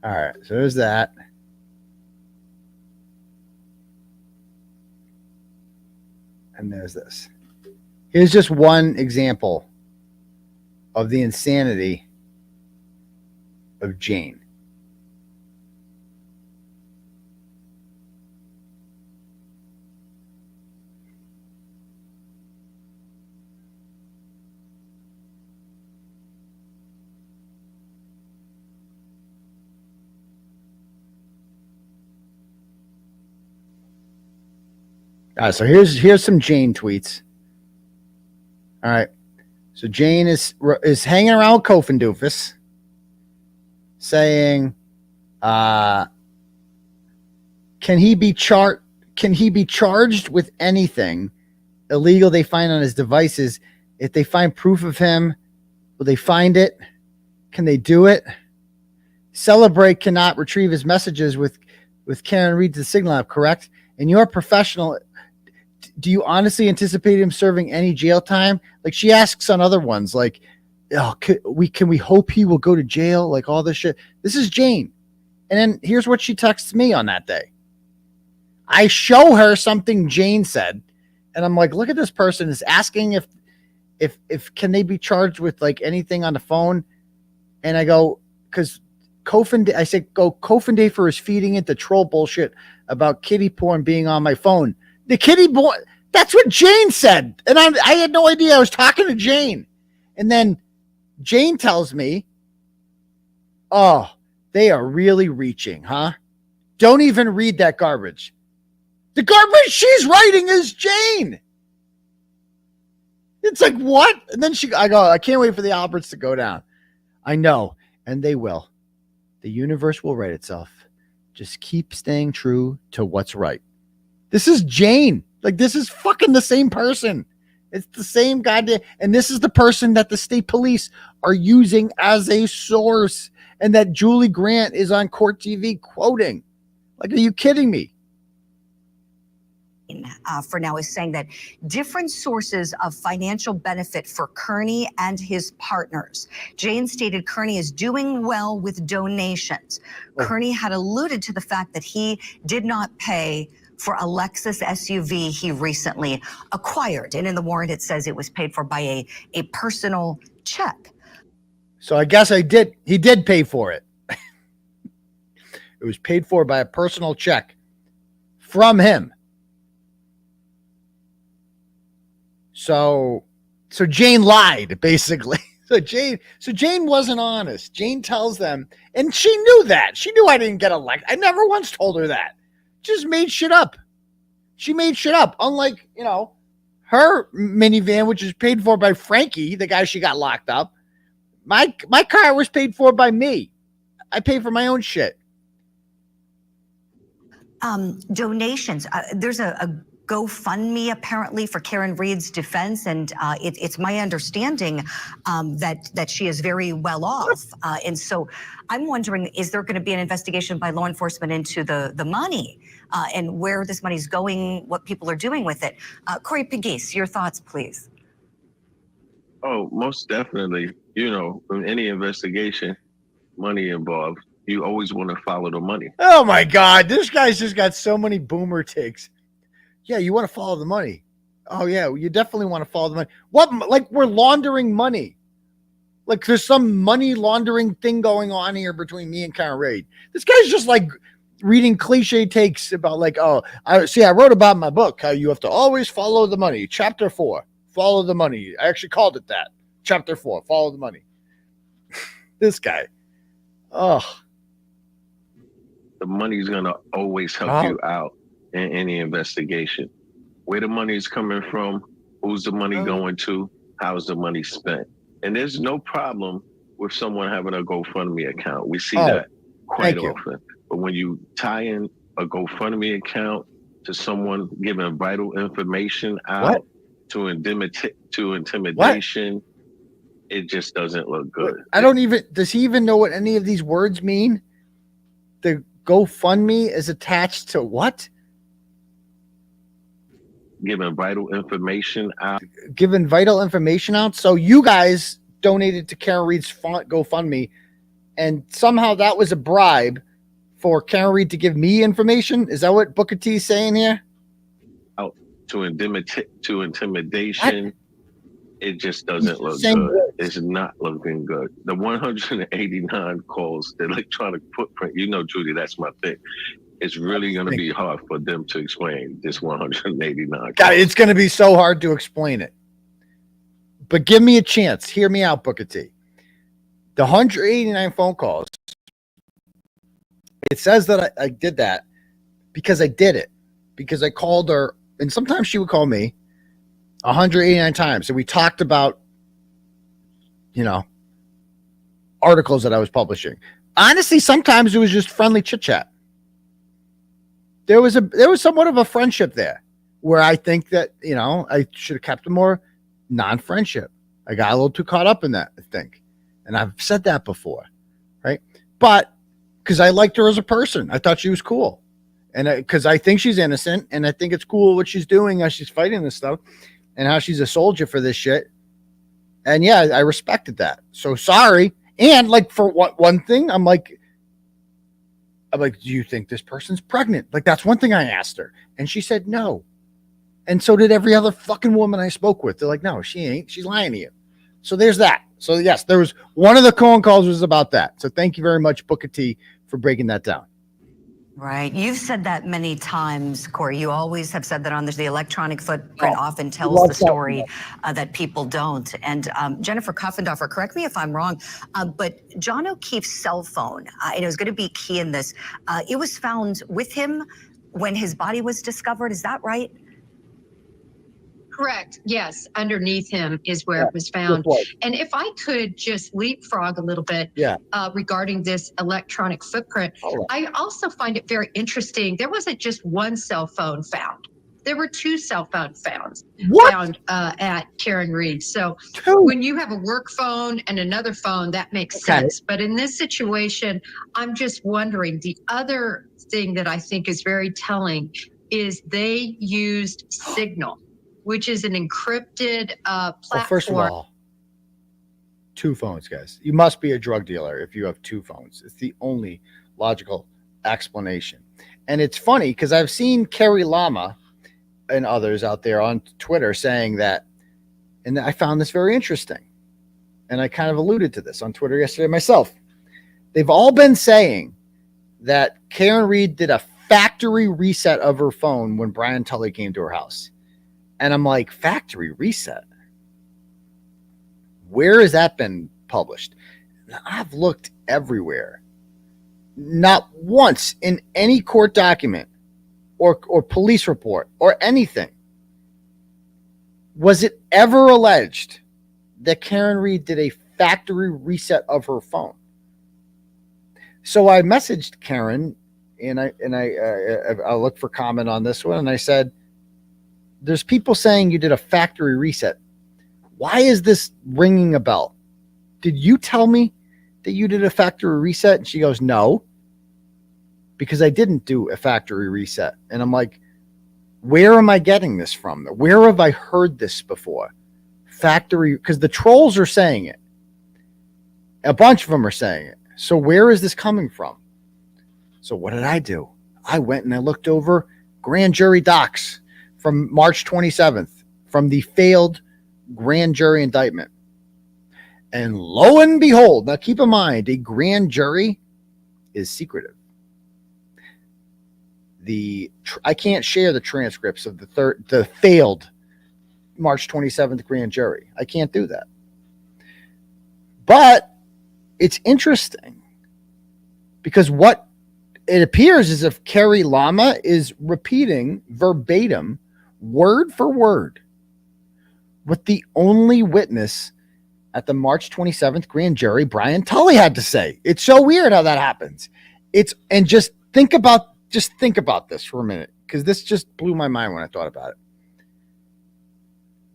All right, so there's that. And there's this. Here's just one example of the insanity of Jane. All right, so here's some Jane tweets. All right, so Jane is hanging around with Coffindaffer, saying, "Can he be charged with anything illegal they find on his devices? If they find proof of him, will they find it? Can they do it? Celebrate cannot retrieve his messages with Karen Reed to the Signal app, correct? And you're a professional. Do you honestly anticipate him serving any jail time?" Like, she asks on other ones, like, "Oh, can we hope he will go to jail?" Like, all this shit. This is Jane. And then here's what she texts me on that day. I show her something Jane said, and I'm like, look at this person is asking if can they be charged with like anything on the phone? And I go, because I said, Coffindaffer is feeding into troll bullshit about kitty porn being on my phone. The kitty boy, that's what Jane said. And I had no idea. I was talking to Jane. And then Jane tells me, oh, they are really reaching, huh? Don't even read that garbage. The garbage she's writing is Jane. It's like, what? And then I go, I can't wait for the Alberts to go down. I know, and they will. The universe will right itself. Just keep staying true to what's right. This is Jane. Like, this is fucking the same person. It's the same goddamn, and this is the person that the state police are using as a source, and that Julie Grant is on court TV quoting. Like, are you kidding me? For now is saying that different sources of financial benefit for Kearney and his partners. Jane stated Kearney is doing well with donations. Kearney had alluded to the fact that he did not pay for a Lexus SUV he recently acquired. And in the warrant, it says it was paid for by a personal check. So I guess he did pay for it. It was paid for by a personal check from him. So Jane lied, basically. So Jane wasn't honest. Jane tells them, and she knew that. She knew I didn't get elected. I never once told her that. Just made shit up. She made shit up. Unlike, her minivan, which is paid for by Frankie, the guy she got locked up. My car was paid for by me. I pay for my own shit. Donations. There's a GoFundMe apparently for Karen Read's defense, and it's my understanding that she is very well off. And so I'm wondering, is there going to be an investigation by law enforcement into the money and where this money's going, what people are doing with it? 𝗁𝗏𝗄𝗏, your thoughts, please. Oh, most definitely. In any investigation, money involved. You always want to follow the money. Oh my God, this guy's just got so many boomer takes. Yeah, you want to follow the money. Oh yeah, you definitely want to follow the money. What? Like we're laundering money. Like there's some money laundering thing going on here between me and Karen Read. This guy's just like reading cliche takes about like, I wrote about in my book how you have to always follow the money. Chapter 4, follow the money. I actually called it that. Chapter 4, follow the money. This guy. Oh. The money's gonna always help you out in any investigation. Where the money is coming from, who's the money going to, how's the money spent. And there's no problem with someone having a GoFundMe account. We see that quite often. But when you tie in a GoFundMe account to someone giving vital information out to intimidation, it just doesn't look good. Does he even know what any of these words mean? The GoFundMe is attached to what? Giving vital information out. Giving vital information out. So you guys donated to Karen Read's GoFundMe, and somehow that was a bribe for Karen Read to give me information. Is that what Booker T is saying here? Out to intimidation. What? It just doesn't look good. Words. It's not looking good. The 189 calls, the electronic footprint. Judy, that's my thing. It's really going to be hard for them to explain this 189. God, it's going to be so hard to explain it. But give me a chance. Hear me out, Booker T. The 189 phone calls, it says that I did that because I did it. Because I called her, and sometimes she would call me 189 times. And we talked about, articles that I was publishing. Honestly, sometimes it was just friendly chit-chat. There was somewhat of a friendship there where I think that, I should have kept a more non-friendship. I got a little too caught up in that, I think. And I've said that before, right? But because I liked her as a person. I thought she was cool. And because I think she's innocent, and I think it's cool what she's doing as she's fighting this stuff and how she's a soldier for this shit. And yeah, I respected that. So sorry. And like for one thing, I'm like, do you think this person's pregnant? Like, that's one thing I asked her. And she said no. And so did every other fucking woman I spoke with. They're like, no, she ain't. She's lying to you. So there's that. So yes, there was one of the phone calls was about that. So thank you very much, Booker T, for breaking that down. Right. You've said that many times, Corey. You always have said that on the electronic footprint often tells the story that people don't. And Jennifer Coffindaffer, correct me if I'm wrong, but John O'Keefe's cell phone, it was going to be key in this. It was found with him when his body was discovered. Is that right? Correct. Yes. Underneath him is where it was found. And if I could just leapfrog a little bit regarding this electronic footprint, I also find it very interesting. There wasn't just one cell phone found. There were 2 cell phones found at Karen Read. So when you have a work phone and another phone, that makes sense. But in this situation, I'm just wondering, the other thing that I think is very telling is they used Signal, which is an encrypted platform. Well, first of all, 2 phones, guys. You must be a drug dealer if you have 2 phones. It's the only logical explanation. And it's funny because I've seen Carrie Lama and others out there on Twitter saying that, and I found this very interesting. And I kind of alluded to this on Twitter yesterday myself. They've all been saying that Karen Read did a factory reset of her phone when Brian Tully came to her house. And I'm like, factory reset? Where has that been published? I've looked everywhere. Not once in any court document or police report or anything was it ever alleged that Karen Read did a factory reset of her phone. So I messaged Karen and I looked for comment on this one, and I said, there's people saying you did a factory reset. Why is this ringing a bell? Did you tell me that you did a factory reset? And she goes, no, because I didn't do a factory reset. And I'm like, where am I getting this from? Where have I heard this before? Factory, because the trolls are saying it. A bunch of them are saying it. So where is this coming from? So what did I do? I went and I looked over grand jury docs from March 27th, from the failed grand jury indictment. And lo and behold, now keep in mind, a grand jury is secretive. I can't share the transcripts of the failed March 27th grand jury. I can't do that. But it's interesting because what it appears is if Carrie Lama is repeating verbatim, word for word, what the only witness at the March 27th grand jury, Brian Tully, had to say. It's so weird how that happens. And just think about this for a minute, because this just blew my mind when I thought about it.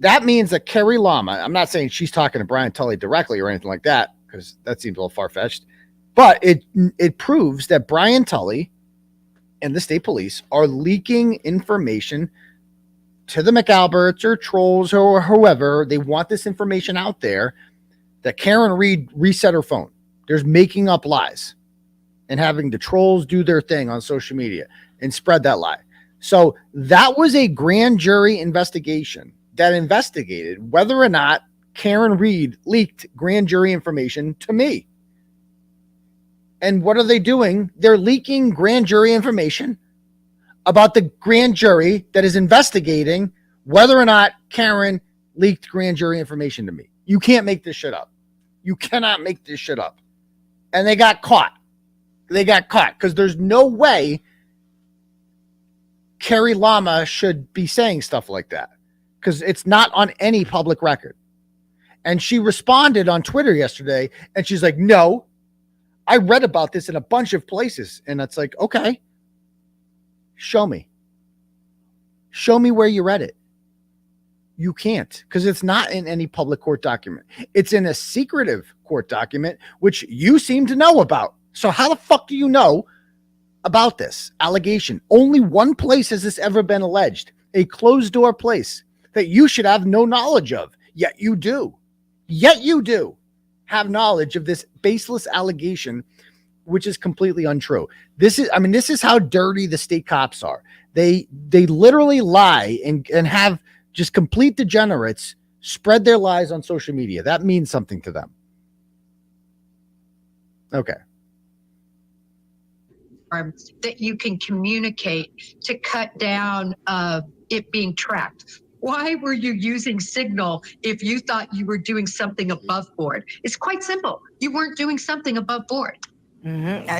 That means that Carrie Lama, I'm not saying she's talking to Brian Tully directly or anything like that, because that seems a little far-fetched, but it proves that Brian Tully and the state police are leaking information to the McAlberts or trolls or whoever. They want this information out there that Karen Read reset her phone. There's making up lies and having the trolls do their thing on social media and spread that lie. So that was a grand jury investigation that investigated whether or not Karen Read leaked grand jury information to me. And what are they doing? They're leaking grand jury information about the grand jury that is investigating whether or not Karen leaked grand jury information to me. You can't make this shit up. You cannot make this shit up. And they got caught. Because there's no way Carrie Lama should be saying stuff like that, because it's not on any public record. And she responded on Twitter yesterday, and she's like, no, I read about this in a bunch of places. And it's like, okay, show me where you read it. You can't, because it's not in any public court document. It's in a secretive court document, which you seem to know about. So how the fuck do you know about this allegation? Only one place has this ever been alleged, a closed door place that you should have no knowledge of. Yet you do have knowledge of this baseless allegation, which is completely untrue. This is how dirty the state cops are. They literally lie and have just complete degenerates spread their lies on social media. That means something to them. Okay. That you can communicate to cut down it being tracked. Why were you using Signal if you thought you were doing something above board? It's quite simple. You weren't doing something above board.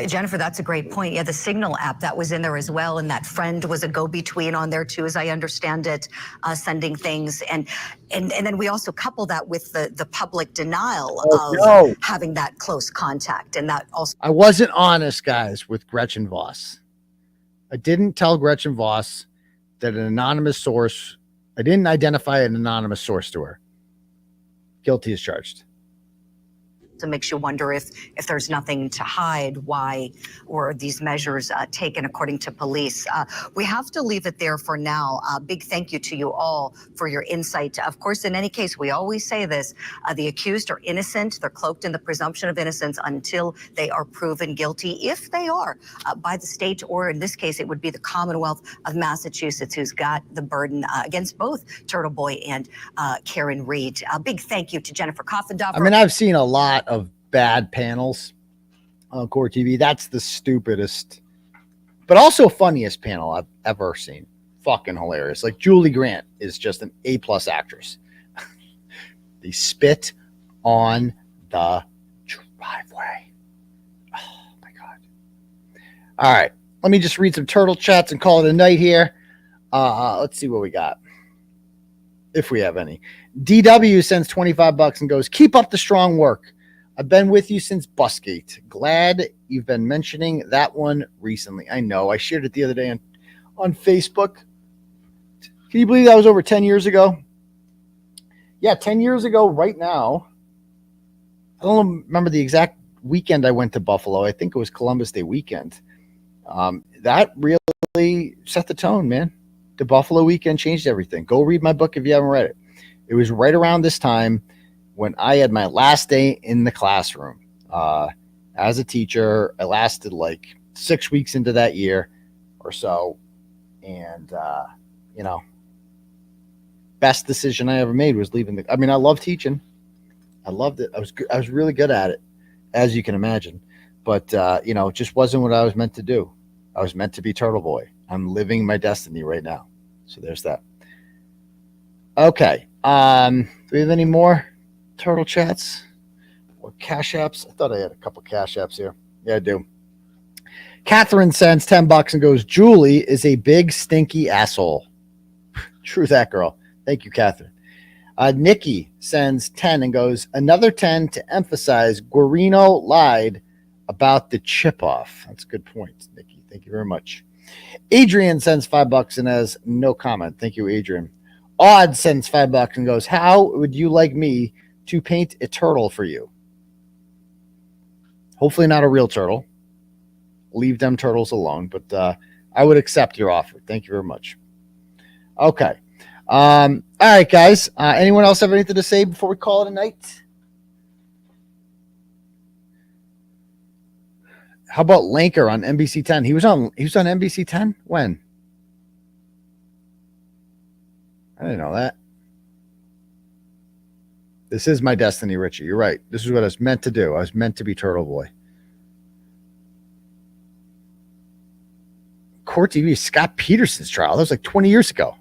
Jennifer, that's a great point. Yeah, the Signal app, that was in there as well. And that friend was a go-between on there too, as I understand it, sending things. And then we also couple that with the public denial of having that close contact. And that also... I wasn't honest, guys, with Gretchen Voss. I didn't tell Gretchen Voss that an anonymous source, I didn't identify an anonymous source to her. Guilty as charged. It makes you wonder if there's nothing to hide, why were these measures taken according to police. We have to leave it there for now. Big thank you to you all for your insight. Of course, in any case, we always say this, the accused are innocent. They're cloaked in the presumption of innocence until they are proven guilty, if they are, by the state, or in this case, it would be the Commonwealth of Massachusetts, who's got the burden against both Turtleboy and Karen Read. A big thank you to Jennifer Coffindaffer. I mean, I've seen a lot of bad panels on Core TV. That's the stupidest, but also funniest panel I've ever seen. Fucking hilarious. Like Julie Grant is just an A+ actress. They spit on the driveway. Oh my God. All right. Let me just read some turtle chats and call it a night here. Let's see what we got. If we have any. DW sends $25 and goes, keep up the strong work. I've been with you since Busgate. Glad you've been mentioning that one recently. I know. I shared it the other day on Facebook. Can you believe that was over 10 years ago? Yeah, 10 years ago right now. I don't remember the exact weekend I went to Buffalo. I think it was Columbus Day weekend. That really set the tone, man. The Buffalo weekend changed everything. Go read my book if you haven't read it. It was right around this time when I had my last day in the classroom as a teacher. I lasted like 6 weeks into that year or so. And, best decision I ever made was leaving I love teaching. I loved it. I was really good at it, as you can imagine. But, it just wasn't what I was meant to do. I was meant to be Turtleboy. I'm living my destiny right now. So there's that. Okay. Do we have any more turtle chats or cash apps? I thought I had a couple cash apps here. Yeah, I do. Catherine sends $10 and goes, Julie is a big stinky asshole. True that, girl. Thank you, Catherine. Nikki sends 10 and goes, another 10 to emphasize Guarino lied about the chip off. That's a good point, Nikki. Thank you very much. Adrian sends $5 and has no comment. Thank you, Adrian. Odd sends $5 and goes, how would you like me to paint a turtle for you? Hopefully not a real turtle. Leave them turtles alone, but I would accept your offer. Thank you very much. Okay. All right, guys. Anyone else have anything to say before we call it a night? How about Lanker on NBC 10? He was on NBC 10? When? I didn't know that. This is my destiny, Richie. You're right. This is what I was meant to do. I was meant to be Turtleboy. Court TV, Scott Peterson's trial. That was like 20 years ago.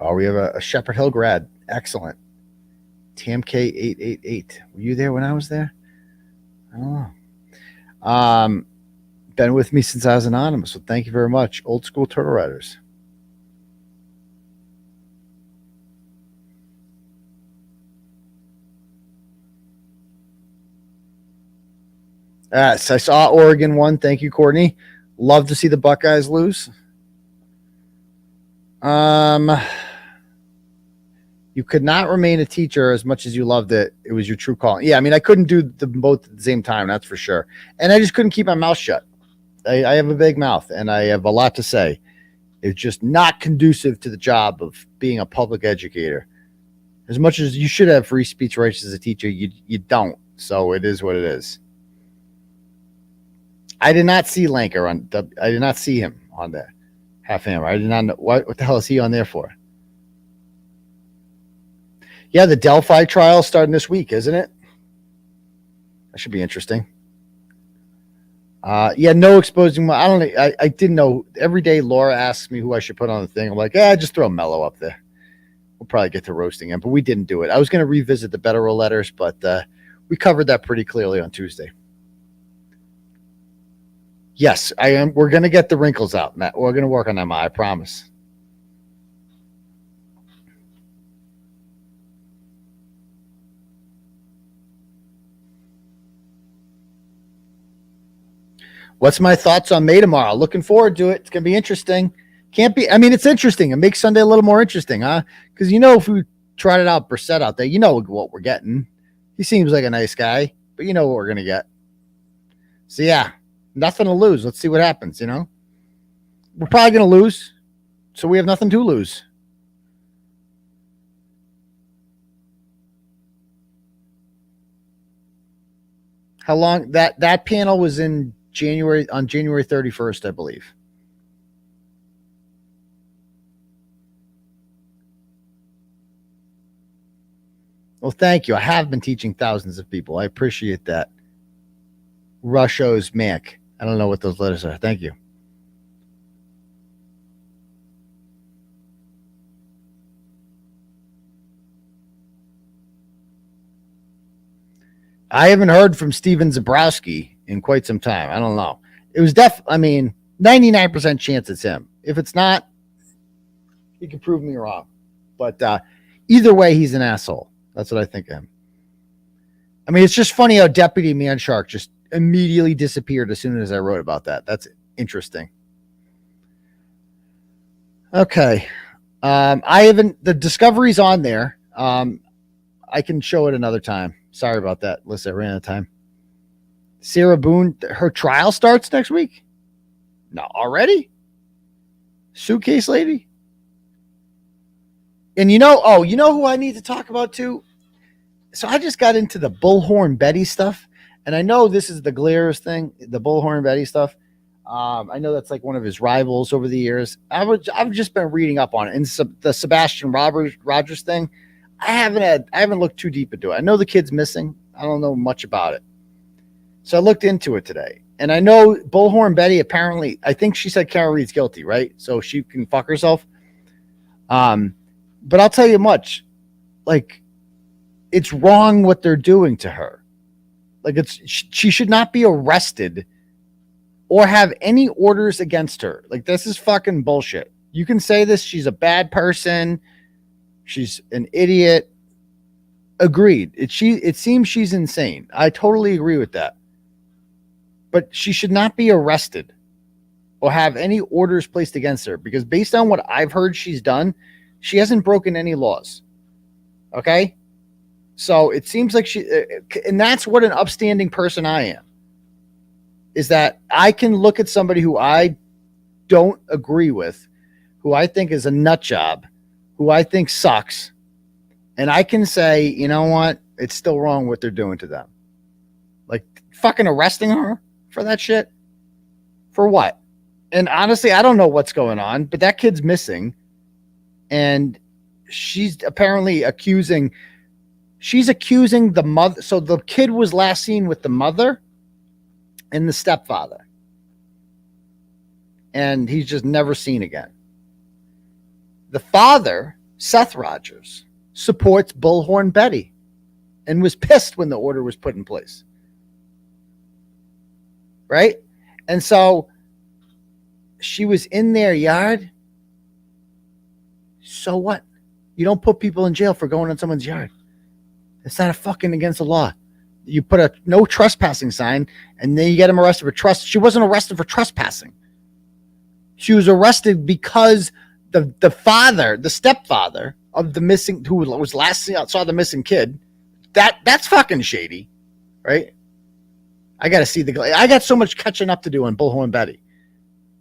Oh, we have a Shepherd Hill grad. Excellent. TMK888. Were you there when I was there? I don't know. Been with me since I was anonymous, so thank you very much. Old school turtle riders. So I saw Oregon won. Thank you, Courtney. Love to see the Buckeyes lose. You could not remain a teacher as much as you loved it. It was your true calling. Yeah, I couldn't do them both at the same time, that's for sure. And I just couldn't keep my mouth shut. I have a big mouth, and I have a lot to say. It's just not conducive to the job of being a public educator. As much as you should have free speech rights as a teacher, you don't. So it is what it is. I did not see Lanker I did not see him on the half hammer. I did not know what the hell is he on there for? Yeah, the 𝗕𝗏 trial starting this week, isn't it? That should be interesting. Yeah, no exposing. I didn't know. Every day Laura asks me who I should put on the thing. I'm like, just throw Mello up there. We'll probably get to roasting him, but we didn't do it. I was going to revisit the Betterow letters, but we covered that pretty clearly on Tuesday. Yes, I am. We're going to get the wrinkles out, Matt. We're going to work on them. I promise. What's my thoughts on May tomorrow? Looking forward to it. It's going to be interesting. Can't be. I mean, it's interesting. It makes Sunday a little more interesting, huh? Because, if we trotted out Brissett out there, what we're getting. He seems like a nice guy, but you know what we're going to get. So, yeah, nothing to lose. Let's see what happens, We're probably going to lose, so we have nothing to lose. How long? That panel was on January 31st, I believe. Well, thank you. I have been teaching thousands of people. I appreciate that. Rushos Mac. I don't know what those letters are. Thank you. I haven't heard from Steven 𝗵𝗂𝗆 in quite some time. I don't know. It was 99% chance it's him. If it's not, he can prove me wrong. But either way, he's an asshole. That's what I think of him. I mean, it's just funny how Deputy Man Shark just immediately disappeared as soon as I wrote about that. That's interesting. Okay. The Discovery's on there. I can show it another time. Sorry about that. Listen, I ran out of time. Sarah Boone, her trial starts next week? No, already? Suitcase lady? And you know who I need to talk about too? So I just got into the Bullhorn Betty stuff. And I know this is the Glares thing, the Bullhorn Betty stuff. I know that's like one of his rivals over the years. I've just been reading up on it. And the Sebastian Rogers thing, I haven't looked too deep into it. I know the kid's missing. I don't know much about it. So I looked into it today. And I know Bullhorn Betty, apparently, I think she said Karen Reed's guilty, right? So she can fuck herself. But I'll tell you much. Like, it's wrong what they're doing to her. Like, she should not be arrested or have any orders against her. Like, this is fucking bullshit. You can say this. She's a bad person. She's an idiot. Agreed. It seems she's insane. I totally agree with that. But she should not be arrested or have any orders placed against her, because based on what I've heard she's done, she hasn't broken any laws. Okay? So it seems like and that's what an upstanding person I am, is that I can look at somebody who I don't agree with, who I think is a nut job, who I think sucks, and I can say, you know what? It's still wrong what they're doing to them. Like, fucking arresting her for that shit? For what? And honestly, I don't know what's going on, but that kid's missing. And she's apparently accusing the mother. So the kid was last seen with the mother and the stepfather. And he's just never seen again. The father, Seth Rogers, supports Bullhorn Betty and was pissed when the order was put in place. Right? And so she was in their yard. So what? You don't put people in jail for going on someone's yard. It's not a fucking against the law. You put a no trespassing sign and then you get them arrested for trespassing. She wasn't arrested for trespassing. She was arrested because the father, the stepfather of the missing, who was last seen, saw the missing kid, that's fucking shady, right? I got to see I got so much catching up to do on Bullhorn Betty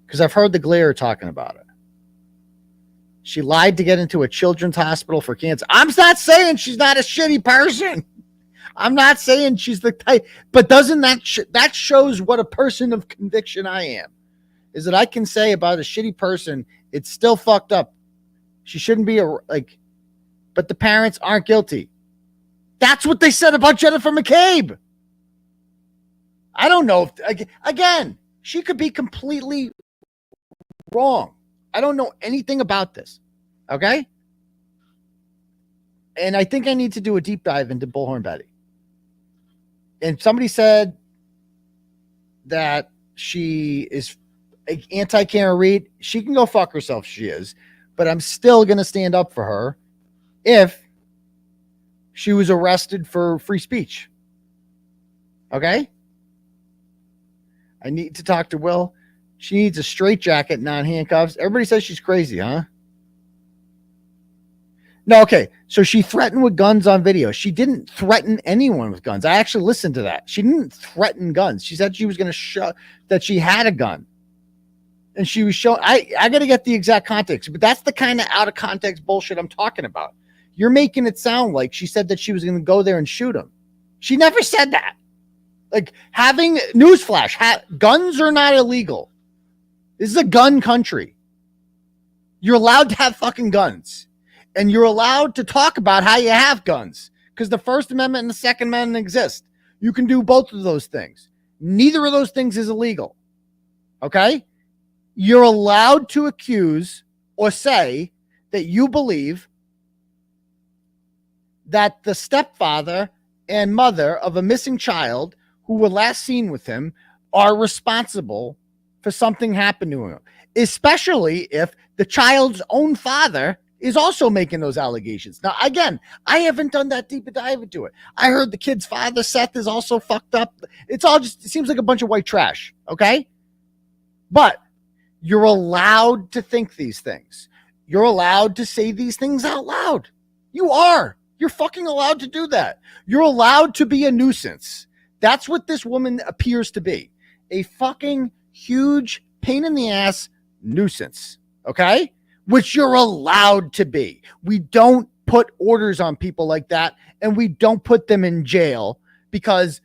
because I've heard the Glare talking about it. She lied to get into a children's hospital for cancer. I'm not saying she's not a shitty person. I'm not saying she's the type, but doesn't that shows what a person of conviction I am, is that I can say about a shitty person, it's still fucked up. She shouldn't be but the parents aren't guilty. That's what they said about Jennifer McCabe. I don't know if, again, she could be completely wrong. I don't know anything about this. Okay? And I think I need to do a deep dive into Bullhorn Betty. And somebody said that she is anti-Karen Reed. She can go fuck herself, she is. But I'm still going to stand up for her if she was arrested for free speech. Okay? I need to talk to Will. She needs a straitjacket, not handcuffs. Everybody says she's crazy, huh? No, okay. So she threatened with guns on video. She didn't threaten anyone with guns. I actually listened to that. She didn't threaten guns. She said she was going to show that she had a gun. And she was showing, I got to get the exact context, but that's the kind of out of context bullshit I'm talking about. You're making it sound like she said that she was going to go there and shoot him. She never said that. Like, having, newsflash, guns are not illegal. This is a gun country. You're allowed to have fucking guns. And you're allowed to talk about how you have guns. Because the First Amendment and the Second Amendment exist. You can do both of those things. Neither of those things is illegal. Okay? You're allowed to accuse or say that you believe that the stepfather and mother of a missing child who were last seen with him are responsible for something happened to him, especially if the child's own father is also making those allegations. Now, again, I haven't done that deep a dive into it. I heard the kid's father, Seth, is also fucked up. It's all just, it seems like a bunch of white trash, okay? But you're allowed to think these things. You're allowed to say these things out loud. You are. You're fucking allowed to do that. You're allowed to be a nuisance. That's what this woman appears to be. A fucking huge pain in the ass nuisance. Okay? Which you're allowed to be. We don't put orders on people like that, and we don't put them in jail because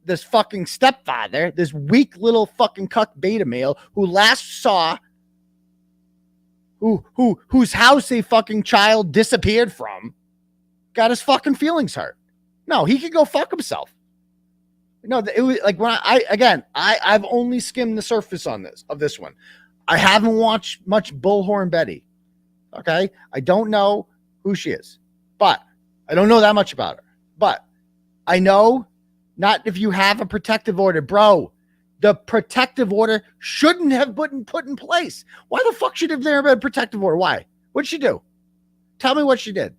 this fucking stepfather, this weak little fucking cuck beta male who last saw whose house a fucking child disappeared from, got his fucking feelings hurt. No, he could go fuck himself. No, it was like when I've only skimmed the surface on this one. I haven't watched much Bullhorn Betty. Okay? I don't know who she is, but I don't know that much about her. But I know not if you have a protective order, bro. The protective order shouldn't have been put in place. Why the fuck should there have been a protective order? Why? What'd she do? Tell me what she did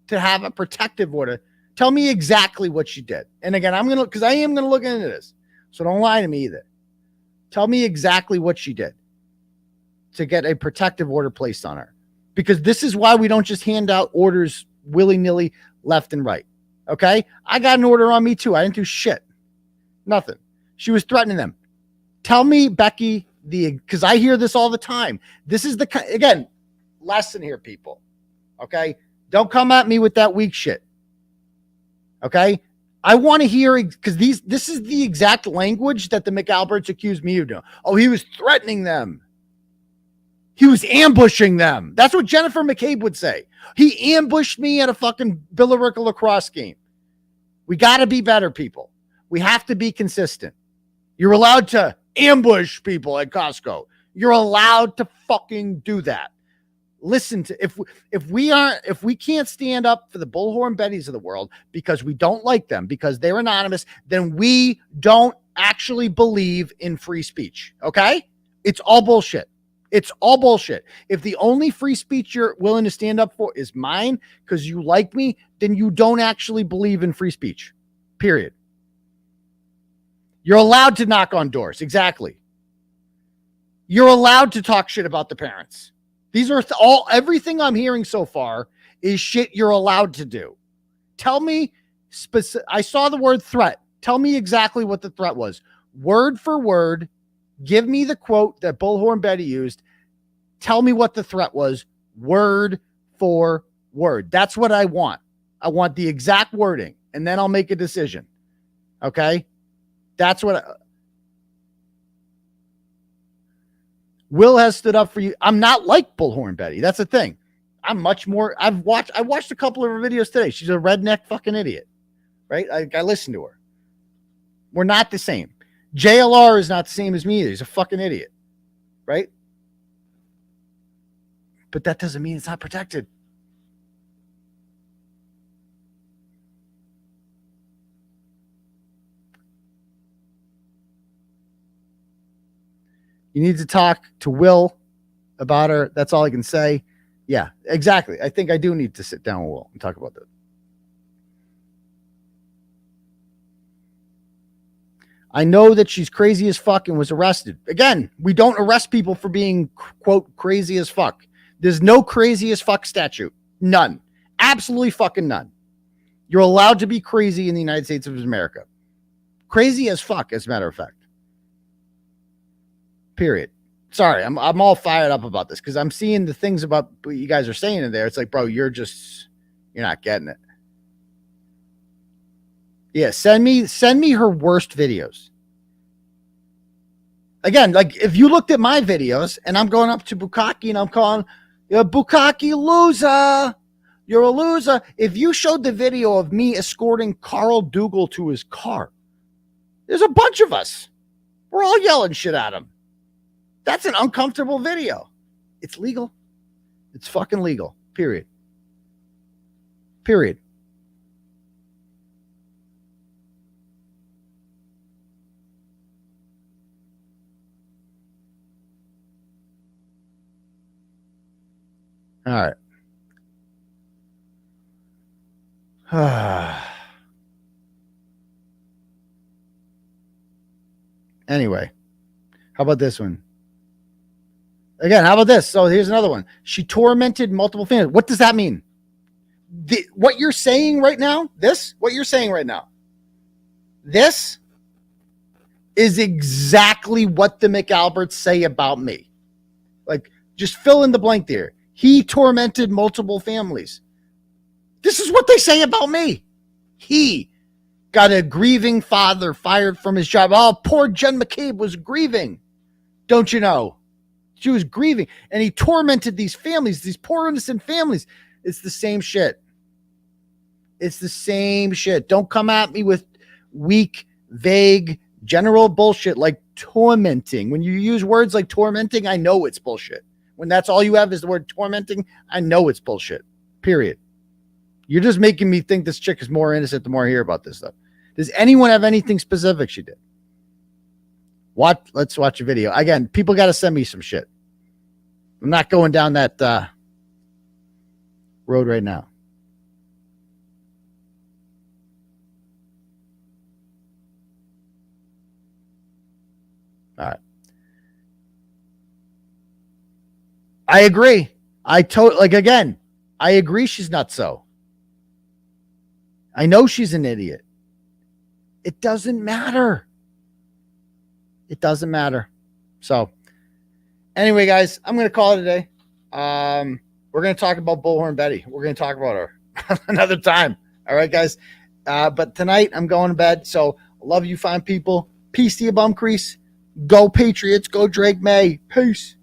to have a protective order. Tell me exactly what she did. And again, because I am going to look into this. So don't lie to me either. Tell me exactly what she did to get a protective order placed on her. Because this is why we don't just hand out orders willy-nilly left and right. Okay? I got an order on me too. I didn't do shit. Nothing. She was threatening them. Tell me, Becky, because I hear this all the time. This is again, lesson here, people. Okay? Don't come at me with that weak shit. Okay? I want to hear, because this is the exact language that the McAlberts accused me of doing. Oh, he was threatening them. He was ambushing them. That's what Jennifer McCabe would say. He ambushed me at a fucking Billerica lacrosse game. We got to be better, people. We have to be consistent. You're allowed to ambush people at Costco. You're allowed to fucking do that. Listen to, if we can't stand up for the Bullhorn Bettys of the world because we don't like them, because they're anonymous, then we don't actually believe in free speech. Okay? It's all bullshit. It's all bullshit. If the only free speech you're willing to stand up for is mine because you like me, then you don't actually believe in free speech. Period. You're allowed to knock on doors. Exactly. You're allowed to talk shit about the parents. These are everything I'm hearing so far is shit you're allowed to do. Tell me, I saw the word threat. Tell me exactly what the threat was. Word for word. Give me the quote that Bullhorn Betty used. Tell me what the threat was. Word for word. That's what I want. I want the exact wording, and then I'll make a decision. Okay? That's what Will has stood up for you. I'm not like Bullhorn Betty. That's the thing. I'm much more. I watched a couple of her videos today. She's a redneck fucking idiot, right? I listened to her. We're not the same. JLR is not the same as me either. He's a fucking idiot, right? But that doesn't mean it's not protected. You need to talk to Will about her. That's all I can say. Yeah, exactly. I think I do need to sit down with Will and talk about that. I know that she's crazy as fuck and was arrested. Again, we don't arrest people for being, quote, crazy as fuck. There's no crazy as fuck statute. None. Absolutely fucking none. You're allowed to be crazy in the United States of America. Crazy as fuck, as a matter of fact. Period. Sorry, I'm all fired up about this because I'm seeing the things about what you guys are saying in there. It's like, bro, you're not getting it. Yeah, send me her worst videos. Again, like if you looked at my videos and I'm going up to 𝗏𝗏𝗧𝗏 and I'm calling, you're 𝗏𝗏𝗧𝗏 loser. You're a loser. If you showed the video of me escorting Carl Dougal to his car, there's a bunch of us. We're all yelling shit at him. That's an uncomfortable video. It's legal. It's fucking legal. Period. Period. All right. Anyway, how about this one? Again, how about this? So here's another one. She tormented multiple families. What does that mean? What you're saying right now, this is exactly what the McAlberts say about me. Like, just fill in the blank there. He tormented multiple families. This is what they say about me. He got a grieving father fired from his job. Oh, poor Jen McCabe was grieving. Don't you know? She was grieving. And he tormented these families, these poor innocent families. It's the same shit. It's the same shit. Don't come at me with weak, vague, general bullshit like tormenting. When you use words like tormenting, I know it's bullshit. When that's all you have is the word tormenting, I know it's bullshit. Period. You're just making me think this chick is more innocent the more I hear about this stuff. Does anyone have anything specific she did? Let's watch a video. Again, people got to send me some shit. I'm not going down that road right now. All right. I agree. I agree she's not so. I know she's an idiot. It doesn't matter. It doesn't matter. So, anyway, guys, I'm going to call it a day. We're going to talk about Bullhorn Betty. We're going to talk about her another time. All right, guys. But tonight, I'm going to bed. So, love you fine people. Peace to you, bum crease. Go Patriots. Go Drake May. Peace.